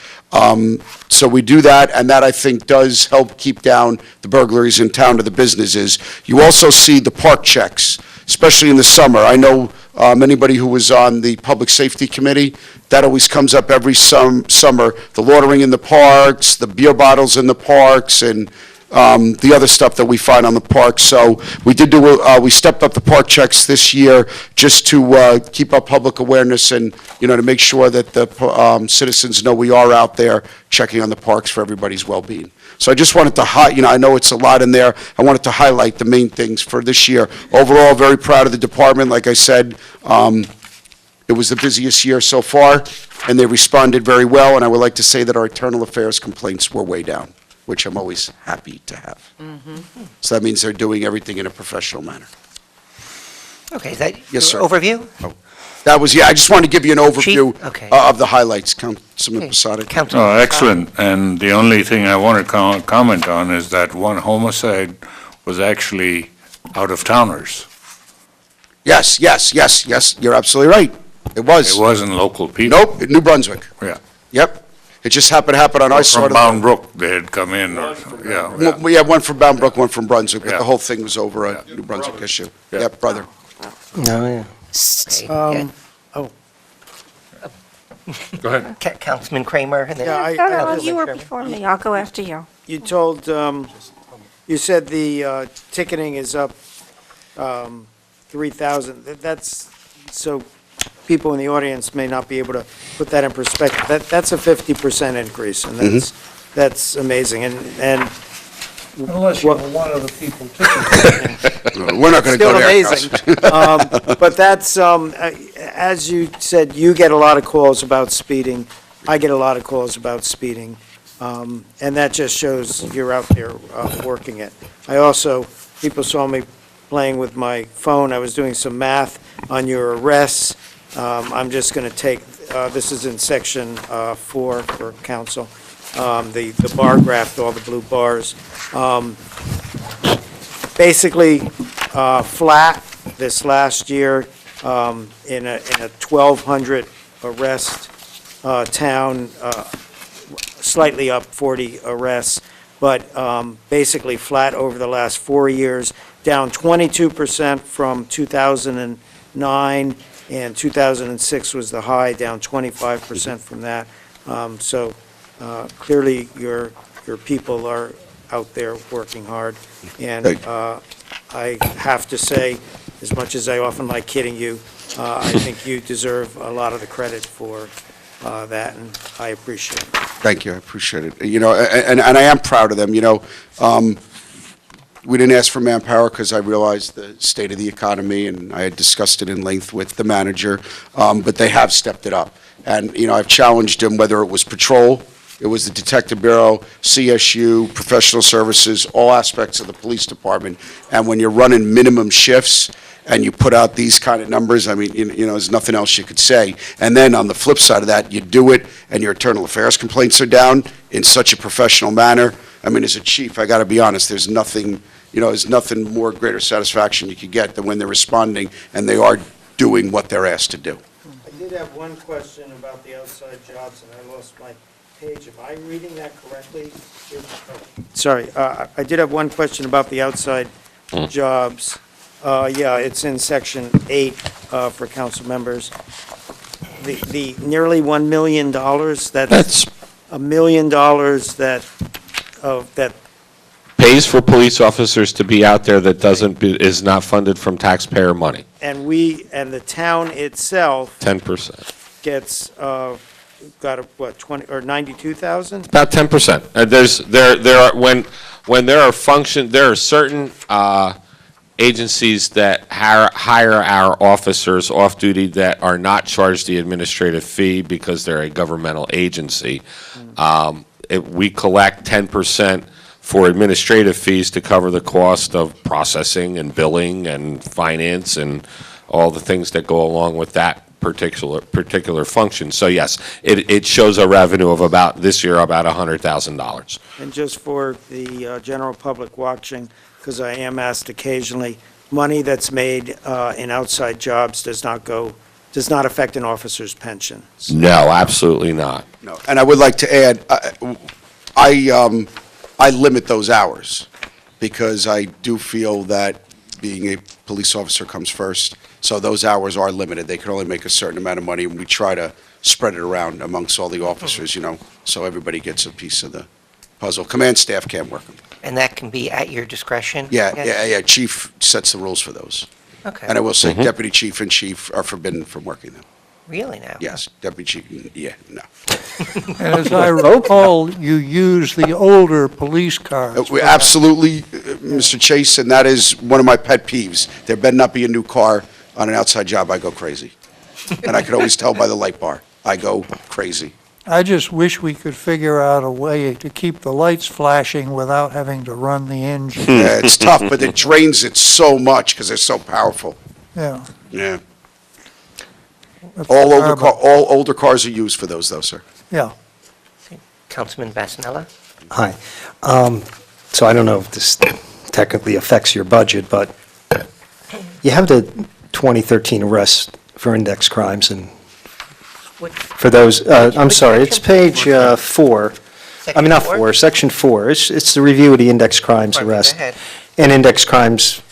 So we do that, and that, I think, does help keep down the burglaries in town to the businesses. You also see the park checks, especially in the summer. I know anybody who was on the Public Safety Committee, that always comes up every summer, the loitering in the parks, the beer bottles in the parks, and the other stuff that we find on the park. So we did we stepped up the park checks this year just to keep up public awareness and, to make sure that the citizens know we are out there checking on the parks for everybody's well-being. So I just wanted to I know it's a lot in there. I wanted to highlight the main things for this year. Overall, very proud of the department. Like I said, it was the busiest year so far, and they responded very well. And I would like to say that our internal affairs complaints were way down, which I'm always happy to have. So that means they're doing everything in a professional manner. Okay, is that Yes, your sir. overview? That was, I just wanted to give you an overview Chief? Okay. of the highlights, Councilman Posada. Councilman Oh, Posada. excellent. And the only thing I want to comment on is that one homicide was actually out-of-towners. Yes, you're absolutely right. It was. It wasn't local people. Nope, New Brunswick. Yeah. Yep. It just happened to happen on our side From of the... Bound Brook, they had come in, or, yeah. We had one from Bound Brook, one from Brunswick, but Yeah. the whole thing was over a New Brunswick issue. Yeah. Yep, brother. No, yeah. Okay, Go ahead. Councilman Kramer, and then... Yeah, No, you were Sherman. before me. I'll go after you. You told, you said the ticketing is up 3,000. That's, so people in the audience may not be able to put that in perspective. That's a 50% increase, and that's amazing. And Unless you're one of the people ticketing. We're not going to go still there. amazing. But that's, as you said, you get a lot of calls about speeding. I get a lot of calls about speeding. And that just shows you're out there working it. I also, people saw me playing with my phone. I was doing some math on your arrests. I'm just going to take, this is in section 4 for council, the bar graph, all the blue bars. Basically, flat this last year in a 1,200 arrest town, slightly up 40 arrests, but basically flat over the last 4 years, down 22% from 2009, and 2006 was the high, down 25% from that. So clearly, your people are out there working hard. And I have to say, as much as I often like kidding you, I think you deserve a lot of the credit for that, and I appreciate it. Thank you, I appreciate it. And I am proud of them, We didn't ask for manpower because I realized the state of the economy, and I had discussed it in length with the manager, but they have stepped it up. And, I've challenged them, whether it was patrol, it was the Detective Bureau, CSU, professional services, all aspects of the police department. And when you're running minimum shifts and you put out these kind of numbers, I mean, there's nothing else you could say. And then on the flip side of that, you do it and your internal affairs complaints are down in such a professional manner. I mean, as a chief, I got to be honest, there's nothing more greater satisfaction you could get than when they're responding and they are doing what they're asked to do. I did have one question about the outside jobs, and I lost my page, am I reading that correctly? Sorry, I did have one question about the outside jobs. Yeah, it's in section 8 for council members. The nearly $1 million, that's $1 million that Pays for police officers to be out there that is not funded from taxpayer money, and the town itself 10%. gets, got, what, 20, or 92,000? About 10%. There are certain agencies that hire our officers off-duty that are not charged the administrative fee because they're a governmental agency. We collect 10% for administrative fees to cover the cost of processing and billing and finance and all the things that go along with that particular function. So yes, it shows a revenue of this year about $100,000. And just for the general public watching, because I am asked occasionally, money that's made in outside jobs does not affect an officer's pension. No, absolutely not. No, and I would like to add, I limit those hours because I do feel that being a police officer comes first. So those hours are limited. They can only make a certain amount of money, and we try to spread it around amongst all the officers, so everybody gets a piece of the puzzle. Command staff can't work them. And that can be at your discretion? Yeah, chief sets the rules for those. Okay. And I will say, deputy chief and chief are forbidden from working them. Really now? Yes, deputy chief, no. And as I recall, you use the older police cars. We absolutely, Mr. Chase, and that is one of my pet peeves. There better not be a new car on an outside job. I go crazy. And I can always tell by the light bar. I go crazy. I just wish we could figure out a way to keep the lights flashing without having to run the engine. Yeah, it's tough, but it drains it so much because they're so powerful. Yeah. Yeah. That's All terrible. older cars are used for those, though, sir. Yeah. Councilman Vasanella? Hi. So I don't know if this technically affects your budget, but you have the 2013 arrests for index crimes, and for those, I'm sorry, it's page 4. I mean, not 4, section 4. It's the review of the index crimes Pardon me, arrest. go ahead. And index crimes,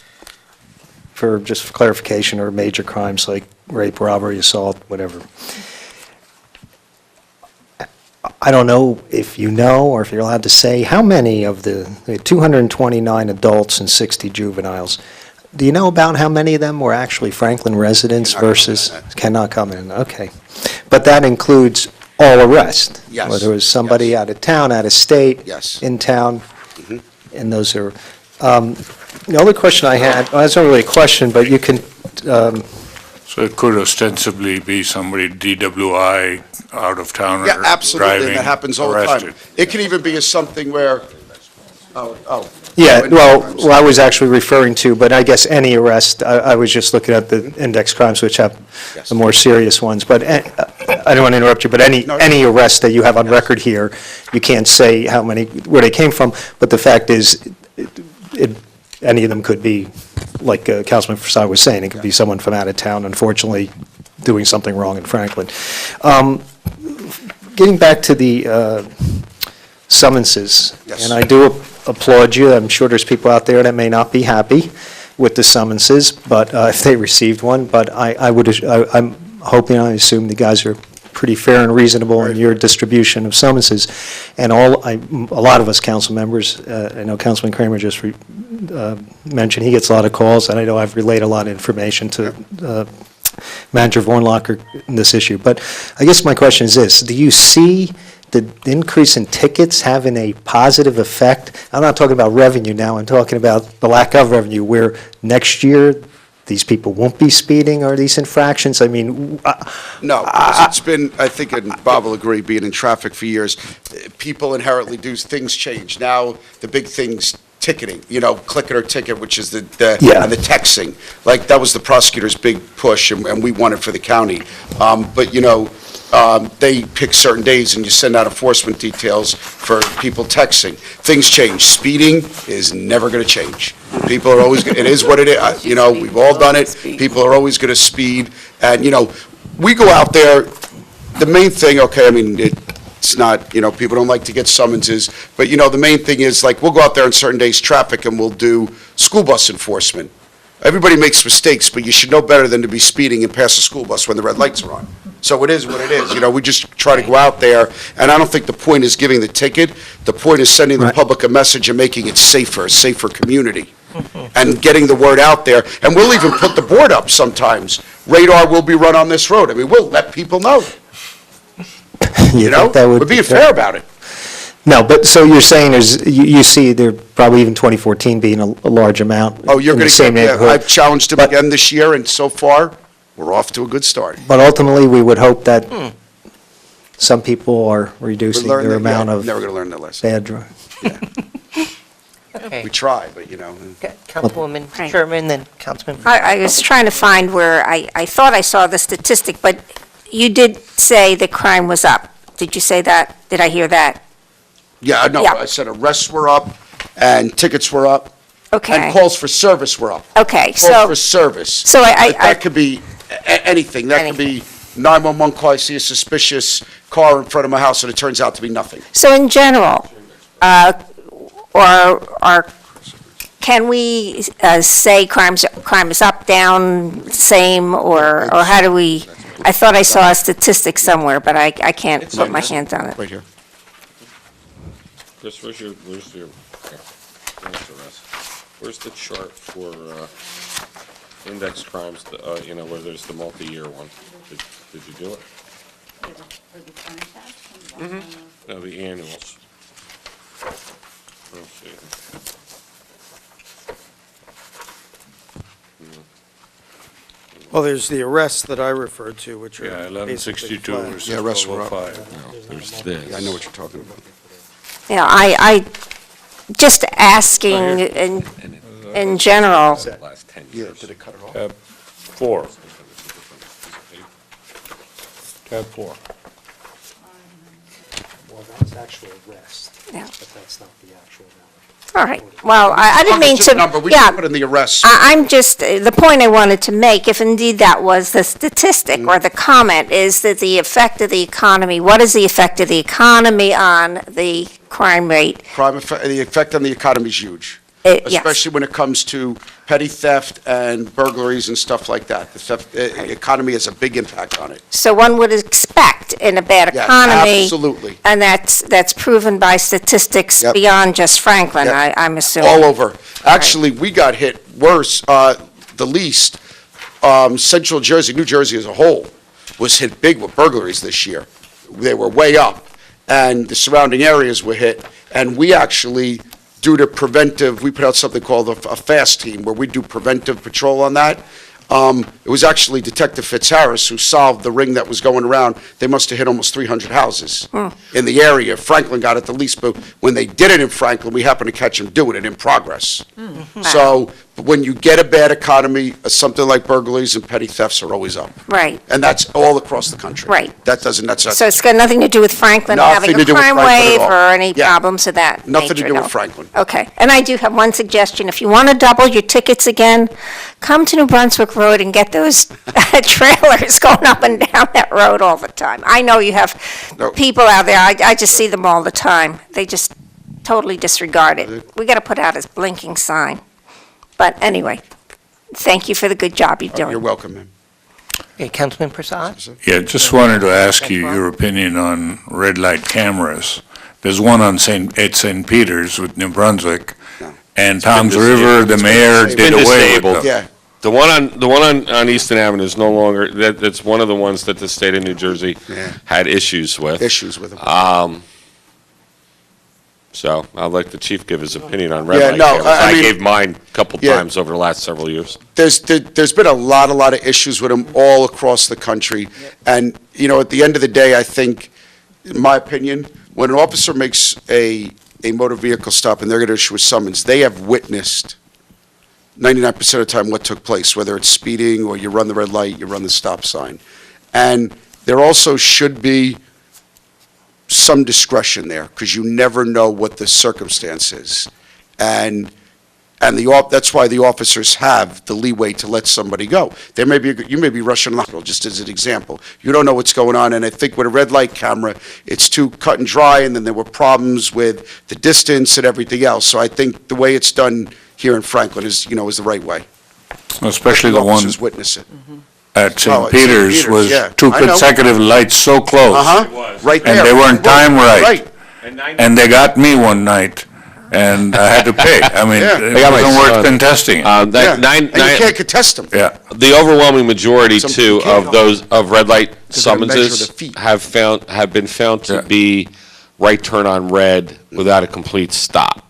for clarification, are major crimes like rape, robbery, assault, whatever. I don't know if you know or if you're allowed to say, how many of the 229 adults and 60 juveniles, do you know about how many of them were actually Franklin residents versus? Cannot comment, okay. But that includes all arrests? Yes. Whether it was somebody out of town, out of state? Yes. In town? And those are, the only question I had, well, it's not really a question, but you can, So it could ostensibly be somebody DWI out of town or Yeah, absolutely, driving, that happens all the arrested. time. It can even be something where, yeah, well, I was actually referring to, but I guess any arrest, I was just looking at the index crimes, which have the more serious ones, but I don't want to interrupt you, but any arrest that you have on record here, you can't say how many, where they came from, but the fact is, any of them could be, like Councilman Forsyth was saying, it could be someone from out of town, unfortunately, doing something wrong in Franklin. Getting back to the summonses, and I do applaud you, I'm sure there's people out there that may not be happy with the summonses, but if they received one, but I'm hoping, I assume the guys are pretty fair and reasonable in your distribution of summonses. And a lot of us council members, I know Councilman Kramer just mentioned, he gets a lot of calls, and I know I've relayed a lot of information to Manager Vornlocker in this issue. But I guess my question is this, do you see the increase in tickets having a positive effect? I'm not talking about revenue now, I'm talking about the lack of revenue, where next year, these people won't be speeding, or these infractions? I mean... No, because it's been, I think, and Bob will agree, being in traffic for years, people inherently do, things change. Now, the big thing's ticketing, click it or ticket, which is and the texting. Like, that was the prosecutor's big push, and we won it for the county. But, they pick certain days, and you send out enforcement details for people texting. Things change. Speeding is never going to change. People are always, it is what it is. We've all done it. People are always going to speed. And, we go out there, the main thing, It's not, people don't like to get summonses, but, the main thing is, like, we'll go out there on certain days, traffic, and we'll do school bus enforcement. Everybody makes mistakes, but you should know better than to be speeding and pass a school bus when the red lights are on. So it is what it is, we just try to go out there, and I don't think the point is giving the ticket. The point is sending the public a message and making it safer, a safer community, and getting the word out there. And we'll even put the board up sometimes. Radar will be run on this road. I mean, we'll let people know. We're being fair about it. No, but, so you're saying you see there probably even 2014 being a large amount Oh, you're in going the to same neighborhood. I've challenged him again this year, and so far, we're off to a good start. But ultimately, we would hope that some people are reducing their amount of Never going to learn that lesson. bad drugs. Okay. We try, but, Councilwoman Right. Sherman, then Councilman. I was trying to find where, I thought I saw the statistic, but you did say that crime was up. Did you say that? Did I hear that? Yeah, no, Yeah. I said arrests were up, and tickets were up, Okay. and calls for service were up. Okay, Calls so, for service. so But that could be anything. That could be 911 call, I see a suspicious car in front of my house, and it turns out to be nothing. so in general, or can we say crime is up, down, same, or how do we, I thought I saw a statistic somewhere, but I can't put my hands on it. Right here. Chris, where's the rest? Where's the chart for index crimes, where there's the multi-year one? Did you do it? No, the annuals. Let's see. Well, there's the arrests that I referred to, which are Yeah, basically 1162 flagged. versus Yeah, arrests were up. 1205. There's this. I know what you're talking about. You know, I just asking in general, Last 10 Yeah, years. did it cut it off? Tab 4. Tab 4. Well, that's actual arrest, Yeah. but that's not the actual amount. all right, well, I didn't mean Just a to, number, we yeah, just put in the arrests. I'm just, the point I wanted to make, if indeed that was the statistic or the comment, is that the effect of the economy, what is the effect of the economy on the crime rate? The effect on the economy is huge, Yes. especially when it comes to petty theft and burglaries and stuff like that. The economy has a big impact on it. So one would expect in a bad Yeah, economy. absolutely. And that's proven by statistics Yep. beyond just Franklin, Yep. I'm assuming. All over. Actually, we got hit worse, the least. Central Jersey, New Jersey as a whole, was hit big with burglaries this year. They were way up, and the surrounding areas were hit. And we actually, due to preventive, we put out something called a FAST team, where we do preventive patrol on that. It was actually Detective Fitzharris who solved the ring that was going around. They must have hit almost 300 houses in the area. Franklin got it the least, but when they did it in Franklin, we happened to catch them doing it in progress. So when you get a bad economy, something like burglaries and petty thefts are always up. Right. And that's all across the country. Right. That's So it's got nothing to do with Franklin Nothing having to a do with crime Franklin at wave all. or any Yeah. problems of that nothing to nature, do no. with Franklin. Okay, and I do have one suggestion. If you want to double your tickets again, come to New Brunswick Road and get those trailers going up and down that road all the time. I know you have No. people out there, I just see them all the time. They just totally disregard it. We got to put out a blinking sign. But anyway, thank you for the good job you're You're doing. welcome, ma'am. Okay, Councilman Prasad? Yeah, just wanted to ask you your opinion on red light cameras. There's one at St. Peter's with New Brunswick, and Tom's River, the mayor It's did been away with disabled. them. Yeah. The one on Easton Avenue is no longer, that's one of the ones that the state of New Jersey Yeah. had issues with. Issues with them. So I'd like the chief give his opinion on red Yeah, light no, cameras. I I mean- gave mine a couple Yeah. times over the last several years. There's been a lot of issues with them all across the country. And, at the end of the day, I think, in my opinion, when an officer makes a motor vehicle stop and they're going to issue a summons, they have witnessed 99% of the time what took place, whether it's speeding or you run the red light, you run the stop sign. And there also should be some discretion there, because you never know what the circumstance is. And And that's why the officers have the leeway to let somebody go. You may be rushing to the hospital, just as an example. You don't know what's going on, and I think with a red light camera, it's too cut and dry, and then there were problems with the distance and everything else. So I think the way it's done here in Franklin is the right way. Especially the one officers witness it. at Oh, St. Peter's was yeah. two I know. consecutive lights so close. Uh-huh, right there. And they weren't timed right. Right. And they got me one night, and I had to pay. I mean, Yeah. it They got my wasn't worth son. contesting it. Yeah, and you can't contest them. Yeah. The overwhelming majority, Some too, can't. of those, of red light They're gonna measure summonses the feet. have been found to Yeah. be right turn on red without a complete stop.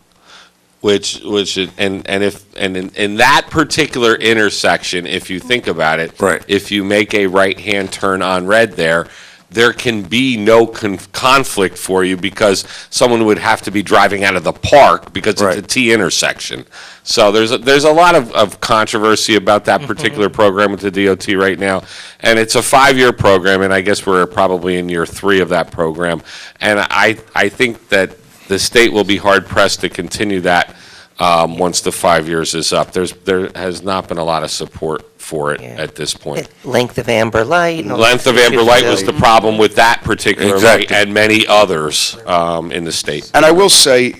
Which, in that particular intersection, if you think about it. Right. If you make a right-hand turn on red there can be no conflict for you because someone would have to be driving out of the park because Right. it's a T intersection. So there's a lot of controversy about that particular program with the DOT right now. And it's a 5-year program, and I guess we're probably in year 3 of that program. And I think that the state will be hard-pressed to continue that once the 5 years is up. There has not been a lot of support for it Yeah. at this point. Length of amber light. and all Length those of amber issues, light was the problem with that particular light Exactly. and many others in the state. And I will say,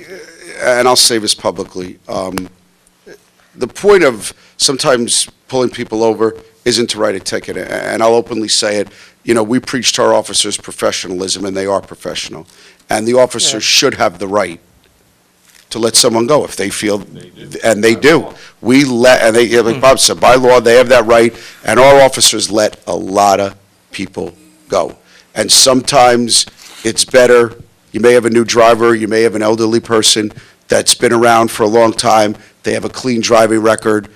and I'll say this publicly, the point of sometimes pulling people over isn't to write a ticket, and I'll openly say it. We preach to our officers professionalism, and they are professional. And the officers should have the right to let someone go if they feel, and they do. Like Bob said, by law, they have that right, and our officers let a lot of people go. And sometimes it's better, you may have a new driver, you may have an elderly person that's been around for a long time, they have a clean driving record,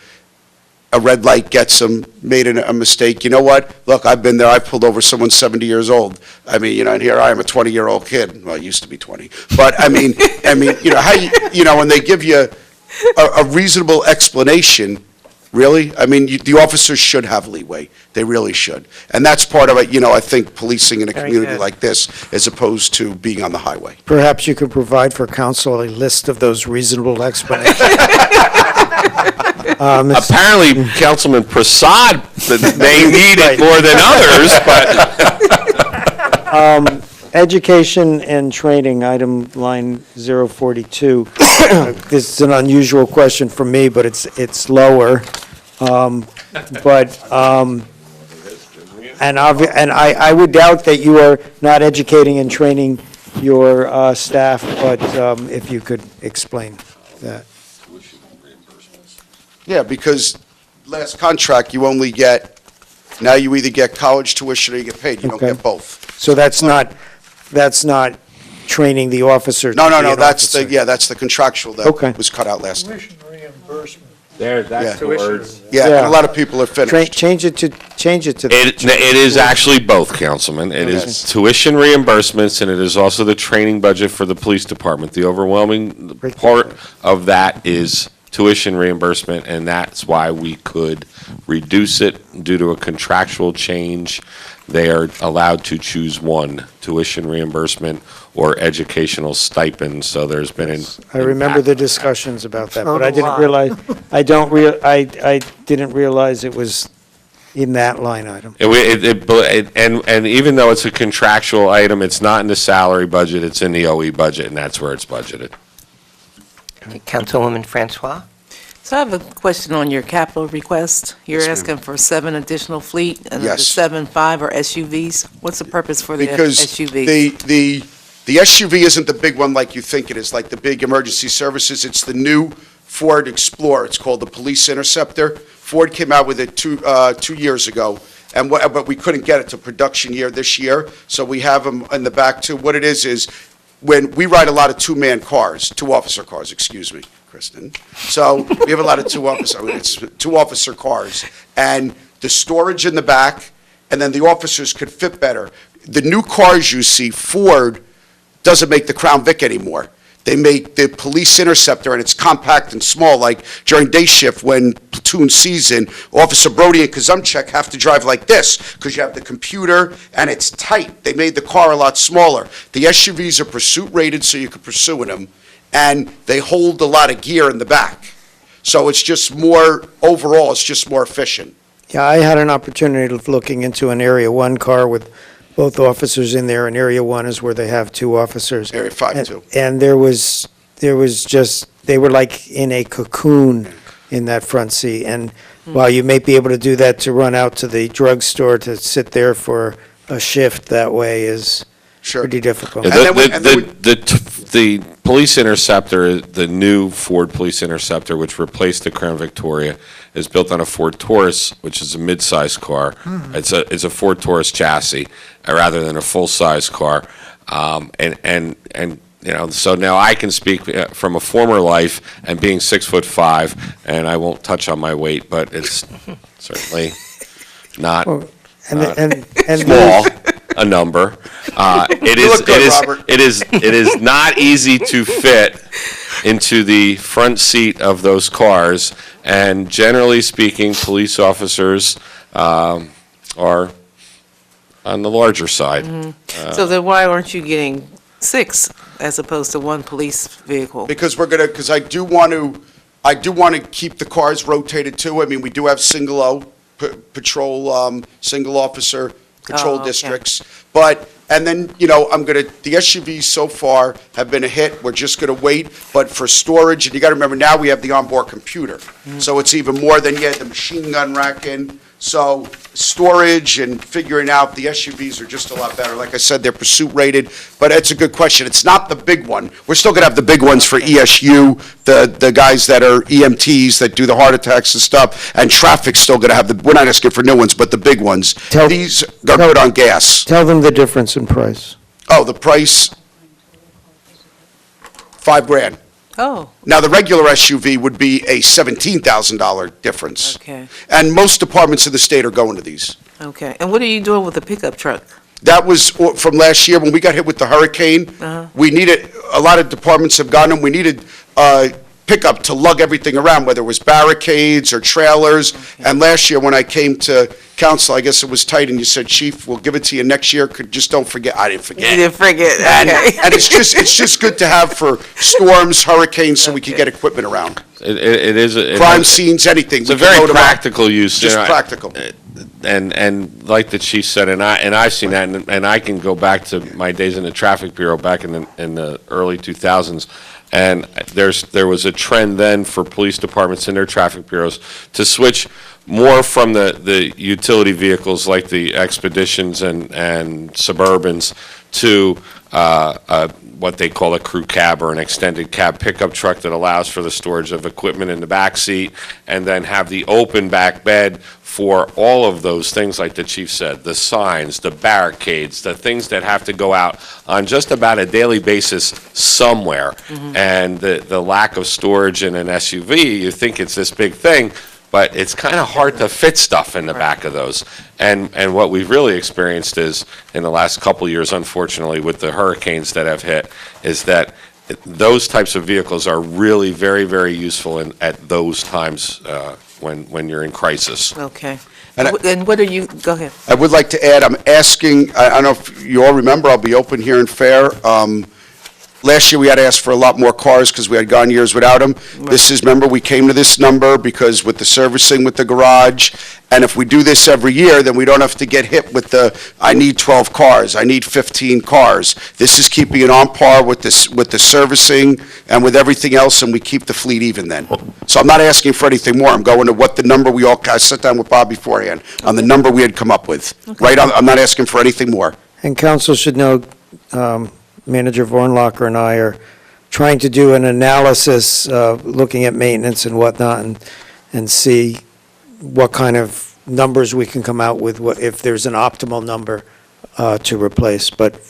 a red light gets them, made a mistake. You know what? Look, I've been there. I've pulled over someone 70 years old. I mean, and here I am, a 20-year-old kid. Well, I used to be 20. But I mean, when they give you a reasonable explanation, really, I mean, the officers should have leeway. They really should. And that's part of it, I think policing in a Very community good. like this, as opposed to being on the highway. Perhaps you could provide for council a list of those reasonable explanations. Apparently, Councilman Prasad may need it more than others, but Education and training, item line 042. This is an unusual question for me, but it's lower. And I would doubt that you are not educating and training your staff, but if you could explain that. Yeah, because last contract, you only get, now you either get college tuition or you get paid. You don't Okay. get both. So that's not training the officer to No, be an that's officer. that's the contractual Okay. that was cut out last time. Tuition reimbursement. that's the words. Yeah, Yeah. and a lot of people are finished. Change it to. It is actually both, Councilman. It is tuition reimbursements, and it is also the training budget for the police department. The overwhelming part of that is tuition reimbursement, and that's why we could reduce it due to a contractual change. They are allowed to choose one, tuition reimbursement or educational stipend, so there's been an I remember impact. the discussions about that, but I Total didn't realize, I didn't realize it was in that line item. And even though it's a contractual item, it's not in the salary budget, it's in the OE budget, and that's where it's budgeted. Councilwoman Francois? So I have a question on your capital request. You're Yes, ma'am. asking for 7 additional fleet, and the Yes. 7.5 are SUVs. What's the purpose for the Because SUVs? the SUV isn't the big one like you think it is, like the big emergency services. It's the new Ford Explorer. It's called the Police Interceptor. Ford came out with it 2 years ago, but we couldn't get it to production year this year, so we have them in the back too. What it is when we ride a lot of two-officer cars, excuse me, Kristen. So we have a lot of two-officer cars, and the storage in the back, and then the officers could fit better. The new cars you see, Ford doesn't make the Crown Vic anymore. They make the Police Interceptor, and it's compact and small, like during day shift when platoon season, Officer Brody and Kazumchek have to drive like this because you have the computer and it's tight. They made the car a lot smaller. The SUVs are pursuit rated so you can pursue in them, and they hold a lot of gear in the back. So it's just more, overall, it's just more efficient. Yeah, I had an opportunity of looking into an Area 1 car with both officers in there, and Area 1 is where they have 2 officers. Area 5 too. And there was just, they were like in a cocoon in that front seat. And while you may be able to do that to run out to the drugstore to sit there for a shift that way is pretty difficult. Yeah, the police interceptor, the new Ford Police Interceptor, which replaced the Crown Victoria, is built on a Ford Taurus, which is a mid-size car. It's a Ford Taurus chassis, rather than a full-size car. So now I can speak from a former life and being 6'5", and I won't touch on my weight, but it's certainly not small a number. It is not easy to fit into the front seat of those cars, and generally speaking, police officers are on the larger side. So then why aren't you getting 6 as opposed to 1 police vehicle? Because because I do want to keep the cars rotated too. I mean, we do have single patrol, single officer patrol districts. And then, the SUVs so far have been a hit. We're just going to wait. But for storage, and you got to remember, now we have the onboard computer. So it's even more than you had the machine gun rack in. So storage and figuring out the SUVs are just a lot better. Like I said, they're pursuit rated, but it's a good question. It's not the big one. We're still going to have the big ones for ESU, the guys that are EMTs that do the heart attacks and stuff, and traffic's still going to have we're not asking for new ones, but the big ones. These are good on gas. Tell them the difference in price. Oh, the price, $5,000. Oh, Now, the regular SUV would be a $17,000 difference. okay, And most departments in the state are going to these. okay. And what are you doing with the pickup truck? That was from last year when we got hit with the hurricane. We needed, a lot of departments have gotten them, we needed pickup to lug everything around, whether it was barricades or trailers. And last year, when I came to council, I guess it was tight, and you said, Chief, we'll give it to you next year, just don't forget. I didn't forget. You didn't forget, And okay. it's just good to have for storms, hurricanes, so we can get equipment around. It is. Crime scenes, anything. It's a we can very load 'em up. practical use. Just practical. And like the chief said, and I've seen that, and I can go back to my days in the traffic bureau back in the early 2000s, and there was a trend then for police departments in their traffic bureaus to switch more from the utility vehicles like the Expeditions and Suburbans to what they call a crew cab or an extended cab pickup truck that allows for the storage of equipment in the back seat, and then have the open back bed for all of those things like the chief said, the signs, the barricades, the things that have to go out on just about a daily basis somewhere. And the lack of storage in an SUV, you think it's this big thing, but it's kind of hard to fit stuff in the back of those. And what we've really experienced is, in the last couple of years, unfortunately, with the hurricanes that have hit, is that those types of vehicles are really very, very useful at those times when you're in crisis. Okay. And what are you, go ahead. I would like to add, I'm asking, I don't know if you all remember, I'll be open here and fair. Last year, we had to ask for a lot more cars because we had gone years without them. This is, remember, we came to this number because with the servicing with the garage, and if we do this every year, then we don't have to get hit with I need 12 cars, I need 15 cars. This is keeping it on par with the servicing and with everything else, and we keep the fleet even then. So I'm not asking for anything more. I'm going to what the number I sat down with Bob beforehand, on the number we had come up with. Right? I'm not asking for anything more. And council should know, Manager Vornlocker and I are trying to do an analysis, looking at maintenance and whatnot, and see what kind of numbers we can come out with, if there's an optimal number to replace. But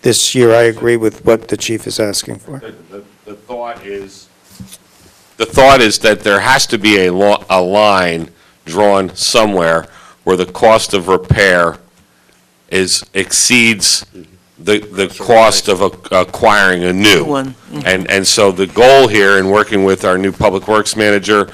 this year, I agree with what the chief is asking for. The thought is that there has to be a line drawn somewhere where the cost of repair exceeds the cost of acquiring a new one. And so the goal here, in working with our new Public Works manager,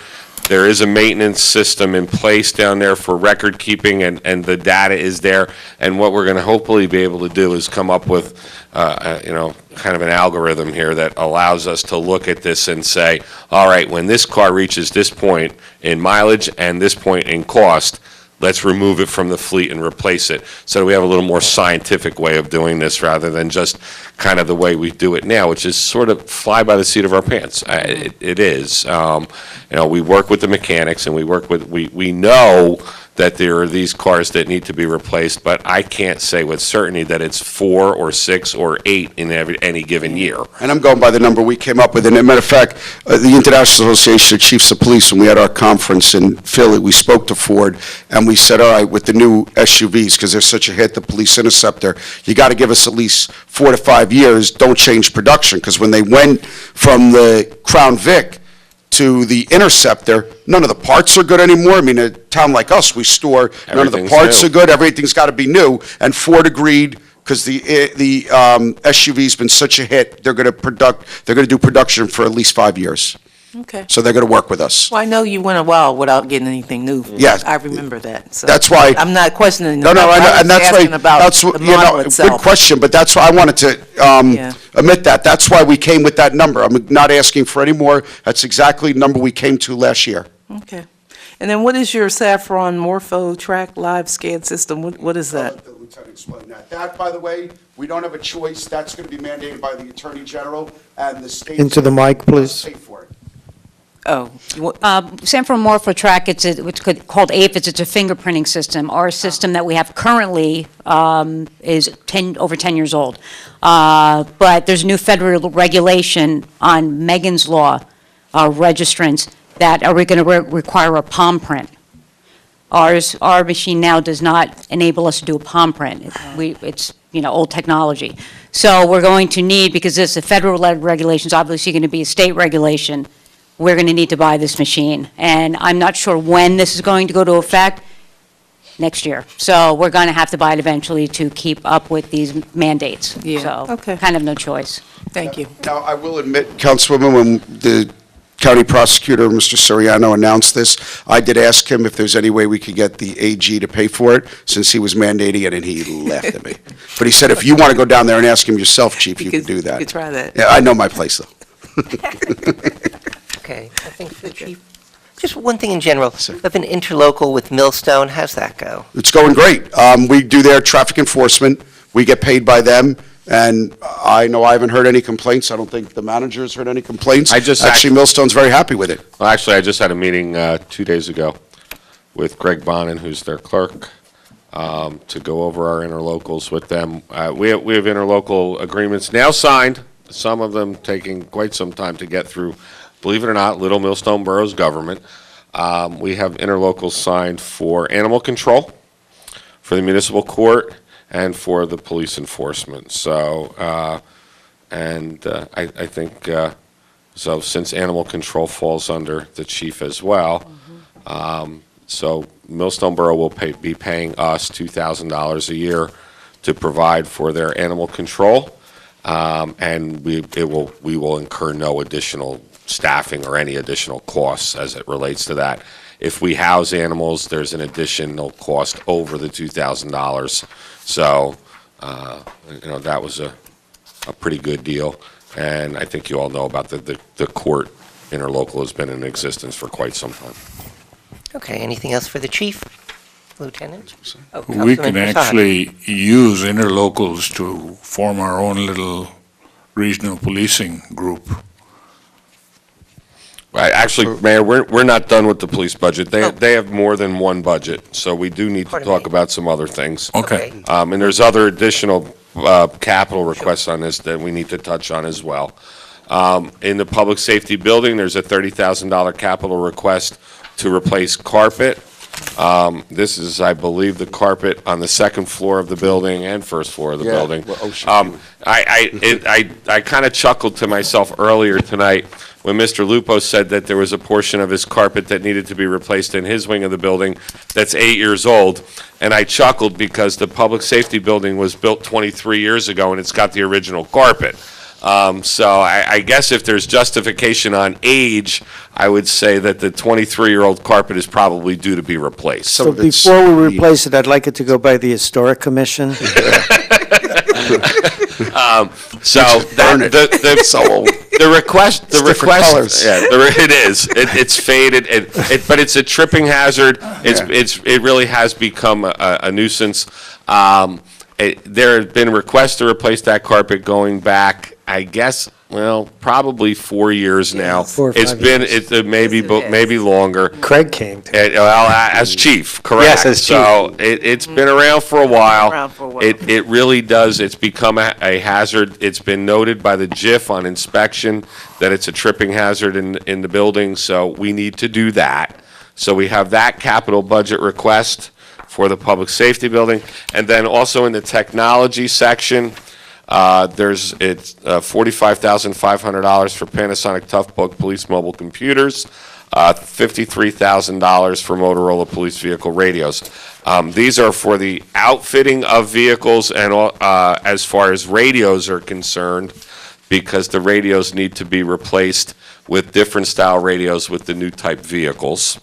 There is a maintenance system in place down there for record keeping, and the data is there. And what we're going to hopefully be able to do is come up with, kind of an algorithm here that allows us to look at this and say, all right, when this car reaches this point in mileage and this point in cost, let's remove it from the fleet and replace it. So we have a little more scientific way of doing this rather than just kind of the way we do it now, which is sort of fly by the seat of our pants. It is. We work with the mechanics, and we know that there are these cars that need to be replaced, but I can't say with certainty that it's 4 or 6 or 8 in any given year. And I'm going by the number we came up with. And as a matter of fact, the International Association of Chiefs of Police, when we had our conference in Philly, we spoke to Ford, and we said, all right, with the new SUVs, because they're such a hit, the Police Interceptor, you got to give us at least 4 to 5 years, don't change production, because when they went from the Crown Vic to the Interceptor, none of the parts are good anymore. I mean, a town like us, we store, none of the parts are good, everything's got to be new, and Ford agreed, because the SUV's been such a hit, they're going to do production for at least 5 years. Okay. So they're going to work with us. Well, I know you went a while without getting anything new. Yes. I remember that. So That's why. I'm not questioning. No, I know, and that's why. asking about That's the model itself. good question, but that's why I wanted to admit that. That's why we came with that number. I'm not asking for any more. That's exactly the number we came to last year. Okay. And then what is your Saffron Morpho Track Live Scan System? What is that? Let the lieutenant explain that. That, by the way, we don't have a choice. That's going to be mandated by the Attorney General, and the state. Into the mic, please. Pay for it. Oh. Sanford Morpho Track, it's called APHIS, it's a fingerprinting system. Our system that we have currently is over 10 years old. But there's a new federal regulation on Megan's Law, registrants, that are going to require a palm print. Our machine now does not enable us to do a palm print. It's old technology. So we're going to need, because this is a federal regulation, it's obviously going to be a state regulation, we're going to need to buy this machine. And I'm not sure when this is going to go to effect, next year. So we're going to have to buy it eventually to keep up with these mandates. Yeah, So okay. kind of no choice. Thank you. Now, I will admit, Councilwoman, when the county prosecutor, Mr. Soriano, announced this, I did ask him if there's any way we could get the AG to pay for it, since he was mandating it, and he laughed at me. But he said, if you want to go down there and ask him yourself, Chief, you can do that. You could try that. Yeah, I know my place, though. Okay, I think the chief, just one thing in general, we have an interlocal with Millstone, how's that go? It's going great. We do their traffic enforcement. We get paid by them. And I know I haven't heard any complaints. I don't think the manager's heard any complaints. Actually, Millstone's very happy with it. Well, actually, I just had a meeting 2 days ago with Greg Bonin, who's their clerk, to go over our interlocals with them. We have interlocal agreements now signed, some of them taking quite some time to get through. Believe it or not, Little Millstone Borough's government. We have interlocals signed for animal control, for the municipal court, and for the police enforcement. So, I think, so since animal control falls under the chief as well, so Millstone Borough will be paying us $2,000 a year to provide for their animal control, and we will incur no additional staffing or any additional costs as it relates to that. If we house animals, there's an additional cost over the $2,000. So, that was a pretty good deal. And I think you all know about the court interlocal has been in existence for quite some time. Okay, anything else for the chief, Lieutenant? Oh, We Councilman can Prasad. actually use interlocals to form our own little regional policing group. Right, actually, Mayor, we're not done with the police budget. They have more than one budget, so we do need to talk about some other things. Okay. And there's other additional capital requests on this that we need to touch on as well. In the public safety building, there's a $30,000 capital request to replace carpet. This is, I believe, the carpet on the second floor of the building and first floor of the building. I kind of chuckled to myself earlier tonight when Mr. Lupo said that there was a portion of his carpet that needed to be replaced in his wing of the building that's 8 years old. And I chuckled because the public safety building was built 23 years ago and it's got the original carpet. So I guess if there's justification on age, I would say that the 23-year-old carpet is probably due to be replaced. So before we replace it, I'd like it to go by the Historic Commission. So the request, colors. yeah, it is. It's faded, but it's a tripping hazard. It really has become a nuisance. There have been requests to replace that carpet going back, I guess, well, probably 4 years now. 4 or 5 It's been, years. maybe longer. Craig came to. Well, as chief, correct. Yes, as chief. So it's been around for a while. Around for a while. It really does, it's become a hazard. It's been noted by the JIF on inspection that it's a tripping hazard in the building, so we need to do that. So we have that capital budget request for the public safety building. And then also in the technology section, it's $45,500 for Panasonic Toughbook police mobile computers, $53,000 for Motorola police vehicle radios. These are for the outfitting of vehicles and as far as radios are concerned, because the radios need to be replaced with different style radios with the new type vehicles.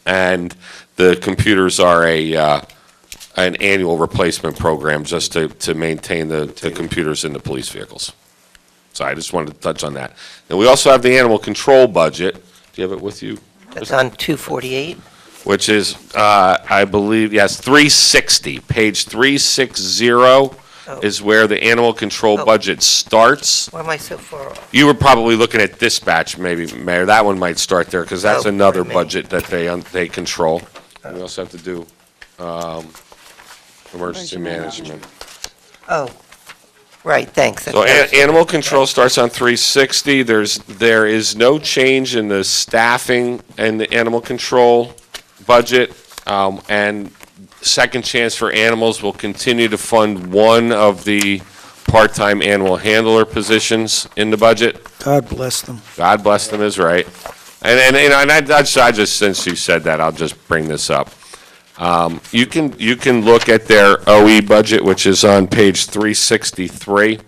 And the computers are an annual replacement program just to maintain the computers in the police vehicles. So I just wanted to touch on that. And we also have the animal control budget. Do you have it with you? That's on 248. Which is, I believe, yes, 360. Page 360 is where the animal control budget starts. Why am I so far off? You were probably looking at dispatch, maybe, Mayor. That one might start there, because that's another pardon me. budget that they control. We also have to do emergency management. Oh, right, thanks. So animal control starts on 360. There is no change in the staffing and the animal control budget, and Second Chance for Animals will continue to fund one of the part-time animal handler positions in the budget. God bless them. God bless them is right. And I just, since you said that, I'll just bring this up. You can look at their OE budget, which is on page 363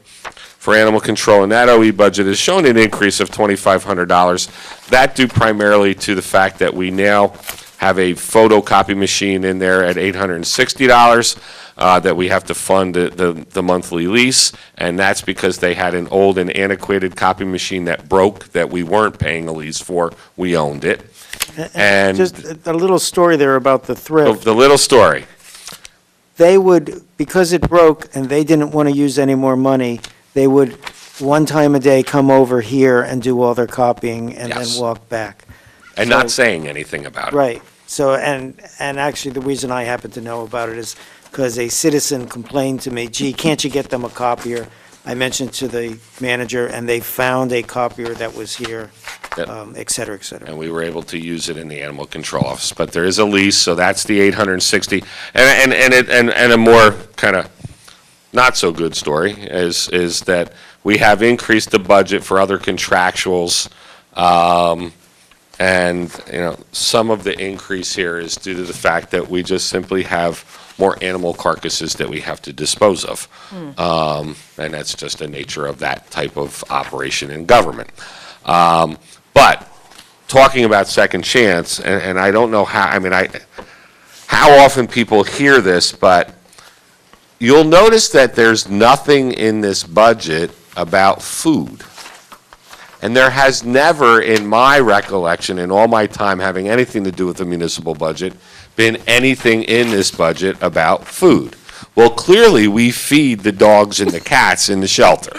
for animal control, and that OE budget is showing an increase of $2,500. That due primarily to the fact that we now have a photocopy machine in there at $860 that we have to fund the monthly lease, and that's because they had an old and antiquated copy machine that broke that we weren't paying a lease for. We owned it. And Just a little story there about the thrift. the little story. They would, because it broke and they didn't want to use any more money, they would, one time a day, come over here and do all their copying and then Yes. walk back. And not saying anything about it. Right. So, and actually, the reason I happen to know about it is because a citizen complained to me, gee, can't you get them a copier? I mentioned to the manager, and they found a copier that was here, Yep. et cetera, et cetera. And we were able to use it in the animal control office. But there is a lease, so that's the $860. And a more kind of not-so-good story is that we have increased the budget for other contractuals. And, some of the increase here is due to the fact that we just simply have more animal carcasses that we have to dispose of. And that's just the nature of that type of operation in government. But talking about Second Chance, and I don't know how often people hear this, but you'll notice that there's nothing in this budget about food. And there has never, in my recollection, in all my time having anything to do with the municipal budget, been anything in this budget about food. Well, clearly, we feed the dogs and the cats in the shelter.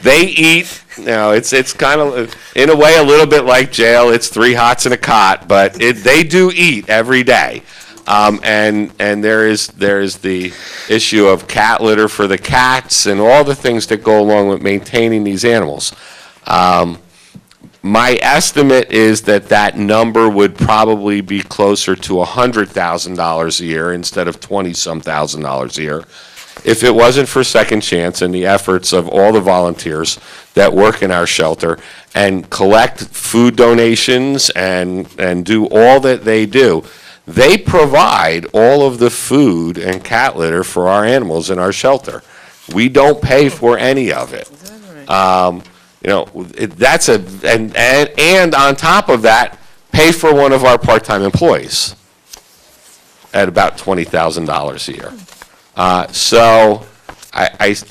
They eat, it's kind of, in a way, a little bit like jail. It's 3 hots and a cot, but they do eat every day. And there is the issue of cat litter for the cats and all the things that go along with maintaining these animals. My estimate is that number would probably be closer to $100,000 a year instead of $20-some thousand a year if it wasn't for Second Chance and the efforts of all the volunteers that work in our shelter and collect food donations and do all that they do. they provide all of the food and cat litter for our animals in our shelter. We don't pay for any of it. You know, that's and on top of that, pay for one of our part-time employees at about $20,000 a year. So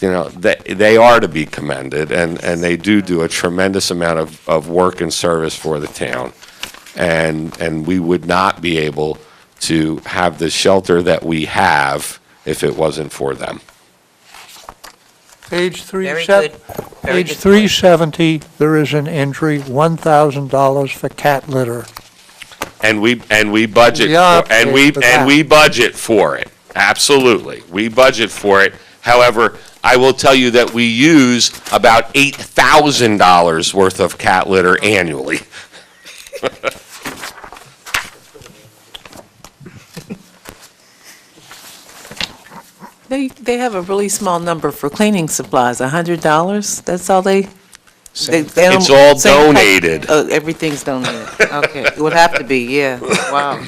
you know, they are to be commended, and they do a tremendous amount of work and service for the town. And we would not be able to have the shelter that we have if it wasn't for them. Page Very good. Very Page good 370, there is an entry, $1,000 for cat litter. And we budget Yeah, for, and we budget for it. Absolutely, we budget for it. However, I will tell you that we use about $8,000 worth of cat litter annually. They have a really small number for cleaning supplies, $100. That's all they don't- It's all same type- donated. Everything's donated. Okay, it would have to be, yeah. Wow.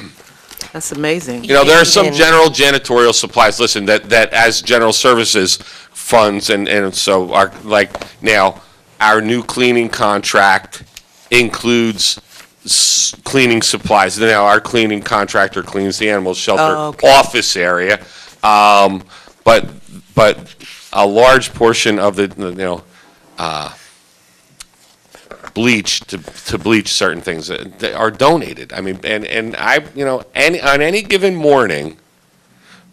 That's amazing. You know, there are some general janitorial supplies, listen, that as general services funds, and so our, like, now, our new cleaning contract includes cleaning supplies. Now, our cleaning contractor cleans the animal shelter office area. But a large portion of the, you know, bleach, to bleach certain things that are donated. I mean, and I, you know, on any given morning,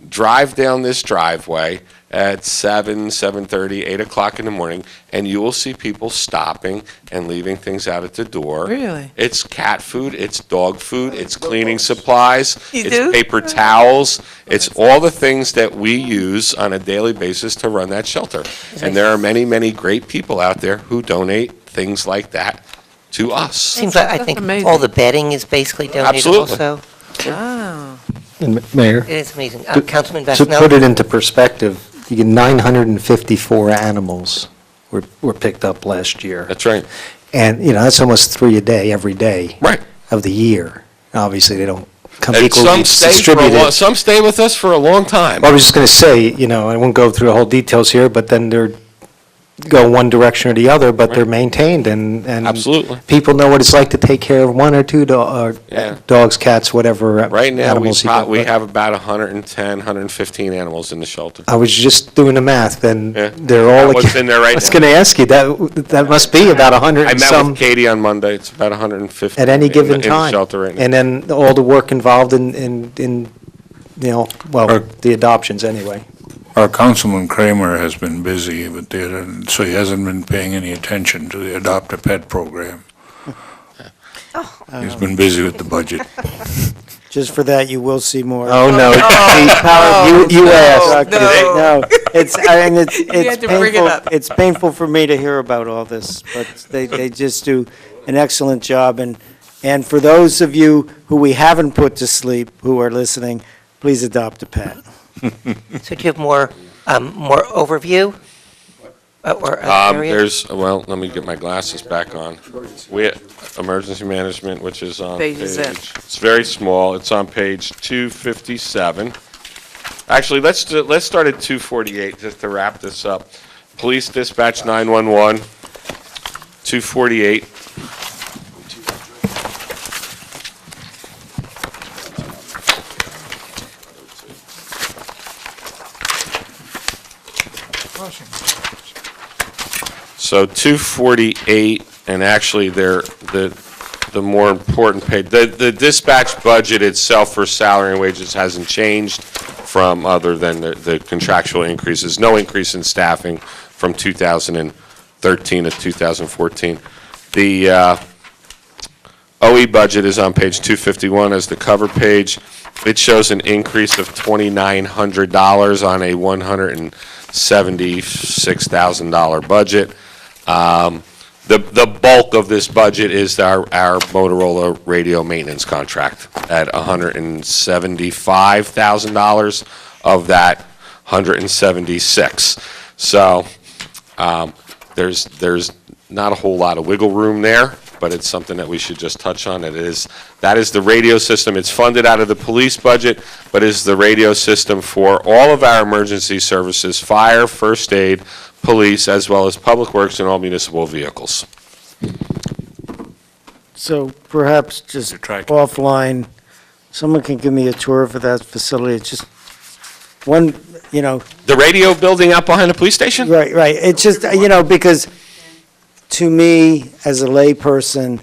drive down this driveway at 7:30, 8 o'clock in the morning, and you will see people stopping and leaving things out at the door. Really? It's cat food, it's dog food, it's cleaning supplies, You it's do? paper towels, it's all the things that we use on a daily basis to run that shelter. And there are many, many great people out there who donate things like that to us. Seems like, I think amazing. all the bedding is basically donated Absolutely. also. Wow. And Mayor? It is amazing. Councilman To Vasanelli? put it into perspective, you get 954 animals were picked up last year. That's right. And, you know, that's almost 3 a day, every day. Right. Of the year. Obviously, they don't come And equally distributed. some stay with us for a long time. Well, I was just going to say, you know, I won't go through the whole details here, but then they're go one direction or the other, but they're maintained, and Absolutely. people know what it's like to take care of one or two Yeah. dogs, cats, whatever Right now, animals you got. we have about 110, 115 animals in the shelter. I was just doing the math, and Yeah. they're all. What's in there right I was now? going to ask you, that must be about 100 I and met some with Katie on Monday. It's about 150 at any in the- given in the time. shelter right now. And then all the work involved in you know, well, the adoptions anyway. Our Councilman Kramer has been busy with so he hasn't been paying any attention to the Adopt a Pet program. He's been busy with the budget. Just for that, you will see more. Oh, no. You asked. No, it's, I mean, it's had to bring it painful, up. it's painful for me to hear about all this, but they just do an excellent job. And for those of you who we haven't put to sleep, who are listening, please adopt a pet. So do you have more overview? Or area? There's, well, let me get my glasses back on. We, emergency management, which is on Page page, is that? it's very small, it's on page 257. Actually, let's start at 248, just to wrap this up. Police dispatch 911, 248. So 248, and actually the more important page, the dispatch budget itself for salary and wages hasn't changed from other than the contractual increases. No increase in staffing from 2013 to 2014. The OE budget is on page 251 as the cover page. It shows an increase of $2,900 on a $176,000 budget. The bulk of this budget is our Motorola radio maintenance contract at $175,000 of that $176,000. So there's not a whole lot of wiggle room there. but it's something that we should just touch on. That is the radio system. It's funded out of the police budget, but is the radio system for all of our emergency services, fire, first aid, police, as well as public works and all municipal vehicles. So perhaps just offline, someone can give me a tour of that facility. It's just one, The radio building out behind the police station? Right. It's just, because to me, as a layperson,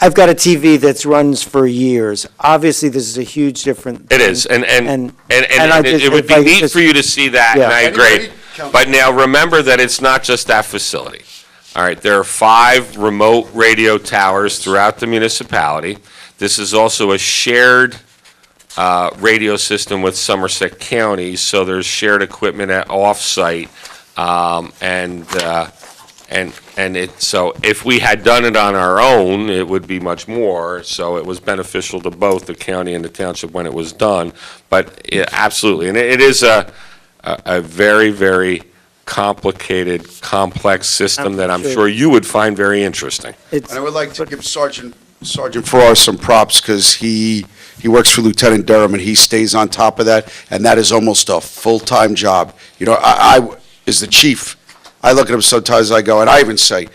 I've got a TV that's runs for years. Obviously, this is a huge difference. It is, and I just- it would if be I neat just- for you to see that, and Yeah. I agree. But now, remember that it's not just that facility. All right, there are 5 remote radio towers throughout the municipality. This is also a shared radio system with Somerset County, so there's shared equipment at off-site, so if we had done it on our own, it would be much more, so it was beneficial to both the county and the township when it was done, but absolutely, and it is a very, very complicated, complex system that I'm sure you would find very interesting. And I would like to give Sergeant Farrar some props, because he works for Lieutenant Durham, and he stays on top of that, and that is almost a full-time job. I as the chief, I look at him sometimes, I go, and I even say,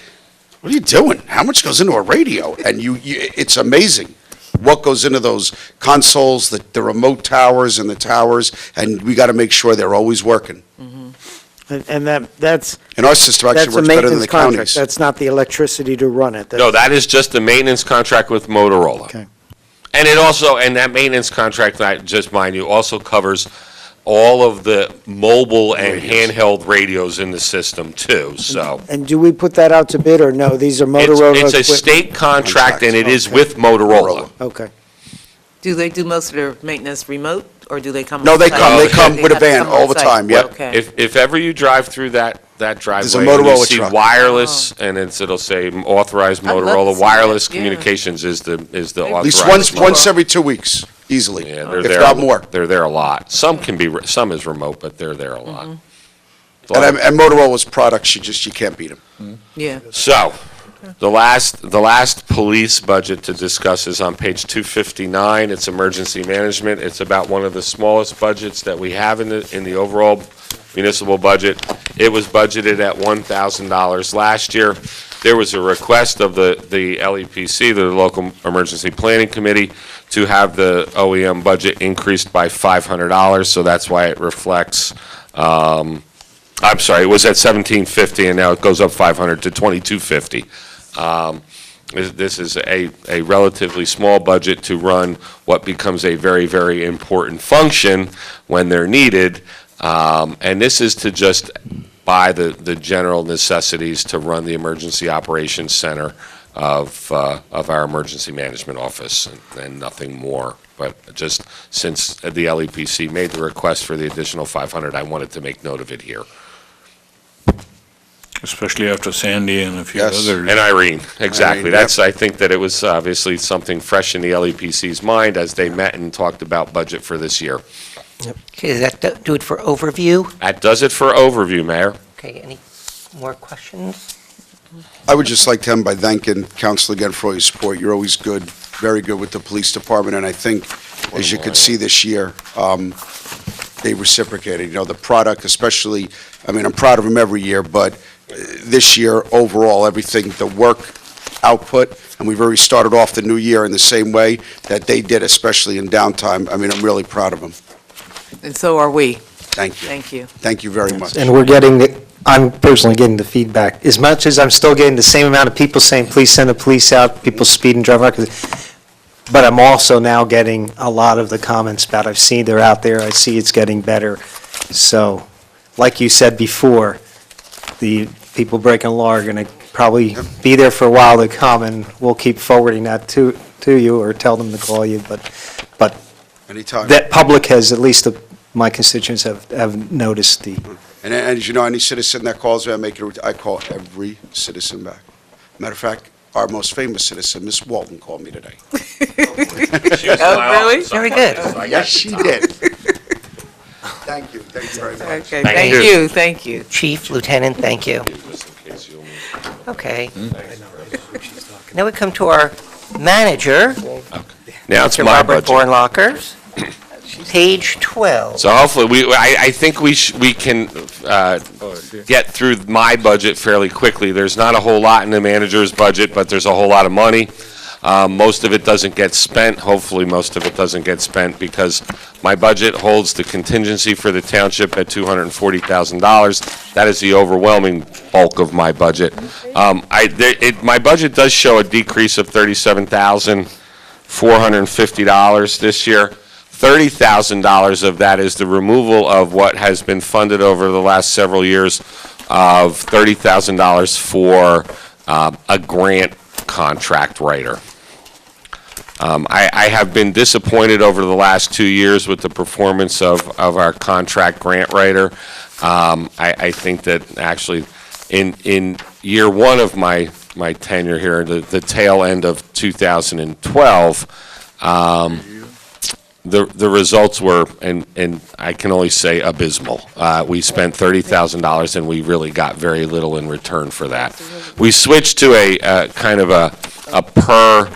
what are you doing? How much goes into a radio? And it's amazing what goes into those consoles, the remote towers and the towers, and we got to make sure they're always working. And that's. And our system actually That's a works better than maintenance the contract. counties. That's not the electricity to run it. No, that is just a maintenance contract with Motorola. Okay. And that maintenance contract, just mind you, also covers all of the mobile and handheld radios in the system too, so. And do we put that out to bid, or no? These are Motorola It's a equipment? state contract, and it is with Motorola. Okay. Do they do most of their maintenance remote, or do they come? No, on they site? come. They come with a have to van come all on the site. time, yep. Okay. If ever you drive through that There's a driveway, and you Motorola see truck. wireless, and it'll say authorized I'd love to Motorola, see wireless that, yeah. communications is the authorized. At least Motorola. once every 2 weeks, easily, Yeah, they're if there. not more. They're there a lot. Some is remote, but they're there a lot. And Motorola's products, you can't beat them. Yeah. So, the last police budget to discuss is on page 259. It's emergency management. It's about one of the smallest budgets that we have in the overall municipal budget. It was budgeted at $1,000 last year. There was a request of the LEPC, the Local Emergency Planning Committee, to have the OEM budget increased by $500, so that's why it reflects, I'm sorry, it was at $1,750, and now it goes up $500 to $2,250. This is a relatively small budget to run what becomes a very, very important function when they're needed, and this is to just buy the general necessities to run the Emergency Operations Center of our Emergency Management Office, and nothing more. But just since the LEPC made the request for the additional $500, I wanted to make note of it here. Especially after Sandy and a few others. And Irene, exactly. Irene, yep. I think that it was obviously something fresh in the LEPC's mind as they met and talked about budget for this year. Okay, does that do it for overview? That does it for overview, Mayor. Okay, any more questions? I would just like to end by thanking council again for all your support. You're always good, very good with the police department, and I think, as you could see this year, they reciprocated. The product especially, I'm proud of them every year, but this year, overall, everything, the work output, and we've already started off the new year in the same way that they did, especially in downtime. I'm really proud of them. And so are we. Thank you. Thank you. Thank you very much. And I'm personally getting the feedback. As much as I'm still getting the same amount of people saying, please send the police out, people speeding, driving records, but I'm also now getting a lot of the comments about, I've seen they're out there, I see it's getting better. So, like you said before, the people breaking the law are going to probably be there for a while to come, and we'll keep forwarding that to you, or tell them to call you, but Anytime. that public has, at least my constituents have noticed the. And as you know, any citizen that calls me, I call every citizen back. Matter of fact, our most famous citizen, Miss Walton, called me today. Oh, really? Very good. Yes, she did. Thank you very much. Okay, thank you. Chief, Lieutenant, thank you. Okay. Now we come to our manager, Now it's Mr. my Robert budget. Bornlocker. Page 12. So hopefully, I think we can get through my budget fairly quickly. There's not a whole lot in the manager's budget, but there's a whole lot of money. Most of it doesn't get spent. Hopefully, most of it doesn't get spent because my budget holds the contingency for the township at $240,000. That is the overwhelming bulk of my budget. My budget does show a decrease of $37,450 this year. $30,000 of that is the removal of what has been funded over the last several years of $30,000 for a grant contract writer. I have been disappointed over the last 2 years with the performance of our contract grant writer. I think that actually in year one of my tenure here, the tail end of 2012, the results were, and I can only say abysmal. We spent $30,000 and we really got very little in return for that. We switched to a kind of a per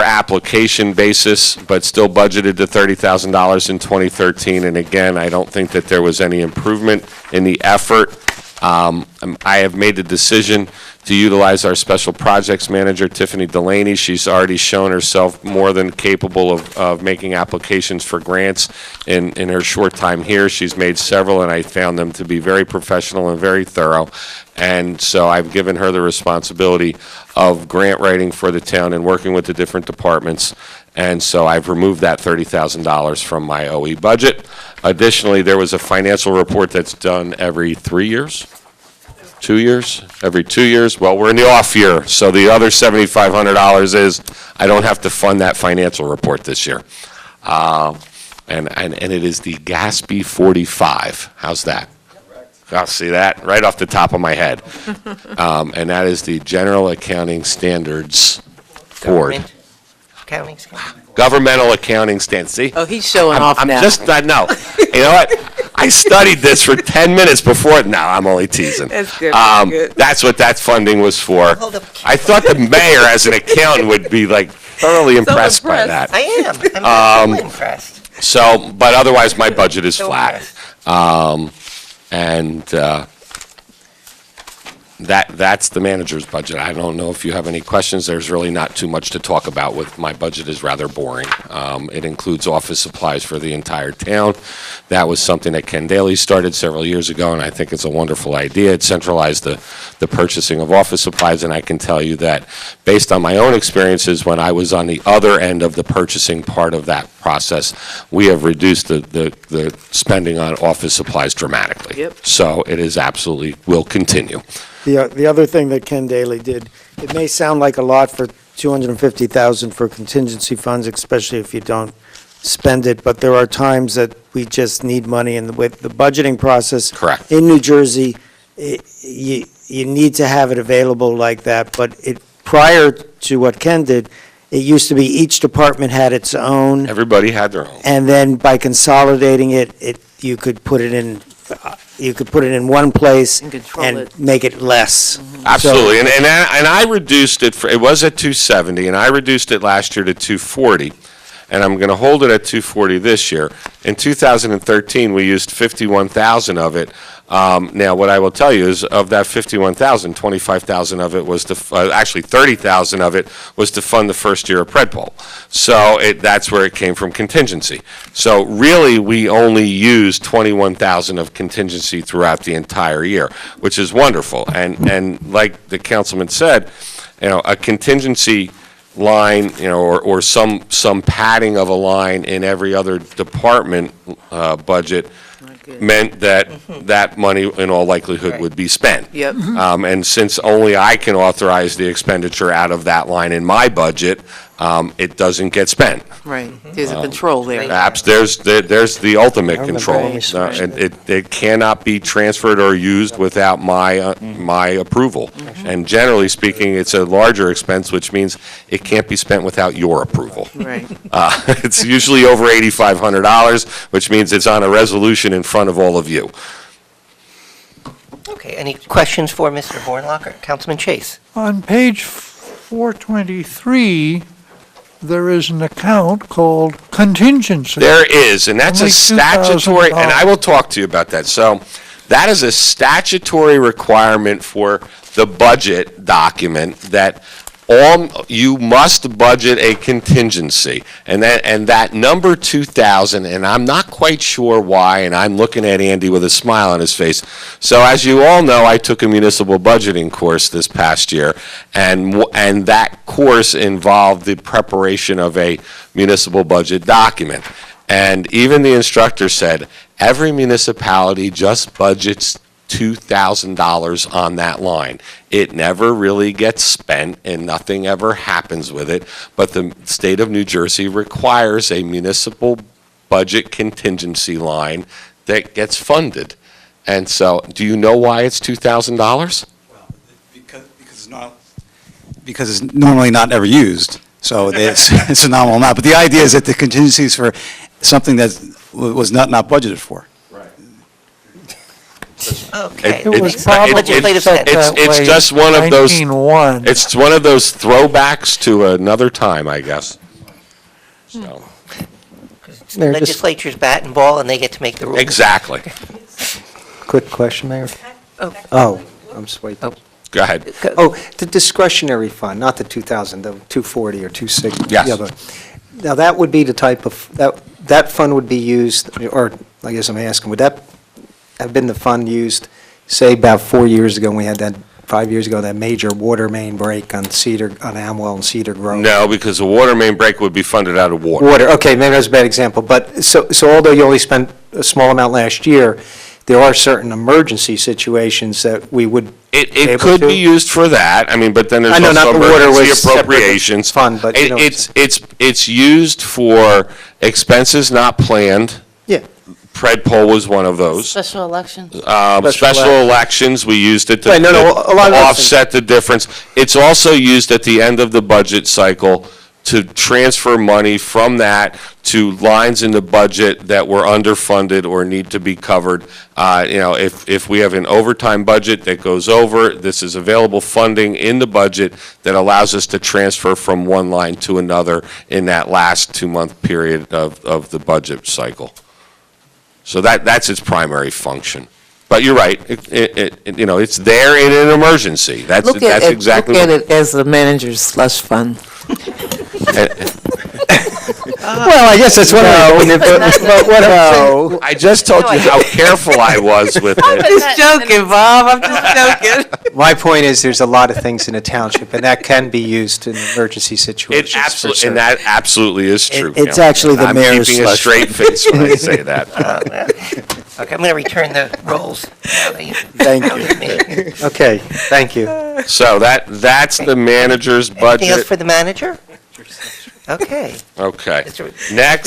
application basis, but still budgeted to $30,000 in 2013. And again, I don't think that there was any improvement in the effort. I have made the decision to utilize our special projects manager, Tiffany Delaney. She's already shown herself more than capable of making applications for grants in her short time here. She's made several, and I found them to be very professional and very thorough. And so I've given her the responsibility of grant writing for the town and working with the different departments. And so I've removed that $30,000 from my OE budget. Additionally, there was a financial report that's done every 3 years. 2 years? Every 2 years? Well, we're in the off year, so the other $7,500 is I don't have to fund that financial report this year. And it is the Gatsby 45. How's that? I'll see that right off the top of my head. And that is the General Accounting Standards Board. Accounting standards. Governmental Accounting Standards. See? Oh, he's showing off now. No. You know what? I studied this for 10 minutes before. No, I'm only teasing. That's good. That's what that funding was for. I thought the mayor, as an accountant, would be like thoroughly impressed by that. I am. I'm really impressed. So, but otherwise, my budget is flat. That's the manager's budget. I don't know if you have any questions. There's really not too much to talk about with my budget is rather boring. It includes office supplies for the entire town. That was something that Ken Daly started several years ago, and I think it's a wonderful idea. It centralized the purchasing of office supplies, and I can tell you that based on my own experiences when I was on the other end of the purchasing part of that process, we have reduced the spending on office supplies dramatically. Yep. So it is absolutely will continue. The other thing that Ken Daly did, it may sound like a lot for $250,000 for contingency funds, especially if you don't spend it, but there are times that we just need money, and with the budgeting process. Correct. In New Jersey, you need to have it available like that, but prior to what Ken did, it used to be each department had its own. Everybody had their own. And then by consolidating it, you could put it in one place and make it less. Absolutely, and I reduced it, it was at 270, and I reduced it last year to 240, and I'm going to hold it at 240 this year. In 2013, we used 51,000 of it. Now, what I will tell you is of that 51,000, 25,000 of it was actually 30,000 of it was to fund the first year of Predpol. So that's where it came from contingency. So really, we only used 21,000 of contingency throughout the entire year, which is wonderful. And like the councilman said, a contingency line, or some padding of a line in every other department budget meant that that money in all likelihood would be spent. Yep. And since only I can authorize the expenditure out of that line in my budget, it doesn't get spent. Right. There's a control there. Perhaps there's the ultimate control. It cannot be transferred or used without my approval. And generally speaking, it's a larger expense, which means it can't be spent without your approval. Right. It's usually over $8,500, which means it's on a resolution in front of all of you. Okay, any questions for Mr. Bornlocker? Councilman Chase? On page 423, there is an account called contingency. There is, and that's a Only statutory, and I $2,000. will talk to you about that. So that is a statutory requirement for the budget document that you must budget a contingency. And that number 2,000, and I'm not quite sure why, and I'm looking at Andy with a smile on his face. So as you all know, I took a municipal budgeting course this past year, and that course involved the preparation of a municipal budget document. And even the instructor said, every municipality just budgets $2,000 on that line. It never really gets spent and nothing ever happens with it, but the state of New Jersey requires a municipal budget contingency line that gets funded. And so, do you know why it's $2,000? Because it's normally not ever used, so it's a nominal amount. But the idea is that the contingency is for something that was not budgeted for. Okay. It was probably set that It's way just one of those. 1901. It's one of those throwbacks to another time, I guess. So, Mayor, just- Legislature's bat and ball, and they get to make the rules. exactly. Quick question, Mayor. Oh. Oh, I'm just waiting. Go ahead. Oh, the discretionary fund, not the 2,000, the 240 or 260. Yes. the other. Now, that would be the type of, that fund would be used, or I guess I'm asking, would that have been the fund used, say, about 4 years ago, when we had that, 5 years ago, that major water main break on Amwell and Cedar Grove? No, because the water main break would be funded out of water. Water, okay, maybe that's a bad example, but, so although you only spent a small amount last year, there are certain emergency situations that we would It able could to? be used for that. I mean, but then there's I know not also the water emergency was separate appropriations. fund, but you know what I'm It's used for expenses not planned. Yeah. Pred poll was one of those. Special elections. Special elections, we used it to Right, no, a lot of to those things. offset the difference. It's also used at the end of the budget cycle to transfer money from that to lines in the budget that were underfunded or need to be covered. If we have an overtime budget that goes over, this is available funding in the budget that allows us to transfer from one line to another in that last 2-month period of the budget cycle. So that's its primary function. But you're right, it's there in an emergency. That's exactly Look at it as the manager's slush fund. Well, I guess that's one of the, I just told you how careful I was with I'm it. just joking, Bob, I'm just joking. my point is, there's a lot of things in a township, and that can be used in emergency situations. And that absolutely is true. It's Councilman. actually the mayor's I'm keeping a slush straight face when I say that. Okay, I'm going to return the rolls. Thank you. Okay, thank you. So that's the manager's Anything else budget. for the manager? Okay. Okay. Mr. we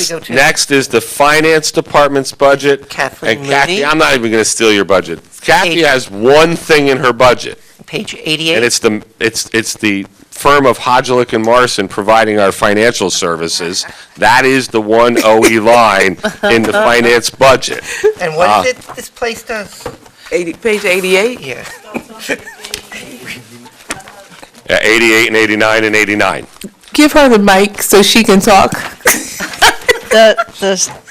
go to- Next is the finance department's budget. Kathleen And Kathy, Moody. I'm not even going to steal your budget. Kathy has one thing in her budget, Page 88. and it's the firm of Hodgelick and Morrison providing our financial services. That is the one OE line in the finance budget. And what is it this place does? Page 88? Yeah. Yeah, 88 and 89 and 89. Give her the mic so she can talk. The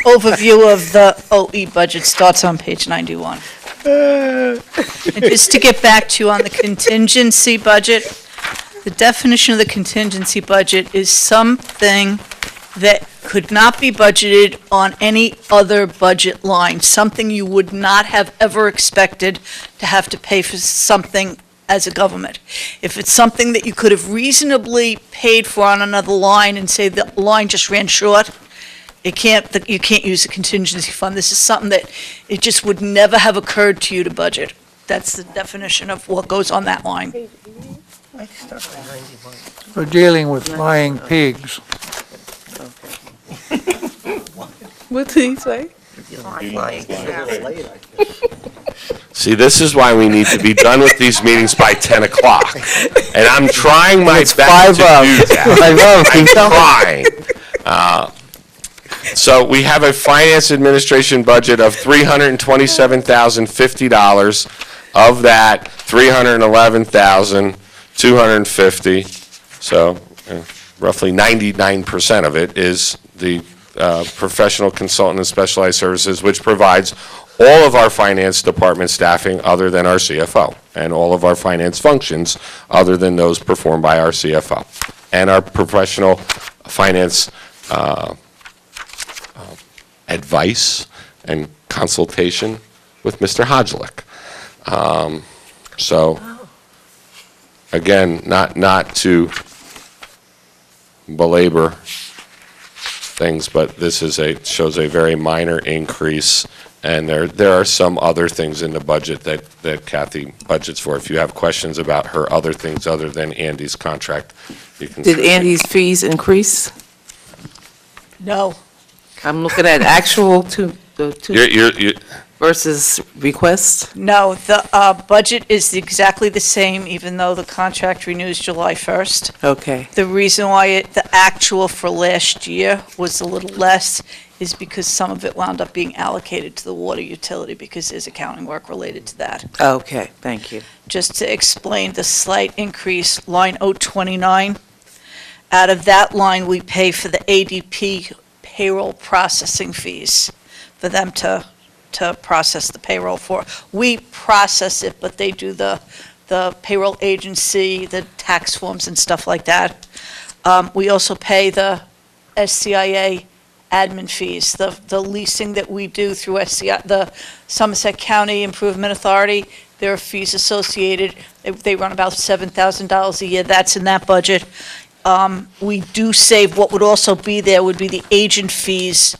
overview of the OE budget starts on page 91. And just to get back to you on the contingency budget, the definition of the contingency budget is something that could not be budgeted on any other budget line, something you would not have ever expected to have to pay for something as a government. If it's something that you could have reasonably paid for on another line and say the line just ran short, you can't use a contingency fund. This is something that it just would never have occurred to you to budget. That's the definition of what goes on that line. We're dealing with flying pigs. What did he say? See, this is why we need to be done with these meetings by 10 o'clock. And I'm trying my best to do that. I'm trying. So we have a finance administration budget of $327,050. Of that, $311,250. So roughly 99% of it is the professional consultant and specialized services, which provides all of our finance department staffing other than our CFO, and all of our finance functions other than those performed by our CFO, and our professional finance advice and consultation with Mr. Hodgelick. So, again, not to belabor things, but this shows a very minor increase, and there are some other things in the budget that Kathy budgets for. If you have questions about her other things other than Andy's contract, you can. Did Andy's fees increase? No. I'm looking at actual to the two You're versus request. No, the budget is exactly the same, even though the contract renews July 1st. Okay. The reason why the actual for last year was a little less is because some of it wound up being allocated to the water utility because there's accounting work related to that. Okay, thank you. Just to explain the slight increase, line 029, out of that line, we pay for the ADP payroll processing fees for them to process the payroll for. We process it, but they do the payroll agency, the tax forms and stuff like that. We also pay the SCIA admin fees, the leasing that we do through SCI, the Somerset County Improvement Authority. There are fees associated. They run about $7,000 a year. That's in that budget. We do save, what would also be there would be the agent fees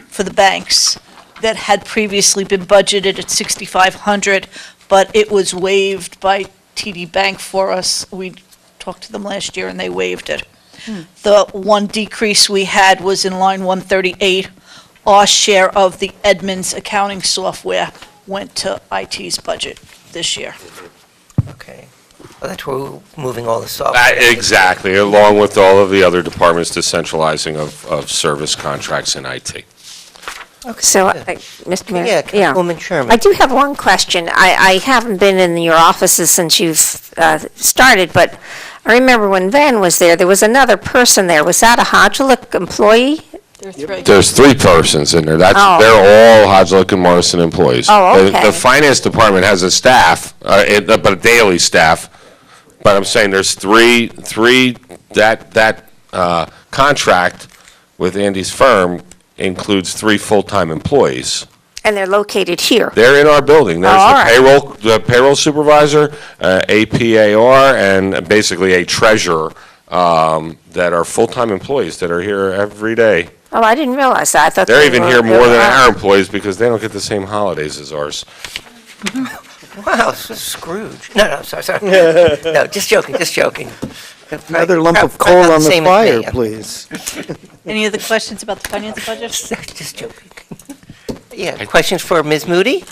for the banks that had previously been budgeted at $6,500, but it was waived by TD Bank for us. We talked to them last year and they waived it. The one decrease we had was in line 138. Our share of the Edmunds accounting software went to IT's budget this year. Okay. Well, that's where we're moving all the software. Exactly, along with all of the other departments, the centralizing of service contracts in IT. So, Mr. Mayor? Yeah, Councilwoman Sherman. I do have one question. I haven't been in your offices since you've started, but I remember when Van was there was another person there. Was that a Hodgelick employee? There's three persons in there. They're all Hodgelick and Morrison employees. Oh, okay. The finance department has a staff, but a daily staff. But I'm saying there's three that contract with Andy's firm includes 3 full-time employees. And they're located here? They're in our building. There's all right. the payroll supervisor, APAR, and basically a treasurer that are full-time employees that are here every day. Oh, I didn't realize that. I thought They're even here more than our our employees because they don't get the same holidays as ours. Wow, Scrooge. No, sorry. No, just joking. Another lump of coal on the fire, please. Any other questions about the finance budget? Just joking. Yeah, questions for Ms. Moody?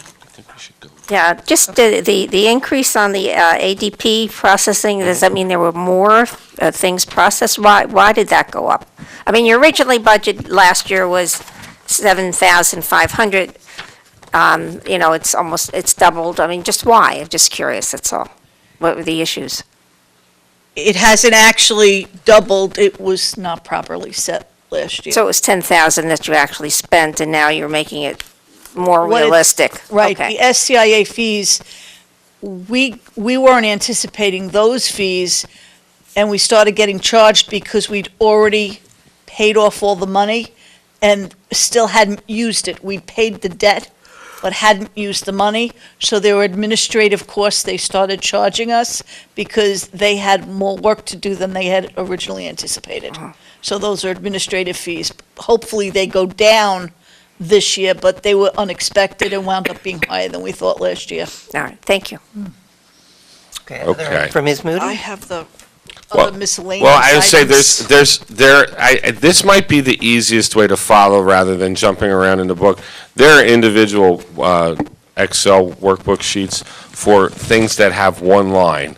Yeah, just the increase on the ADP processing, does that mean there were more things processed? Why did that go up? I mean, your originally budget last year was $7,500. It's doubled. I mean, just why? I'm just curious, that's all. What were the issues? It hasn't actually doubled. It was not properly set last year. So it was $10,000 that you actually spent, and now you're making it more realistic. Right. Okay. The SCIA fees, we weren't anticipating those fees, and we started getting charged because we'd already paid off all the money and still hadn't used it. We paid the debt, but hadn't used the money. So there were administrative costs they started charging us because they had more work to do than they had originally anticipated. So those are administrative fees. Hopefully they go down this year, but they were unexpected and wound up being higher than we thought last year. All right, thank you. Okay. Another for Ms. Moody? I have the other miscellaneous Well, I would say items. this might be the easiest way to follow rather than jumping around in the book. There are individual Excel workbook sheets for things that have one line.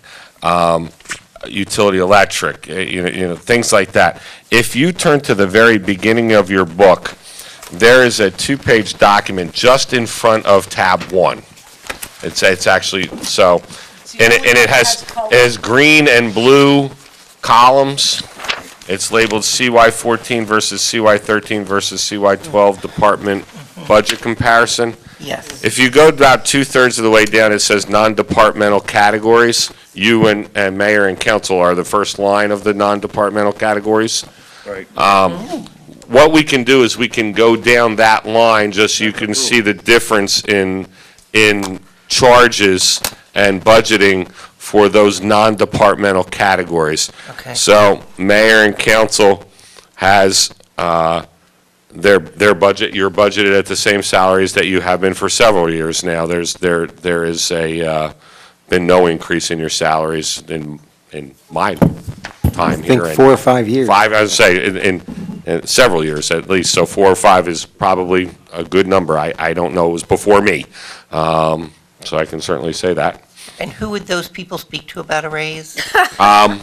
Utility electric, things like that. If you turn to the very beginning of your book, there is a 2-page document just in front of tab 1. It's actually, so, and it has green and blue columns. It's labeled CY14 versus CY13 versus CY12 department budget comparison. Yes. If you go about two-thirds of the way down, it says non-departmental categories. You and mayor and council are the first line of the non-departmental categories. Right. What we can do is we can go down that line just so you can see the difference in charges and budgeting for those non-departmental categories. Okay. So mayor and council has their budget, you're budgeted at the same salaries that you have been for several years now. There is been no increase in your salaries in my time I here. think 4 or 5 years. Five, I would say, in several years at least, so 4 or 5 is probably a good number. I don't know, it was before me, so I can certainly say that. And who would those people speak to about a raise? Um,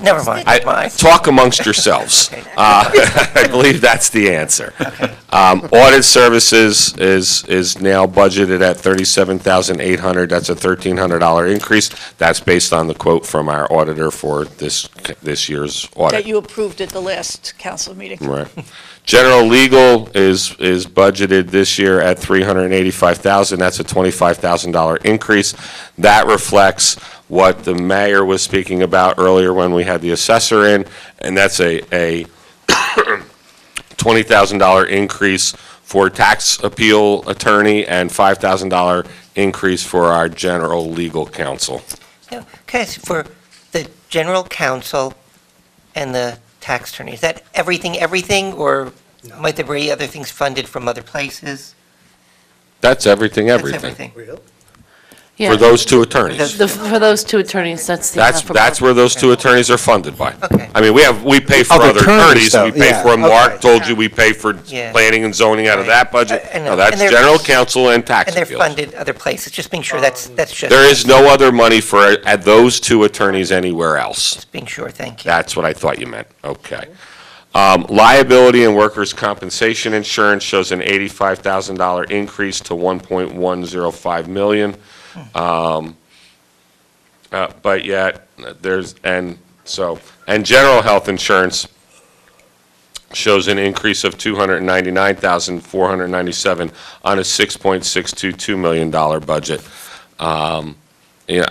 Never mind. Talk amongst yourselves. Okay. I believe that's the answer. Audit services is now budgeted at $37,800. That's a $1,300 increase. That's based on the quote from our auditor for this year's audit. That you approved at the last council meeting. Right. General legal is budgeted this year at $385,000. That's a $25,000 increase. That reflects what the mayor was speaking about earlier when we had the assessor in, and that's a $20,000 increase for tax appeal attorney and $5,000 increase for our general legal counsel. Okay, so for the general counsel and the tax attorney, is that everything, or might there be other things funded from other places? That's everything. That's everything. For those two attorneys. For those two attorneys, that's the. That's where those two attorneys are funded by. Okay. I mean, we pay for Other other attorneys, attorneys, we though, pay yeah. for, Mark Okay. told you, we pay for Yeah. planning and zoning out of that budget. And No, that's they're- general counsel and tax And they're appeals. funded other places, just being sure that's just. There is no other money for those two attorneys anywhere else. Just being sure, thank you. That's what I thought you meant. Okay. Liability and workers' compensation insurance shows an $85,000 increase to $1.105 million. But yet, and general health insurance shows an increase of $299,497 on a $6.622 million budget.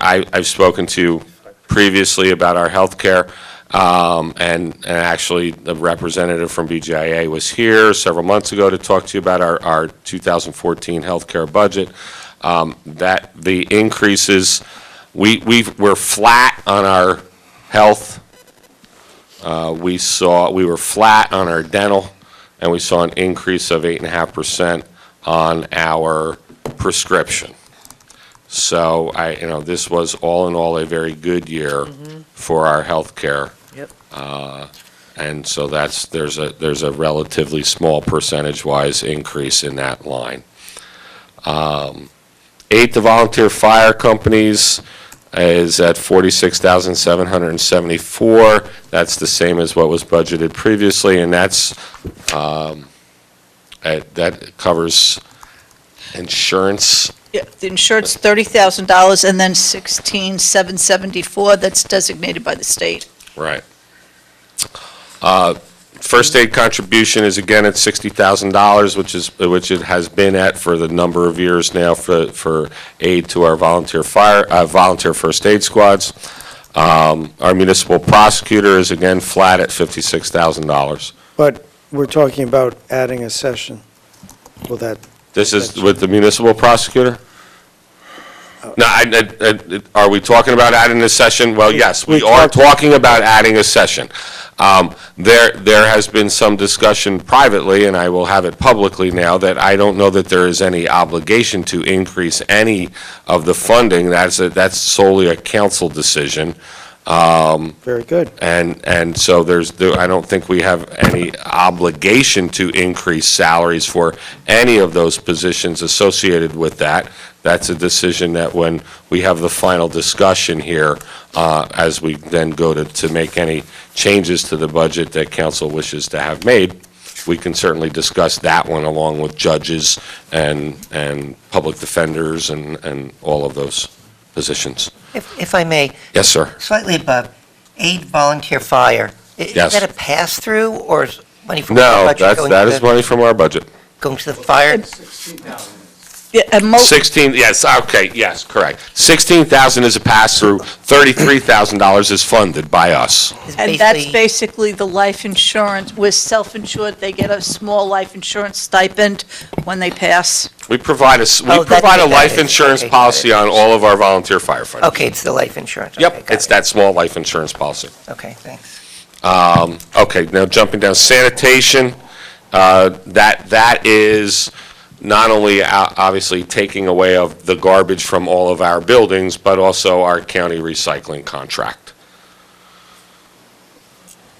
I've spoken to you previously about our health care, and actually, the representative from BGIA was here several months ago to talk to you about our 2014 health care budget. That the increases, we're flat on our health. We were flat on our dental, and we saw an increase of 8.5% on our prescription. So this was all in all a very good year for our health care. Yep. And so there's a relatively small percentage-wise increase in that line. 8, the volunteer fire companies is at $46,774. That's the same as what was budgeted previously, and that covers insurance. Yeah, the insurance, $30,000, and then $16,774, that's designated by the state. Right. First aid contribution is again at $60,000, which it has been at for the number of years now for aid to our volunteer first aid squads. Our municipal prosecutor is again flat at $56,000. But we're talking about adding a session. Will that, This is with the municipal prosecutor? No, are we talking about adding a session? Well, yes, we are talking about adding a session. There has been some discussion privately, and I will have it publicly now, that I don't know that there is any obligation to increase any of the funding. That's solely a council decision. very good. And so I don't think we have any obligation to increase salaries for any of those positions associated with that. That's a decision that when we have the final discussion here, as we then go to make any changes to the budget that council wishes to have made, we can certainly discuss that one along with judges and public defenders and all of those positions. If I may. Yes, sir. Slightly above, Aid volunteer fire. Yes. Is that a pass-through, or is money from our No, budget going that to is money from our budget. going to the fire? 16, yes, okay, yes, correct. 16,000 is a pass-through, $33,000 is funded by us. And that's basically the life insurance. We're self-insured. They get a small life insurance stipend when they pass. We provide a that's life what that insurance is. Okay, policy on all of our volunteer firefighters. Okay, it's the life insurance. Okay, Yep, got it's it. that small life insurance policy. Okay, thanks. Okay, now jumping down, sanitation, that is not only obviously taking away of the garbage from all of our buildings, but also our county recycling contract.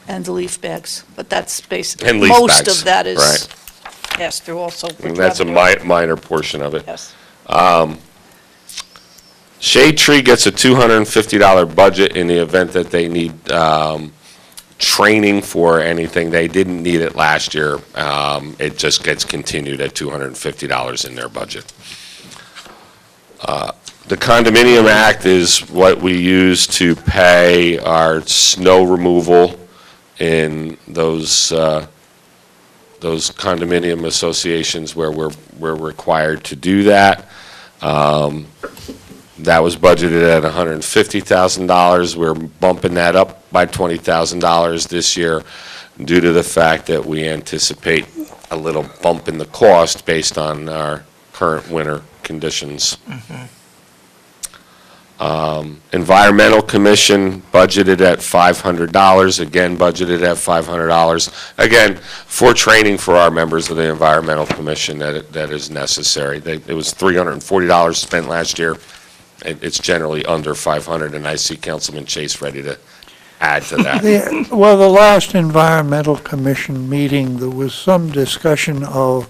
And the leaf bags, but that's basically, And leaf most bags, of that is right. passed through also. And that's a minor portion of it. Yes. Shade Tree gets a $250 budget in the event that they need training for anything. They didn't need it last year. It just gets continued at $250 in their budget. The Condominium Act is what we use to pay our snow removal in those condominium associations where we're required to do that. That was budgeted at $150,000. We're bumping that up by $20,000 this year due to the fact that we anticipate a little bump in the cost based on our current winter conditions. Environmental Commission budgeted at $500, again budgeted at $500. Again, for training for our members of the Environmental Commission that is necessary. It was $340 spent last year. It's generally under 500, and I see Councilman Chase ready to add to that. Well, the last Environmental Commission meeting, there was some discussion of,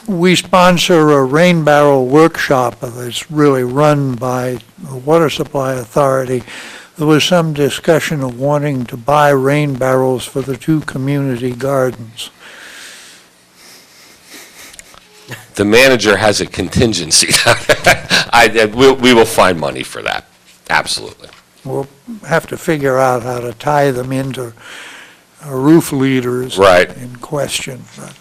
we sponsor a rain barrel workshop that's really run by the Water Supply Authority. There was some discussion of wanting to buy rain barrels for the 2 community gardens. The manager has a contingency. We will find money for that, absolutely. We'll have to figure out how to tie them into roof leaders Right. in question. But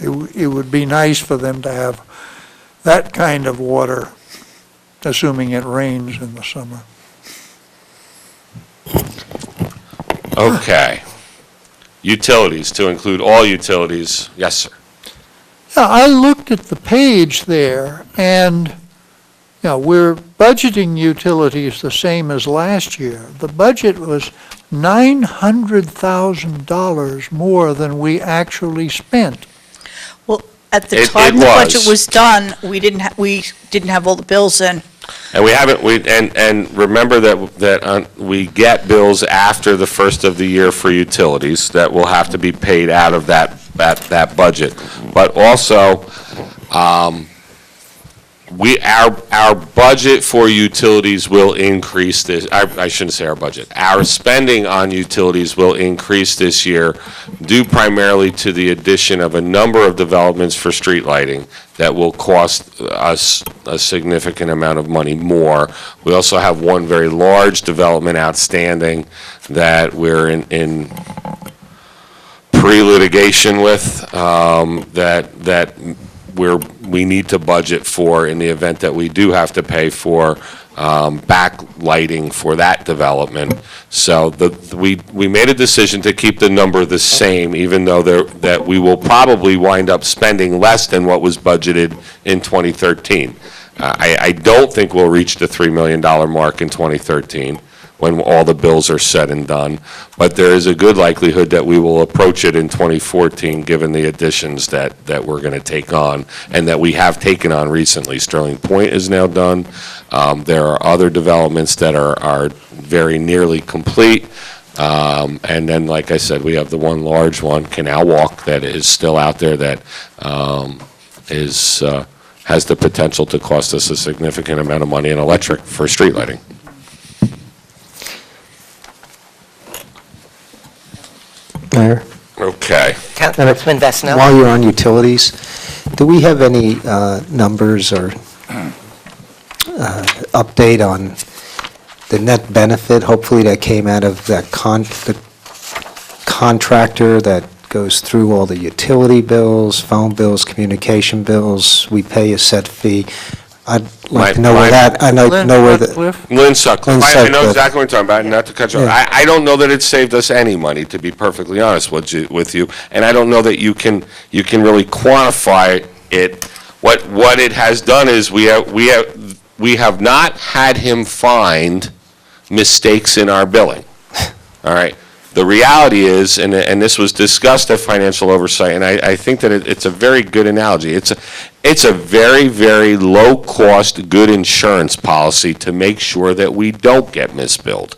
it would be nice for them to have that kind of water, assuming it rains in the summer. Okay. Utilities, to include all utilities. Yes, sir. Yeah, I looked at the page there, and, we're budgeting utilities the same as last year. The budget was $900,000 more than we actually spent. Well, at the It time the budget was. was done, we didn't have all the bills in. And we haven't, and remember that we get bills after the first of the year for utilities that will have to be paid out of that budget. But also, our budget for utilities will increase this, I shouldn't say our budget, our spending on utilities will increase this year due primarily to the addition of a number of developments for street lighting that will cost us a significant amount of money more. We also have one very large development outstanding that we're in pre-litigation with, that we need to budget for in the event that we do have to pay for backlighting for that development. So we made a decision to keep the number the same, even though that we will probably wind up spending less than what was budgeted in 2013. I don't think we'll reach the $3 million mark in 2013 when all the bills are said and done, but there is a good likelihood that we will approach it in 2014, given the additions that we're going to take on, and that we have taken on recently. Sterling Point is now done. There are other developments that are very nearly complete. And then, like I said, we have the one large one, Canal Walk, that is still out there that has the potential to cost us a significant amount of money in electric for street lighting. Mayor? Okay. Councilman Vesno? While you're on utilities, do we have any numbers or update on the net benefit, hopefully, that came out of that the contractor that goes through all the utility bills, phone bills, communication bills, we pay a set fee. I'd like to know where that, I'd like to know where the... Lynn Sutcliffe, Lynn I know Sutcliffe. exactly what you're talking about, and not to cut you off. Yeah. I don't know that it saved us any money, to be perfectly honest with you, and I don't know that you can really quantify it. What it has done is we have not had him find mistakes in our billing, all right? The reality is, and this was discussed at Financial Oversight, and I think that it's a very good analogy. It's a very, very low-cost, good insurance policy to make sure that we don't get misbilled.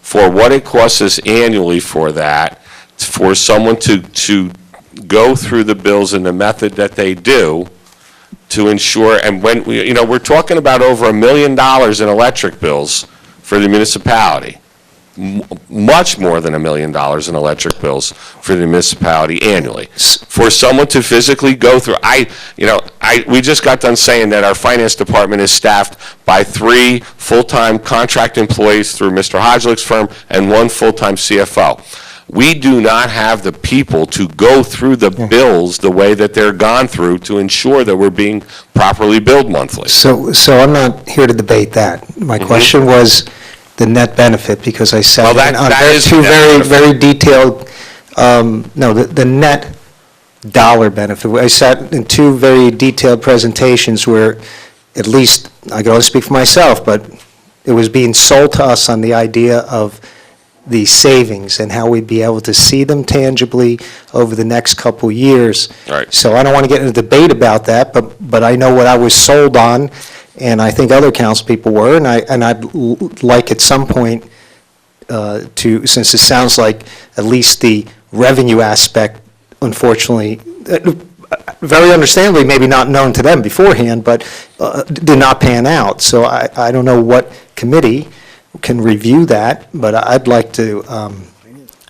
For what it costs us annually for that, for someone to go through the bills in the method that they do, to ensure, and when, we're talking about over $1 million in electric bills for the municipality. Much more than $1 million in electric bills for the municipality annually. For someone to physically go through, we just got done saying that our finance department is staffed by 3 full-time contract employees through Mr. Hodgelick's firm and 1 full-time CFO. We do not have the people to go through the bills the way that they're gone through to ensure that we're being properly billed monthly. So I'm not here to debate that. My question was the net benefit, because I sat on two very detailed, the net dollar benefit. I sat in 2 very detailed presentations where, at least, I can only speak for myself, but it was being sold to us on the idea of the savings and how we'd be able to see them tangibly over the next couple years. Right. So I don't want to get into a debate about that, but I know what I was sold on, and I think other council people were, and I'd like at some point since it sounds like at least the revenue aspect, unfortunately, very understandably, maybe not known to them beforehand, but did not pan out. So I don't know what committee can review that, but I'd like to, have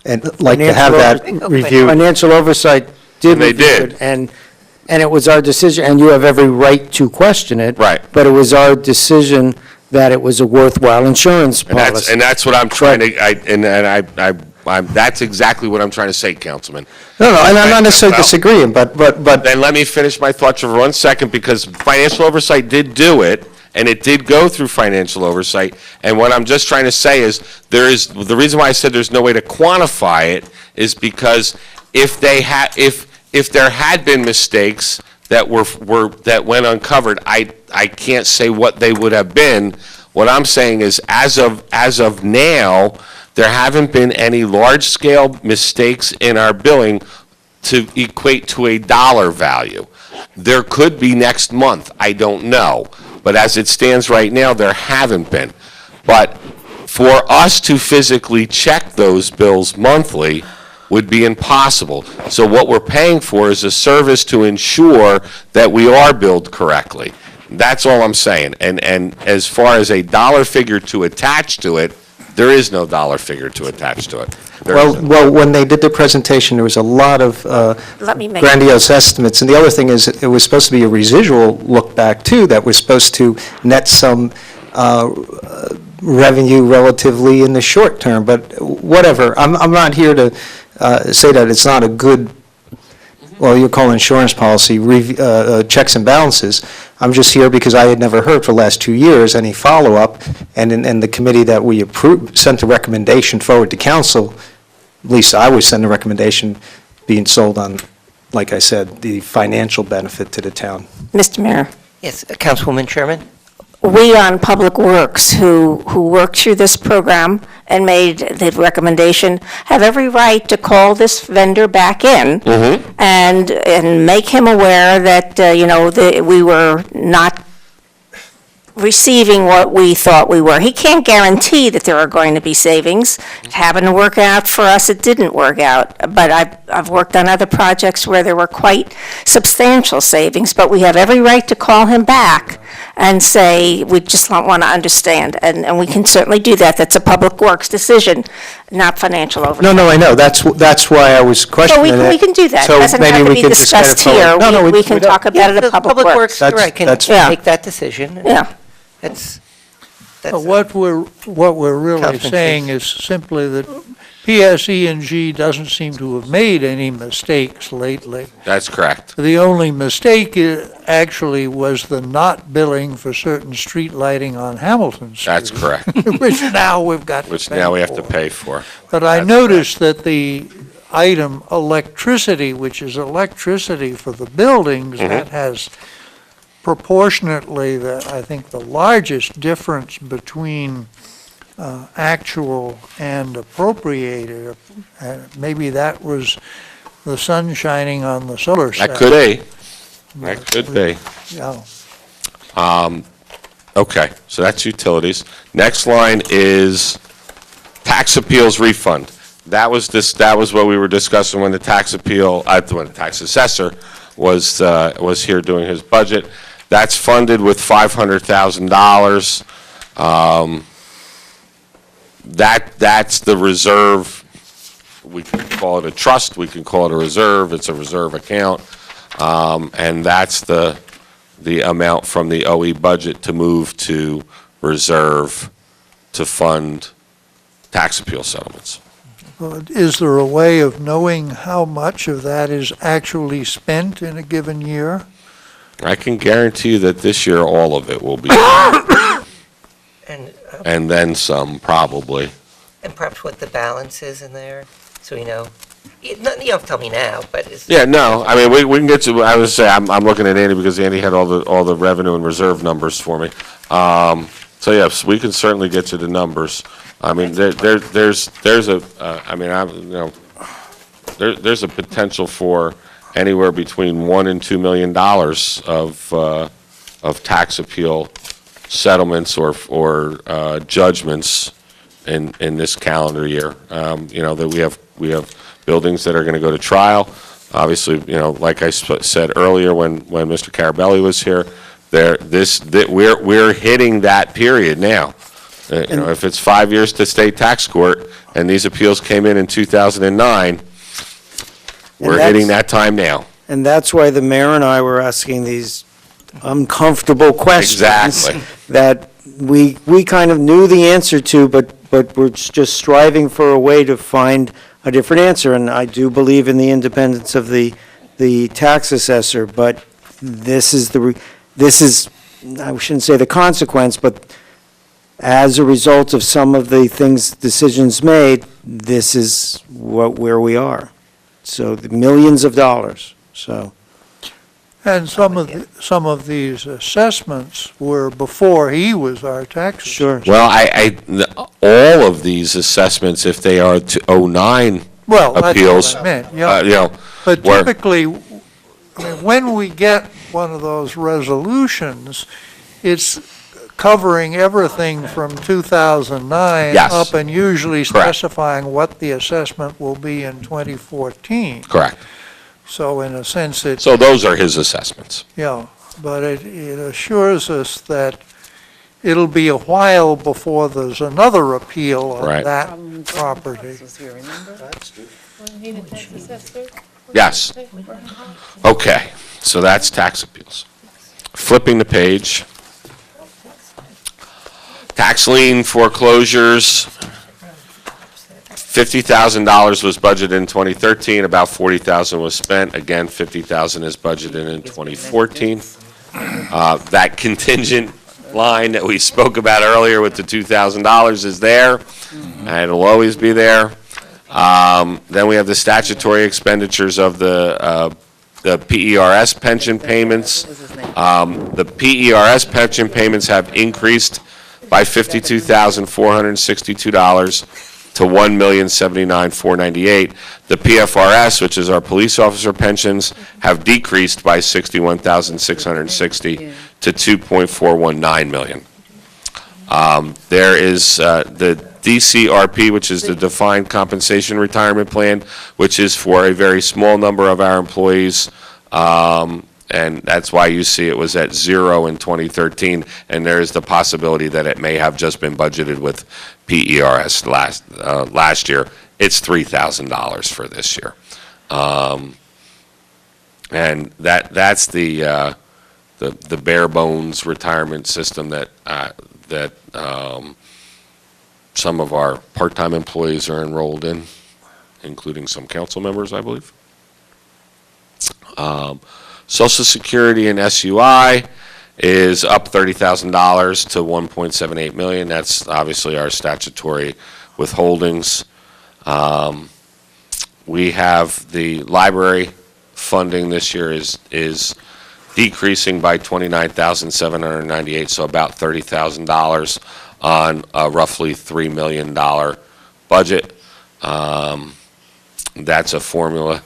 that reviewed. Financial Oversight did review it, and it was our decision, and you have every right to question it. Right. But it was our decision that it was a worthwhile insurance policy. And that's what I'm trying to, that's exactly what I'm trying to say, Councilman. No, and I'm not necessarily disagreeing, but... Then let me finish my thoughts for 1 second, because Financial Oversight did do it, and it did go through Financial Oversight, and what I'm just trying to say is, the reason why I said there's no way to quantify it is because if there had been mistakes that that went uncovered, I can't say what they would have been. What I'm saying is, as of now, there haven't been any large-scale mistakes in our billing to equate to a dollar value. There could be next month, I don't know. But as it stands right now, there haven't been. But for us to physically check those bills monthly would be impossible. So what we're paying for is a service to ensure that we are billed correctly. That's all I'm saying. And as far as a dollar figure to attach to it, there is no dollar figure to attach to it. Well, when they did the presentation, there was a lot of grandiose estimates, and the other thing is, it was supposed to be a residual look back, too, that was supposed to net some revenue relatively in the short term, but whatever. I'm not here to say that it's not a good, well, you call insurance policy, checks and balances. I'm just here because I had never heard for the last 2 years any follow-up, and in the committee that we approved, sent a recommendation forward to council, at least I would send a recommendation being sold on, like I said, the financial benefit to the town. Mr. Mayor, Yes, Councilwoman Sherman? we on Public Works, who worked through this program and made the recommendation, have every right to call this vendor back in and make him aware that, we were not receiving what we thought we were. He can't guarantee that there are going to be savings. It happened to work out for us, it didn't work out. But I've worked on other projects where there were quite substantial savings, but we have every right to call him back and say, we just don't want to understand. And we can certainly do that. That's a Public Works decision, not financial oversight. No, I know. That's why I was questioning it. We can do that. It So doesn't maybe have to we be could just get it discussed here. forward. We can talk about it at Public Works. You're right, can That's- make that decision. Yeah. It's, That's What we're really Councilman saying is simply that PSE&G doesn't seem to have made any mistakes lately. That's correct. The only mistake actually was the not billing for certain street lighting on Hamilton Street. That's correct. Which now we've got to Which pay now we have to for. pay for. But I noticed that the item electricity, which is electricity for the buildings, Mhm. that has proportionately, I think, the largest difference between actual and appropriated. Maybe that was the sun shining on the solar cell. That could be. That could be. Yeah. Okay, so that's utilities. Next line is tax appeals refund. That was what we were discussing when the tax appeal, when the tax assessor was here doing his budget. That's funded with $500,000. That's the reserve. We can call it a trust, we can call it a reserve, it's a reserve account. And that's the amount from the OE budget to move to reserve to fund tax appeal settlements. Is there a way of knowing how much of that is actually spent in a given year? I can guarantee you that this year, all of it will be, and then some, probably. And perhaps what the balance is in there, so we know. You don't have to tell me now, but it's... Yeah, no, I mean, we can get to, I would say, I'm looking at Andy because Andy had all the revenue and reserve numbers for me. So yes, we can certainly get you the numbers. I mean, there's a potential for anywhere between $1 and $2 million of tax appeal settlements or judgments in this calendar year. That we have buildings that are going to go to trial. Obviously, like I said earlier when Mr. Carabelli was here, we're hitting that period now. If it's 5 years to state tax court and these appeals came in 2009, we're hitting that time now. And that's why the mayor and I were asking these uncomfortable questions. Exactly. That we kind of knew the answer to, but we're just striving for a way to find a different answer. And I do believe in the independence of the tax assessor, but this is, I shouldn't say the consequence, but as a result of some of the decisions made, this is where we are. So the millions of dollars, so. And some of these assessments were before he was our tax assessor. Sure. Well, all of these assessments, if they are to 09 Well, appeals, that's what I meant, yeah. But were- typically, when we get one of those resolutions, it's covering everything from 2009 Yes. up and usually Correct. specifying what the assessment will be in 2014. Correct. So in a sense, it, So those are his assessments. yeah, but it assures us that it'll be a while before there's another appeal on Right. that property. Yes. Okay, so that's tax appeals. Flipping the page. Tax lien foreclosures, $50,000 was budgeted in 2013, about $40,000 was spent. Again, $50,000 is budgeted in 2014. That contingent line that we spoke about earlier with the $2,000 is there, and it'll always be there. Then we have the statutory expenditures of the PERS pension payments. The PERS pension payments have increased by $52,462 to $1,079,498. The PFRS, which is our police officer pensions, have decreased by $61,660 to $2.419 million. There is the DCRP, which is the Defined Compensation Retirement Plan, which is for a very small number of our employees, and that's why you see it was at 0 in 2013, and there is the possibility that it may have just been budgeted with PERS last year. It's $3,000 for this year. And that's the bare bones retirement system that that some of our part-time employees are enrolled in, including some council members, I believe. Social Security and SUI is up $30,000 to $1.78 million. That's obviously our statutory withholdings. We have the library funding this year is decreasing by $29,798, so about $30,000 on a roughly $3 million budget. That's a formula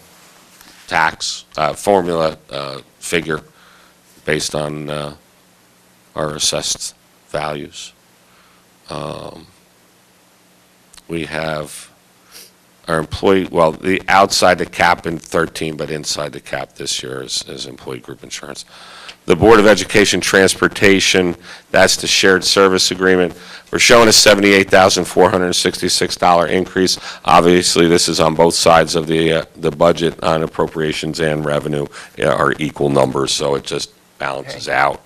figure based on our assessed values. We have our employee, well, the outside the cap in 13, but inside the cap this year is employee group insurance. The Board of Education Transportation, that's the shared service agreement. We're showing a $78,466 increase. Obviously, this is on both sides of the budget on appropriations and revenue are equal numbers, so it just balances out.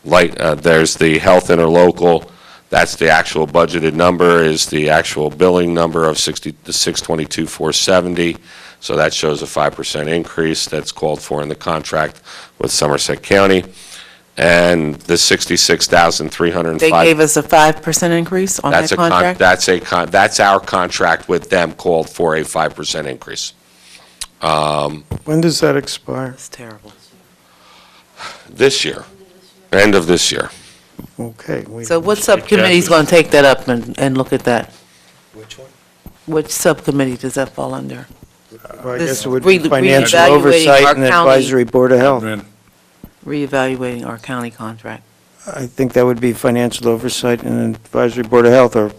There's the health interlocal. That's the actual budgeted number, is the actual billing number of $622,470. So that shows a 5% increase that's called for in the contract with Somerset County. And the $66,305. They gave us a 5% increase on that contract? That's our contract with them, called for a 5% increase. When does that expire? It's terrible. This year, end of this year. Okay. So what subcommittee is going to take that up and look at that? Which one? Which subcommittee does that fall under? Well, I This guess it would be financial reevaluating oversight our and county- advisory board of health. Reevaluating our county contract. I think that would be financial oversight and advisory board of health, or,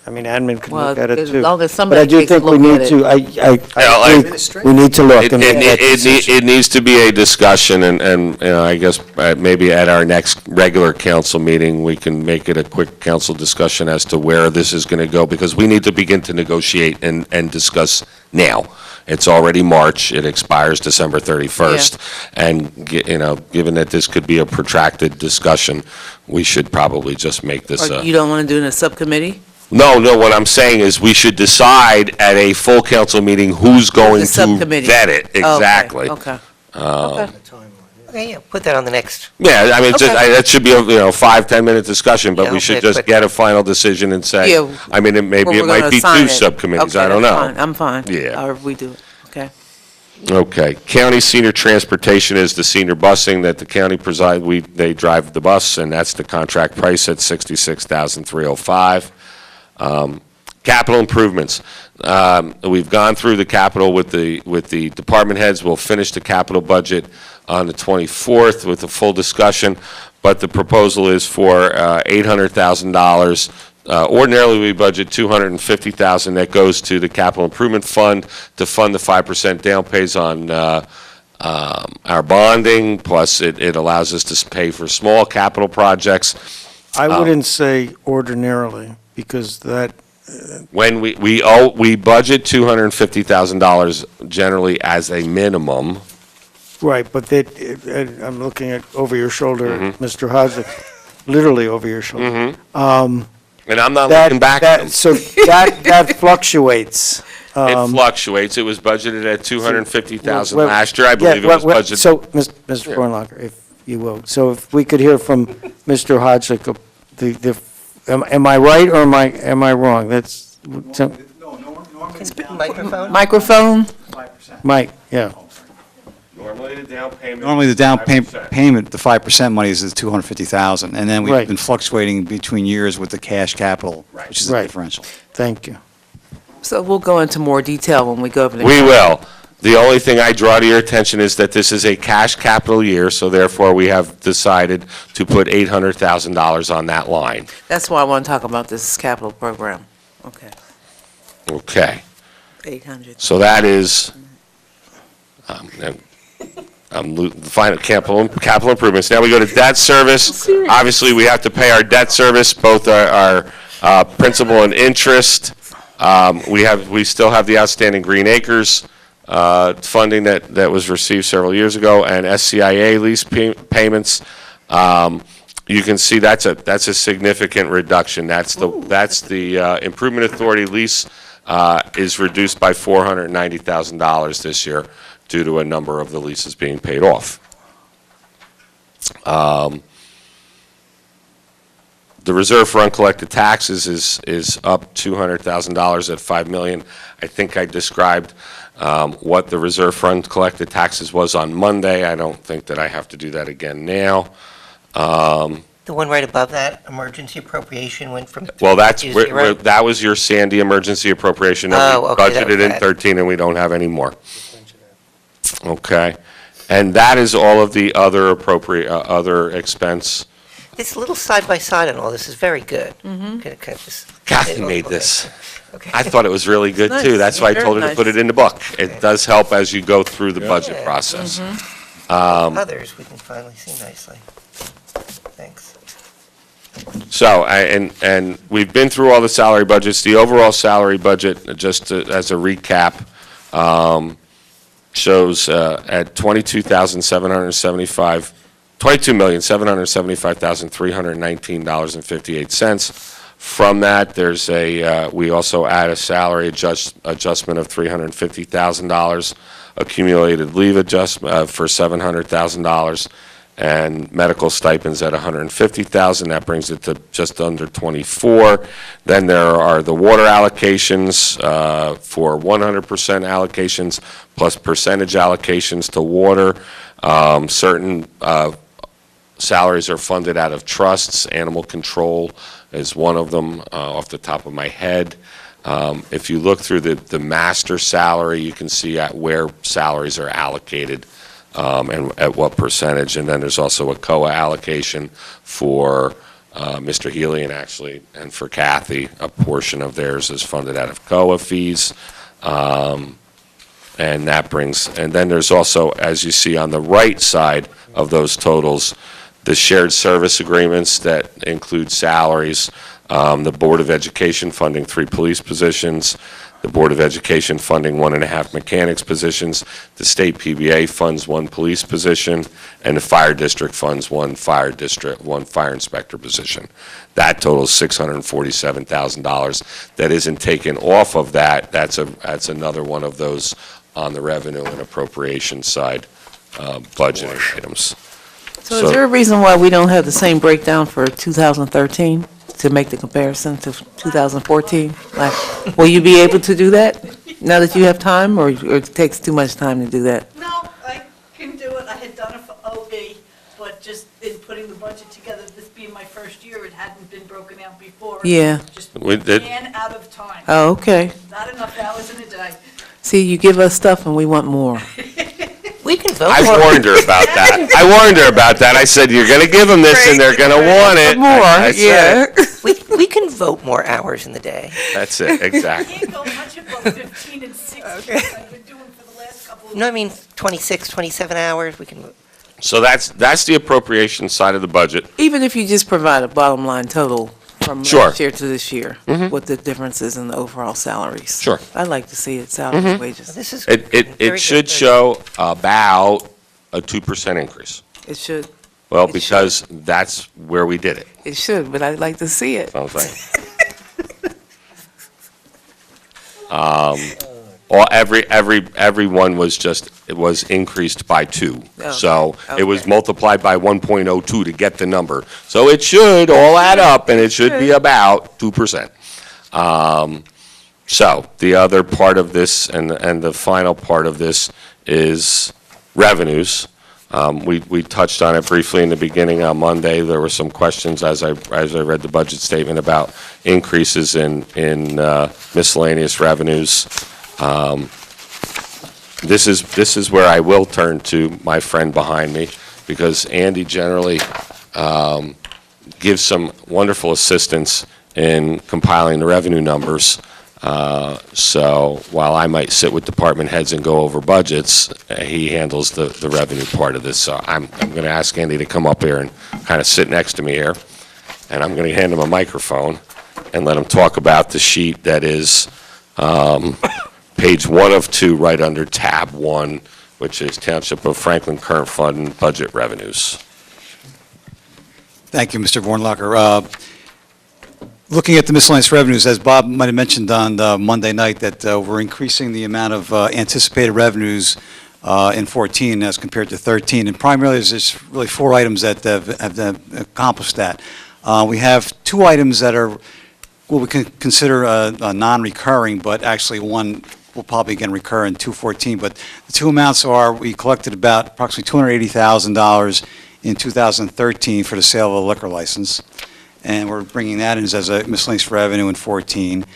I mean, admin could Well, look at it as too. long as But I somebody do takes a think we look need at to, I agree, we need to look and make that decision. It needs to be a discussion, and you know, I guess maybe at our next regular council meeting, we can make it a quick council discussion as to where this is going to go, because we need to begin to negotiate and discuss now. It's already March, it expires December 31st, and, you know, given that this could be a protracted discussion, we should probably just make this Or you don't want to do it in a subcommittee? No, what I'm saying is we should decide at a full council meeting who's going to subcommittee. vet it, exactly. Okay. Okay, yeah, put that on the next. Yeah, I mean, Okay. that should be a, 5-10 minute discussion, but Yeah, we should okay, just but- get a final decision and say, Yeah, I mean, it we're might gonna be assign two it. subcommittees, Okay, I don't that's know. fine. I'm fine. Yeah. However we do it, okay. Okay, county senior transportation is the senior busing that the county they drive the bus, and that's the contract price at $66,305. Capital improvements. We've gone through the capital with the department heads. We'll finish the capital budget on the 24th with a full discussion, but the proposal is for $800,000. Ordinarily, we budget $250,000. That goes to the capital improvement fund to fund the 5% down pays on our bonding, plus it allows us to pay for small capital projects. I wouldn't say ordinarily, because that, When we budget $250,000 generally as a minimum. right, but I'm looking at over your shoulder, Mm-hmm. Mr. Hodges, literally over your shoulder. And I'm not looking back at them. So that fluctuates. It fluctuates. It was budgeted at $250,000 Well, last year. I believe it was budgeted. So, Mr. Bornlocker, if you will, so if we could hear from Mr. Hodges, am I right or am I wrong? That's, Microphone? Microphone? Mike, yeah. Normally, the down payment. Normally, the down payment, the 5% money is the $250,000, and then we've Right. been fluctuating between years with the cash capital, which is the Right. differential. Thank you. So we'll go into more detail when we go over the. We will. The only thing I draw to your attention is that this is a cash capital year, so therefore we have decided to put $800,000 on that line. That's why I want to talk about this capital program. Okay, Okay. 800. So that is, final capital improvements. Now we go to debt service. Obviously, we have to pay our debt service, both our principal and interest. We still have the outstanding Green Acres funding that was received several years ago, and SCIA lease payments. you can see that's a significant reduction. That's the Improvement Authority lease is reduced by $490,000 this year due to a number of the leases being paid off. The reserve for uncollected taxes is up $200,000 at $5 million. I think I described what the reserve for uncollected taxes was on Monday. I don't think that I have to do that again now. The one right above that, emergency appropriation went from Well, 3 to 0. that was your Sandy emergency appropriation that we Oh, okay, that was budgeted in that. 13, and we don't have any more. Okay. And that is all of the other other expense. This little side-by-side on all this is very good. Mm-hmm. Kathy made this. Okay. I thought it was really good, Nice. too. That's why I Very told her to nice. put it in the book. It does help as you go through the budget Yeah. process. Others we can finally see nicely. Thanks. So, and we've been through all the salary budgets. The overall salary budget, just as a recap, shows at $22,775,319.58. From that, there's we also add a salary adjustment of $350,000, accumulated leave adjustment for $700,000, and medical stipends at $150,000. That brings it to just under 24. Then there are the water allocations for 100% allocations plus percentage allocations to water. Certain salaries are funded out of trusts. Animal control is one of them off the top of my head. If you look through the master salary, you can see at where salaries are allocated and at what percentage. And then there's also a COA allocation for Mr. Healy and for Kathy. A portion of theirs is funded out of COA fees. And then there's also, as you see on the right side of those totals, the shared service agreements that include salaries, the Board of Education funding 3 police positions, the Board of Education funding 1.5 mechanics positions, the state PBA funds 1 police position, and the fire district funds 1 fire inspector position. That totals $647,000. That isn't taken off of that. That's another one of those on the revenue and appropriation side budgeting items. So is there a reason why we don't have the same breakdown for 2013 to make the comparison to 2014? Like, will you be able to do that now that you have time, or it takes too much time to do that? No, I can do it. I had done it for OB, but just in putting the budget together, this being my first year, it hadn't been broken out before. Yeah. Just We did- ran out of time. Oh, okay. Not enough hours in a day. See, you give us stuff and we want more. We can vote I more. warned her about that. I said, you're going to give them this and they're going to want it. I said it. We can vote more hours in the day. That's it, exactly. Can't go much above 15 and 16. I've been doing for the last couple of No, I mean 26, 27 hours, we can vote. So that's the appropriation side of the budget. Even if you just provide a bottom line total from Sure. last year to this year, Mhm. what the difference is in the overall salaries. Sure. I'd like to see it, salaries, Mhm. wages. This is It should show about a 2% increase. It should, Well, It because that's where we did it. it should, but I'd like to see it. That's what I'm saying. Every one was it was increased by 2. Oh, So it was okay. multiplied by 1.02 to get the number. So it should all add up, and it should be about 2%. So the other part of this and the final part of this is revenues. We touched on it briefly in the beginning on Monday. There were some questions as I read the budget statement about increases in miscellaneous revenues. This is where I will turn to my friend behind me, because Andy generally gives some wonderful assistance in compiling the revenue numbers. So while I might sit with department heads and go over budgets, he handles the revenue part of this. So I'm going to ask Andy to come up here and kind of sit next to me here, and I'm going to hand him a microphone and let him talk about the sheet that is page 1 of 2, right under tab 1, which is Township of Franklin Current Fund Budget Revenues. Thank you, Mr. Vornlocker. Looking at the miscellaneous revenues, as Bob might have mentioned on Monday night, that we're increasing the amount of anticipated revenues in 14 as compared to 13, and primarily there's really 4 items that have accomplished that. We have 2 items that are what we can consider non-recurring, but actually one will probably again recur in 214. But the 2 amounts are, we collected about approximately $280,000 in 2013 for the sale of a liquor license, and we're bringing that in as a miscellaneous revenue in 14.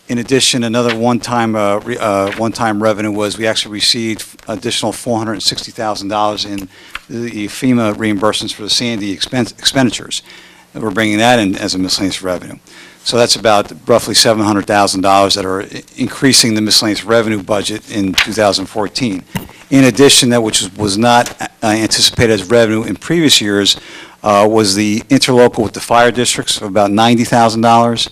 In addition, another one-time revenue was we actually received additional $460,000 in the FEMA reimbursements for the Sandy expenditures. And we're bringing that in as a miscellaneous revenue. So that's about roughly $700,000 that are increasing the miscellaneous revenue budget in 2014. In addition, that which was not anticipated as revenue in previous years was the interlocal with the fire districts of about $90,000,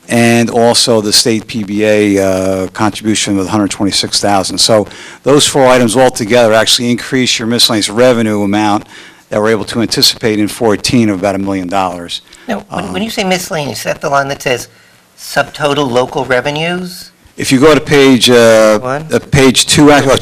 and also the state PBA contribution of $126,000. So those 4 items altogether actually increase your miscellaneous revenue amount that we're able to anticipate in 14 of about $1 million. Now, when you say miscellaneous, is that the line that says subtotal local revenues? If you go to page 2, actually,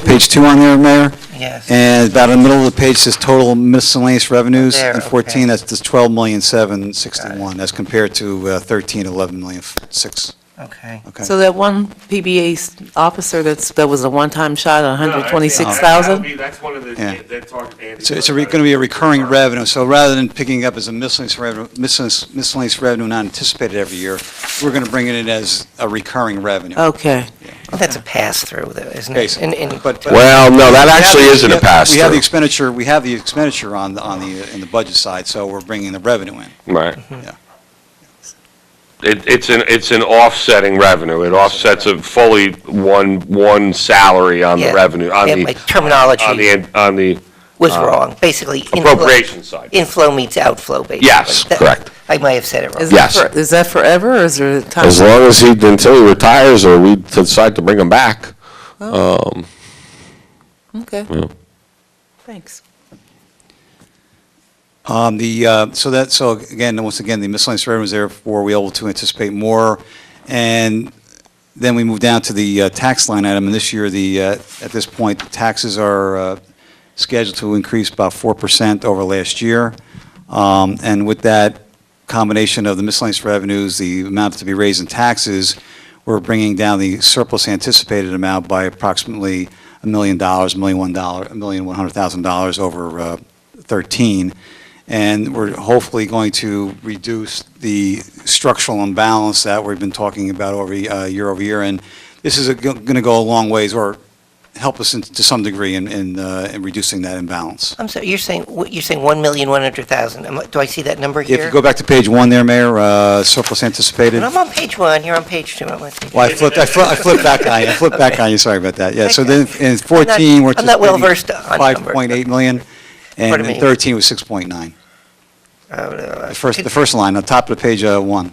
page 2 on there, Mayor, Yes. and about in the middle of the page says total miscellaneous revenues There, in 14, okay. that's just $12,761,000 as compared to 13, $11,006,000. Okay. Okay. So that one PBA officer that was a one-time shot at 126,000? That's one of the, Yeah. that target. It's going to be a recurring revenue, so rather than picking up as a miscellaneous revenue not anticipated every year, we're going to bring it in as a recurring revenue. Okay. Well, that's a pass-through, though, isn't it? Basically. But Well, no, that actually isn't a We have pass-through. the expenditure on in the budget side, so we're bringing the revenue in. Right. Yeah. It's an offsetting revenue. It offsets a fully one salary on the Yeah. revenue, on Yeah, the. my terminology On the. was wrong. Basically, Appropriation side. inflow meets outflow, basically. Yes, correct. I might have said it wrong. Is that forever, or is there a time? As long as until he retires or we decide to bring him back. Okay. Yeah. Thanks. So again, once again, the miscellaneous revenue is therefore we able to anticipate more. And then we move down to the tax line item, and this year, at this point, the taxes are scheduled to increase about 4% over last year. And with that combination of the miscellaneous revenues, the amount to be raised in taxes, we're bringing down the surplus anticipated amount by approximately $1 million, $1,100,000 over 13. And we're hopefully going to reduce the structural imbalance that we've been talking about year over year. And this is going to go a long ways, or help us to some degree in reducing that imbalance. I'm sorry, you're saying 1,100,000. Do I see that number here? If you go back to page 1 there, Mayor, surplus anticipated. And I'm on page 1, you're on page 2. I'm on page Well, I flipped back on you, sorry about that. Yeah, so then in 14, we're I'm not well-versed on numbers. 5.8 million, and Pardon in me? 13 was 6.9. The first line, on top of page 1,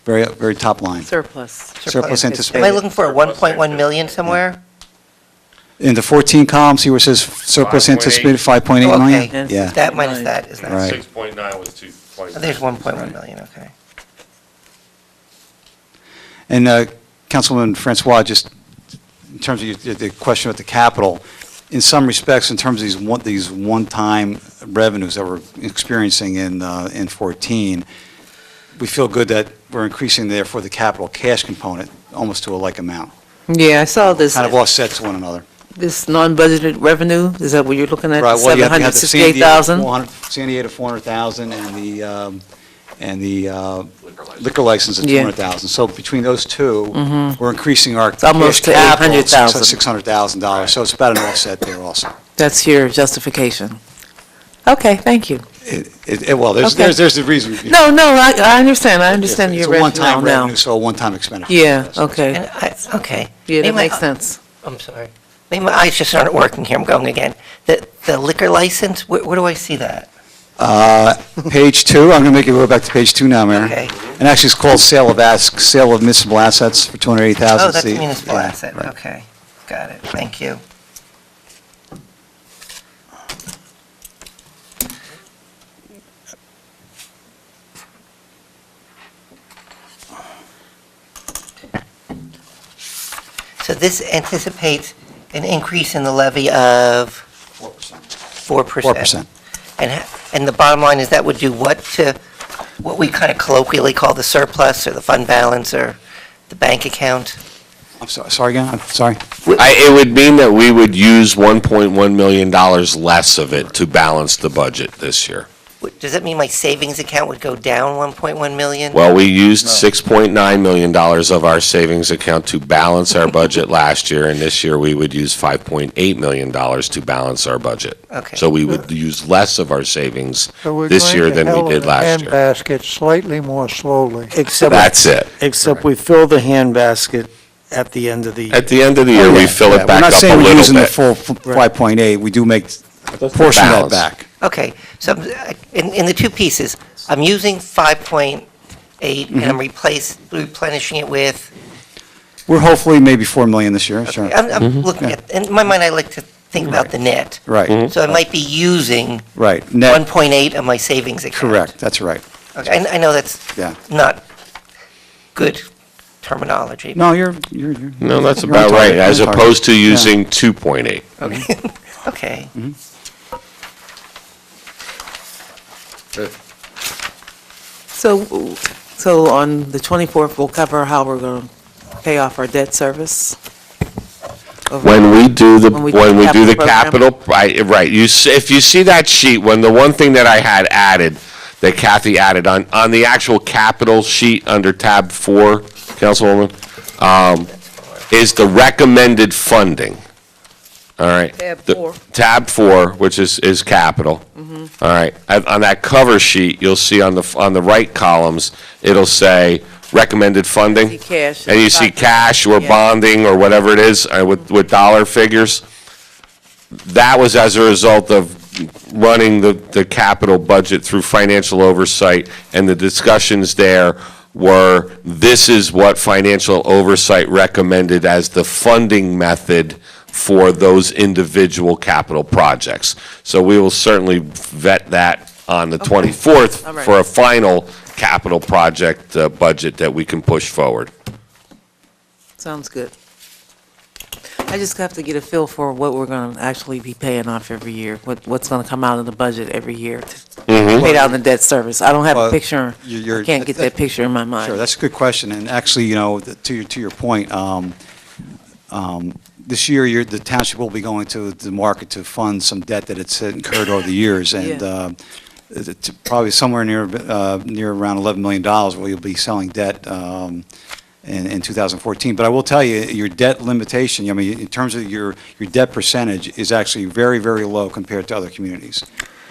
very top line. Surplus. Surplus anticipated. Am I looking for a 1.1 million somewhere? In the 14 column, see where it says surplus 5.8. anticipated, 5.8 Oh, million? okay. Yeah. That minus that is that. Right. 6.9 was 2.9. Oh, there's 1.1 million, okay. And Councilwoman Francois, just in terms of the question about the capital, in some respects, in terms of these one-time revenues that we're experiencing in 14, we feel good that we're increasing therefore the capital cash component almost to a like amount. Yeah, I saw this. Kind of offsets one another. This non-budgeted revenue, is that what you're looking at? Right, well, you have the San Diego 768,000? San Diego 400,000 and the liquor license at 200,000. So between those two, we're increasing our cash almost to capital $800,000. $600,000. So it's about an offset there also. That's your justification. Okay, thank you. Well, there's the reason. No, I understand. I understand your It's a one-time rationale now. revenue, so a one-time expenditure. Yeah, okay. Okay. Yeah, that Maybe makes sense. I'm sorry. Maybe my eyes just aren't working here. I'm going again. The liquor license, where do I see that? Page 2, I'm going to make you go back to page 2 now, Mayor. Okay. And actually, it's called sale of municipal assets for $280,000. Oh, that's a municipal Yeah, asset. right. Okay. Got it. Thank you. So this anticipates an increase in the levy of 4%. 4%. And the bottom line is that would do what to, what we kind of colloquially call the surplus, or the fund balance, or the bank account? I'm sorry again, I'm sorry. It would mean that we would use $1.1 million less of it to balance the budget this year. Does that mean my savings account would go down 1.1 million? Well, we used $6.9 million of our savings account to balance our budget last year, and this year we would use $5.8 million to balance our budget. Okay. So we would use less of our savings So we're this going year to than fill we did the last year. handbasket slightly more slowly. That's it. Except we fill the handbasket at the end of the year. At the end of the year, we fill it back up a We're not saying we're little using the bit. full 5.8, we do make a portion of that balance. back. Okay, so in the two pieces, I'm using 5.8 and I'm replenishing it with, We're hopefully maybe 4 million this year, sure. I'm looking Yeah. at, in my mind, I like to think about the net. Right. So I might be using Right, net, 1.8 of my savings account. correct, that's right. Okay, I know that's Yeah. not good terminology. No, you're. No, that's you're about on right, target, as you're on opposed to target. Yeah. using 2.8. Okay, okay. So on the 24th, we'll cover how we're going to pay off our debt service? When we do the, When we when we do the capital capital, right, if you see that sheet, when the one thing that I had added, that Kathy added on the actual capital sheet under tab 4, Councilwoman, is the recommended funding. All right? Tab The- 4. Tab 4, which is capital. All right, on that cover sheet, you'll see on the right columns, it'll say recommended funding. See cash. And you see cash or Yeah. bonding or whatever it is with dollar figures. That was as a result of running the capital budget through financial oversight, and the discussions there were, this is what financial oversight recommended as the funding method for those individual capital projects. So we will certainly vet that on the 24th All right. for a final capital project budget that we can push forward. Sounds good. I just have to get a feel for what we're going to actually be paying off every year, what's going to come out of the budget every year to pay down the debt service. I don't have Well, a picture, I can't get that picture in my mind. Sure, that's a good question, and actually, you know, to your point, this year, the township will be going to the market to fund some debt that it's incurred over the years, and it's probably somewhere near around $11 million where you'll be selling debt in 2014. But I will tell you, your debt limitation, I mean, in terms of your debt percentage, is actually very, very low compared to other communities.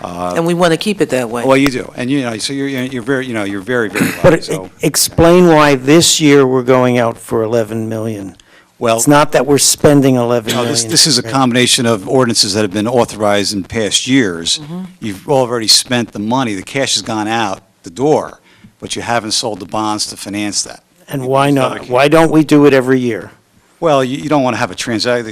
And we want to keep it that way. Well, you do, and you know, so you're very, you know, you're very, very low. But So, explain why this year we're going out for 11 million. well, It's not that we're spending 11 no, million. this is a combination of ordinances that have been authorized in past years. You've already spent the money, the cash has gone out the door, but you haven't sold the bonds to finance that. And why not? Why don't we do it every year? Well, you don't want to have the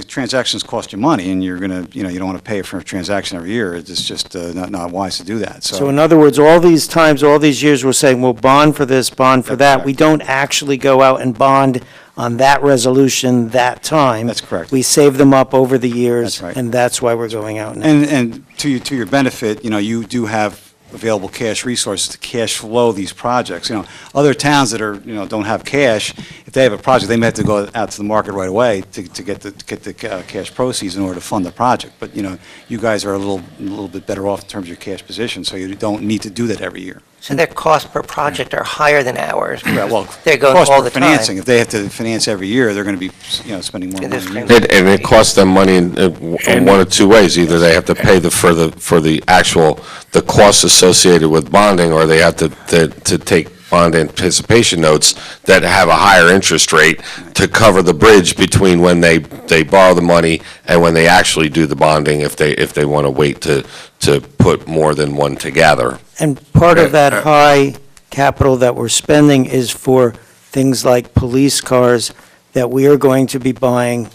transactions cost you money, and you're going to, you know, you don't want to pay for a transaction every year. It's just not wise to do that, So in other words, all these times, all these years, we're saying, well, bond for this, bond for That's that. correct. We don't actually go out and bond on that resolution that time. That's correct. We save them up over the years. That's right. And that's why we're going out now. And to your benefit, you know, you do have available cash resources to cash flow these projects. You know, other towns that are, you know, don't have cash, if they have a project, they may have to go out to the market right away to get the cash proceeds in order to fund the project. But, you know, you guys are a little bit better off in terms of your cash position, so you don't need to do that every year. So their costs per project are higher than ours. Well, They're going cost all for the time. financing, if they have to finance every year, they're going to be, you know, spending more Yeah, money. that's And it costs them money in one of two ways. Either they have to pay for the actual, the costs associated with bonding, or they have to take bond anticipation notes that have a higher interest rate to cover the bridge between when they borrow the money and when they actually do the bonding, if they want to wait to put more than one together. And part of that high capital that we're spending is for things like police cars that we are going to be buying.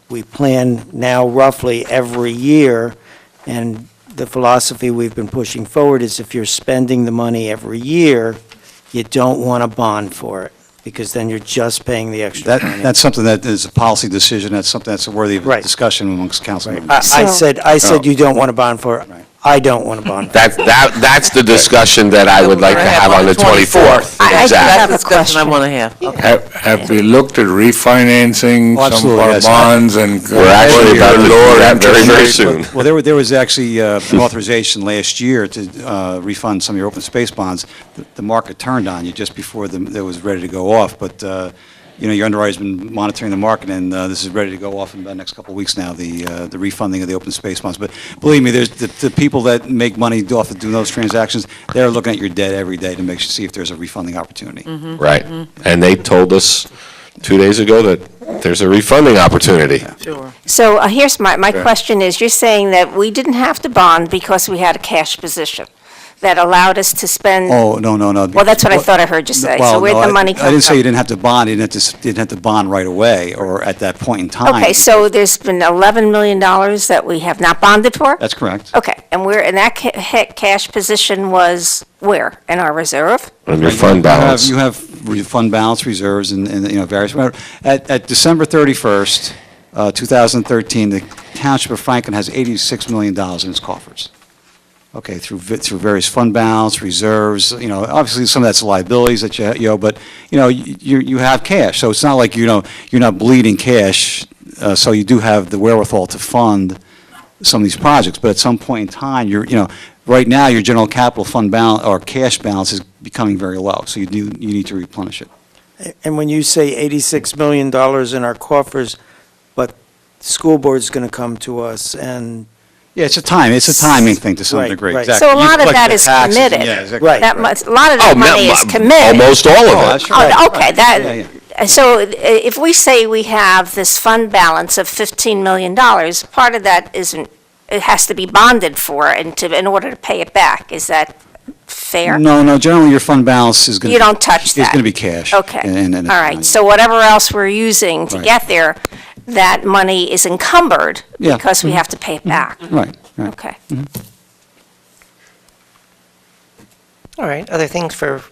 We plan now roughly every year, and the philosophy we've been pushing forward is if you're spending the money every year, you don't want to bond for it. because then you're just paying the extra money. That's something that is a policy decision, that's something that's worthy of Right. discussion amongst council members. I said you don't want to bond for it. I don't want to bond for it. That's the discussion that I would like to have on the 24th. I Exactly. have a Discussion I question. want to have. Have we looked at refinancing some of Absolutely, our yes. bonds and? We're actually about to do lower that very, very interest rates? soon. Well, there was actually an authorization last year to refund some of your open space bonds. The market turned on you just before it was ready to go off, but, your underwriter's been monitoring the market, and this is ready to go off in the next couple of weeks now, the refunding of the open space bonds. But believe me, there's the people that make money off of doing those transactions, they're looking at your debt every day to see if there's a refunding opportunity. Right. And they told us 2 days ago that there's a refunding opportunity. Sure. So here's my question is, you're saying that we didn't have to bond because we had a cash position that allowed us to spend? Oh, no. Well, that's what I thought I heard you say. So where'd the money come from? I didn't say you didn't have to bond, you didn't have to bond right away or at that point in time. Okay, so there's been $11 million that we have not bonded for? That's correct. Okay, and that cash position was where? In our reserve? On your fund balance. You have fund balance reserves and various, at December 31st, 2013, the Township of Franklin has $86 million in its coffers. Okay, through various fund balance, reserves, obviously some of that's liabilities that but, you have cash. So it's not like, you're not bleeding cash, so you do have the wherewithal to fund some of these projects. But at some point in time, right now, your general capital fund balance or cash balance is becoming very low, so you need to replenish it. And when you say $86 million in our coffers, but the school board's going to come to us and... Yeah, it's a timing thing to some Right, degree. right. Exactly. So a You lot of collect that the is taxes, committed. yeah, exactly. Right. A lot of that money is committed. Almost all of it. That's right. Oh, okay, Yeah. so if we say we have this fund balance of $15 million, part of that it has to be bonded for in order to pay it back. Is that fair? No, generally your fund balance is going to... You don't touch that? It's going to be cash. Okay, And all right. So whatever else we're using to Right. get there, that money is encumbered Yeah. because we have to pay it back. Right. Okay. All right, other things for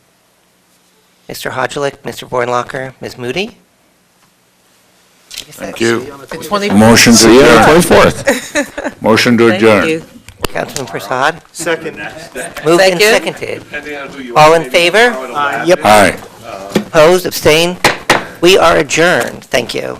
Mr. Hodgelick, Mr. Vornlocker, Ms. Moody? Thank you. The 24th. Motion to See you on the adjourn. 24th. Motion to adjourn. Thank you. Councilman Prasad? Second. Moved Thank and you. seconded. All in favor? Yep. Aye. Opposed, abstained? We are adjourned. Thank you.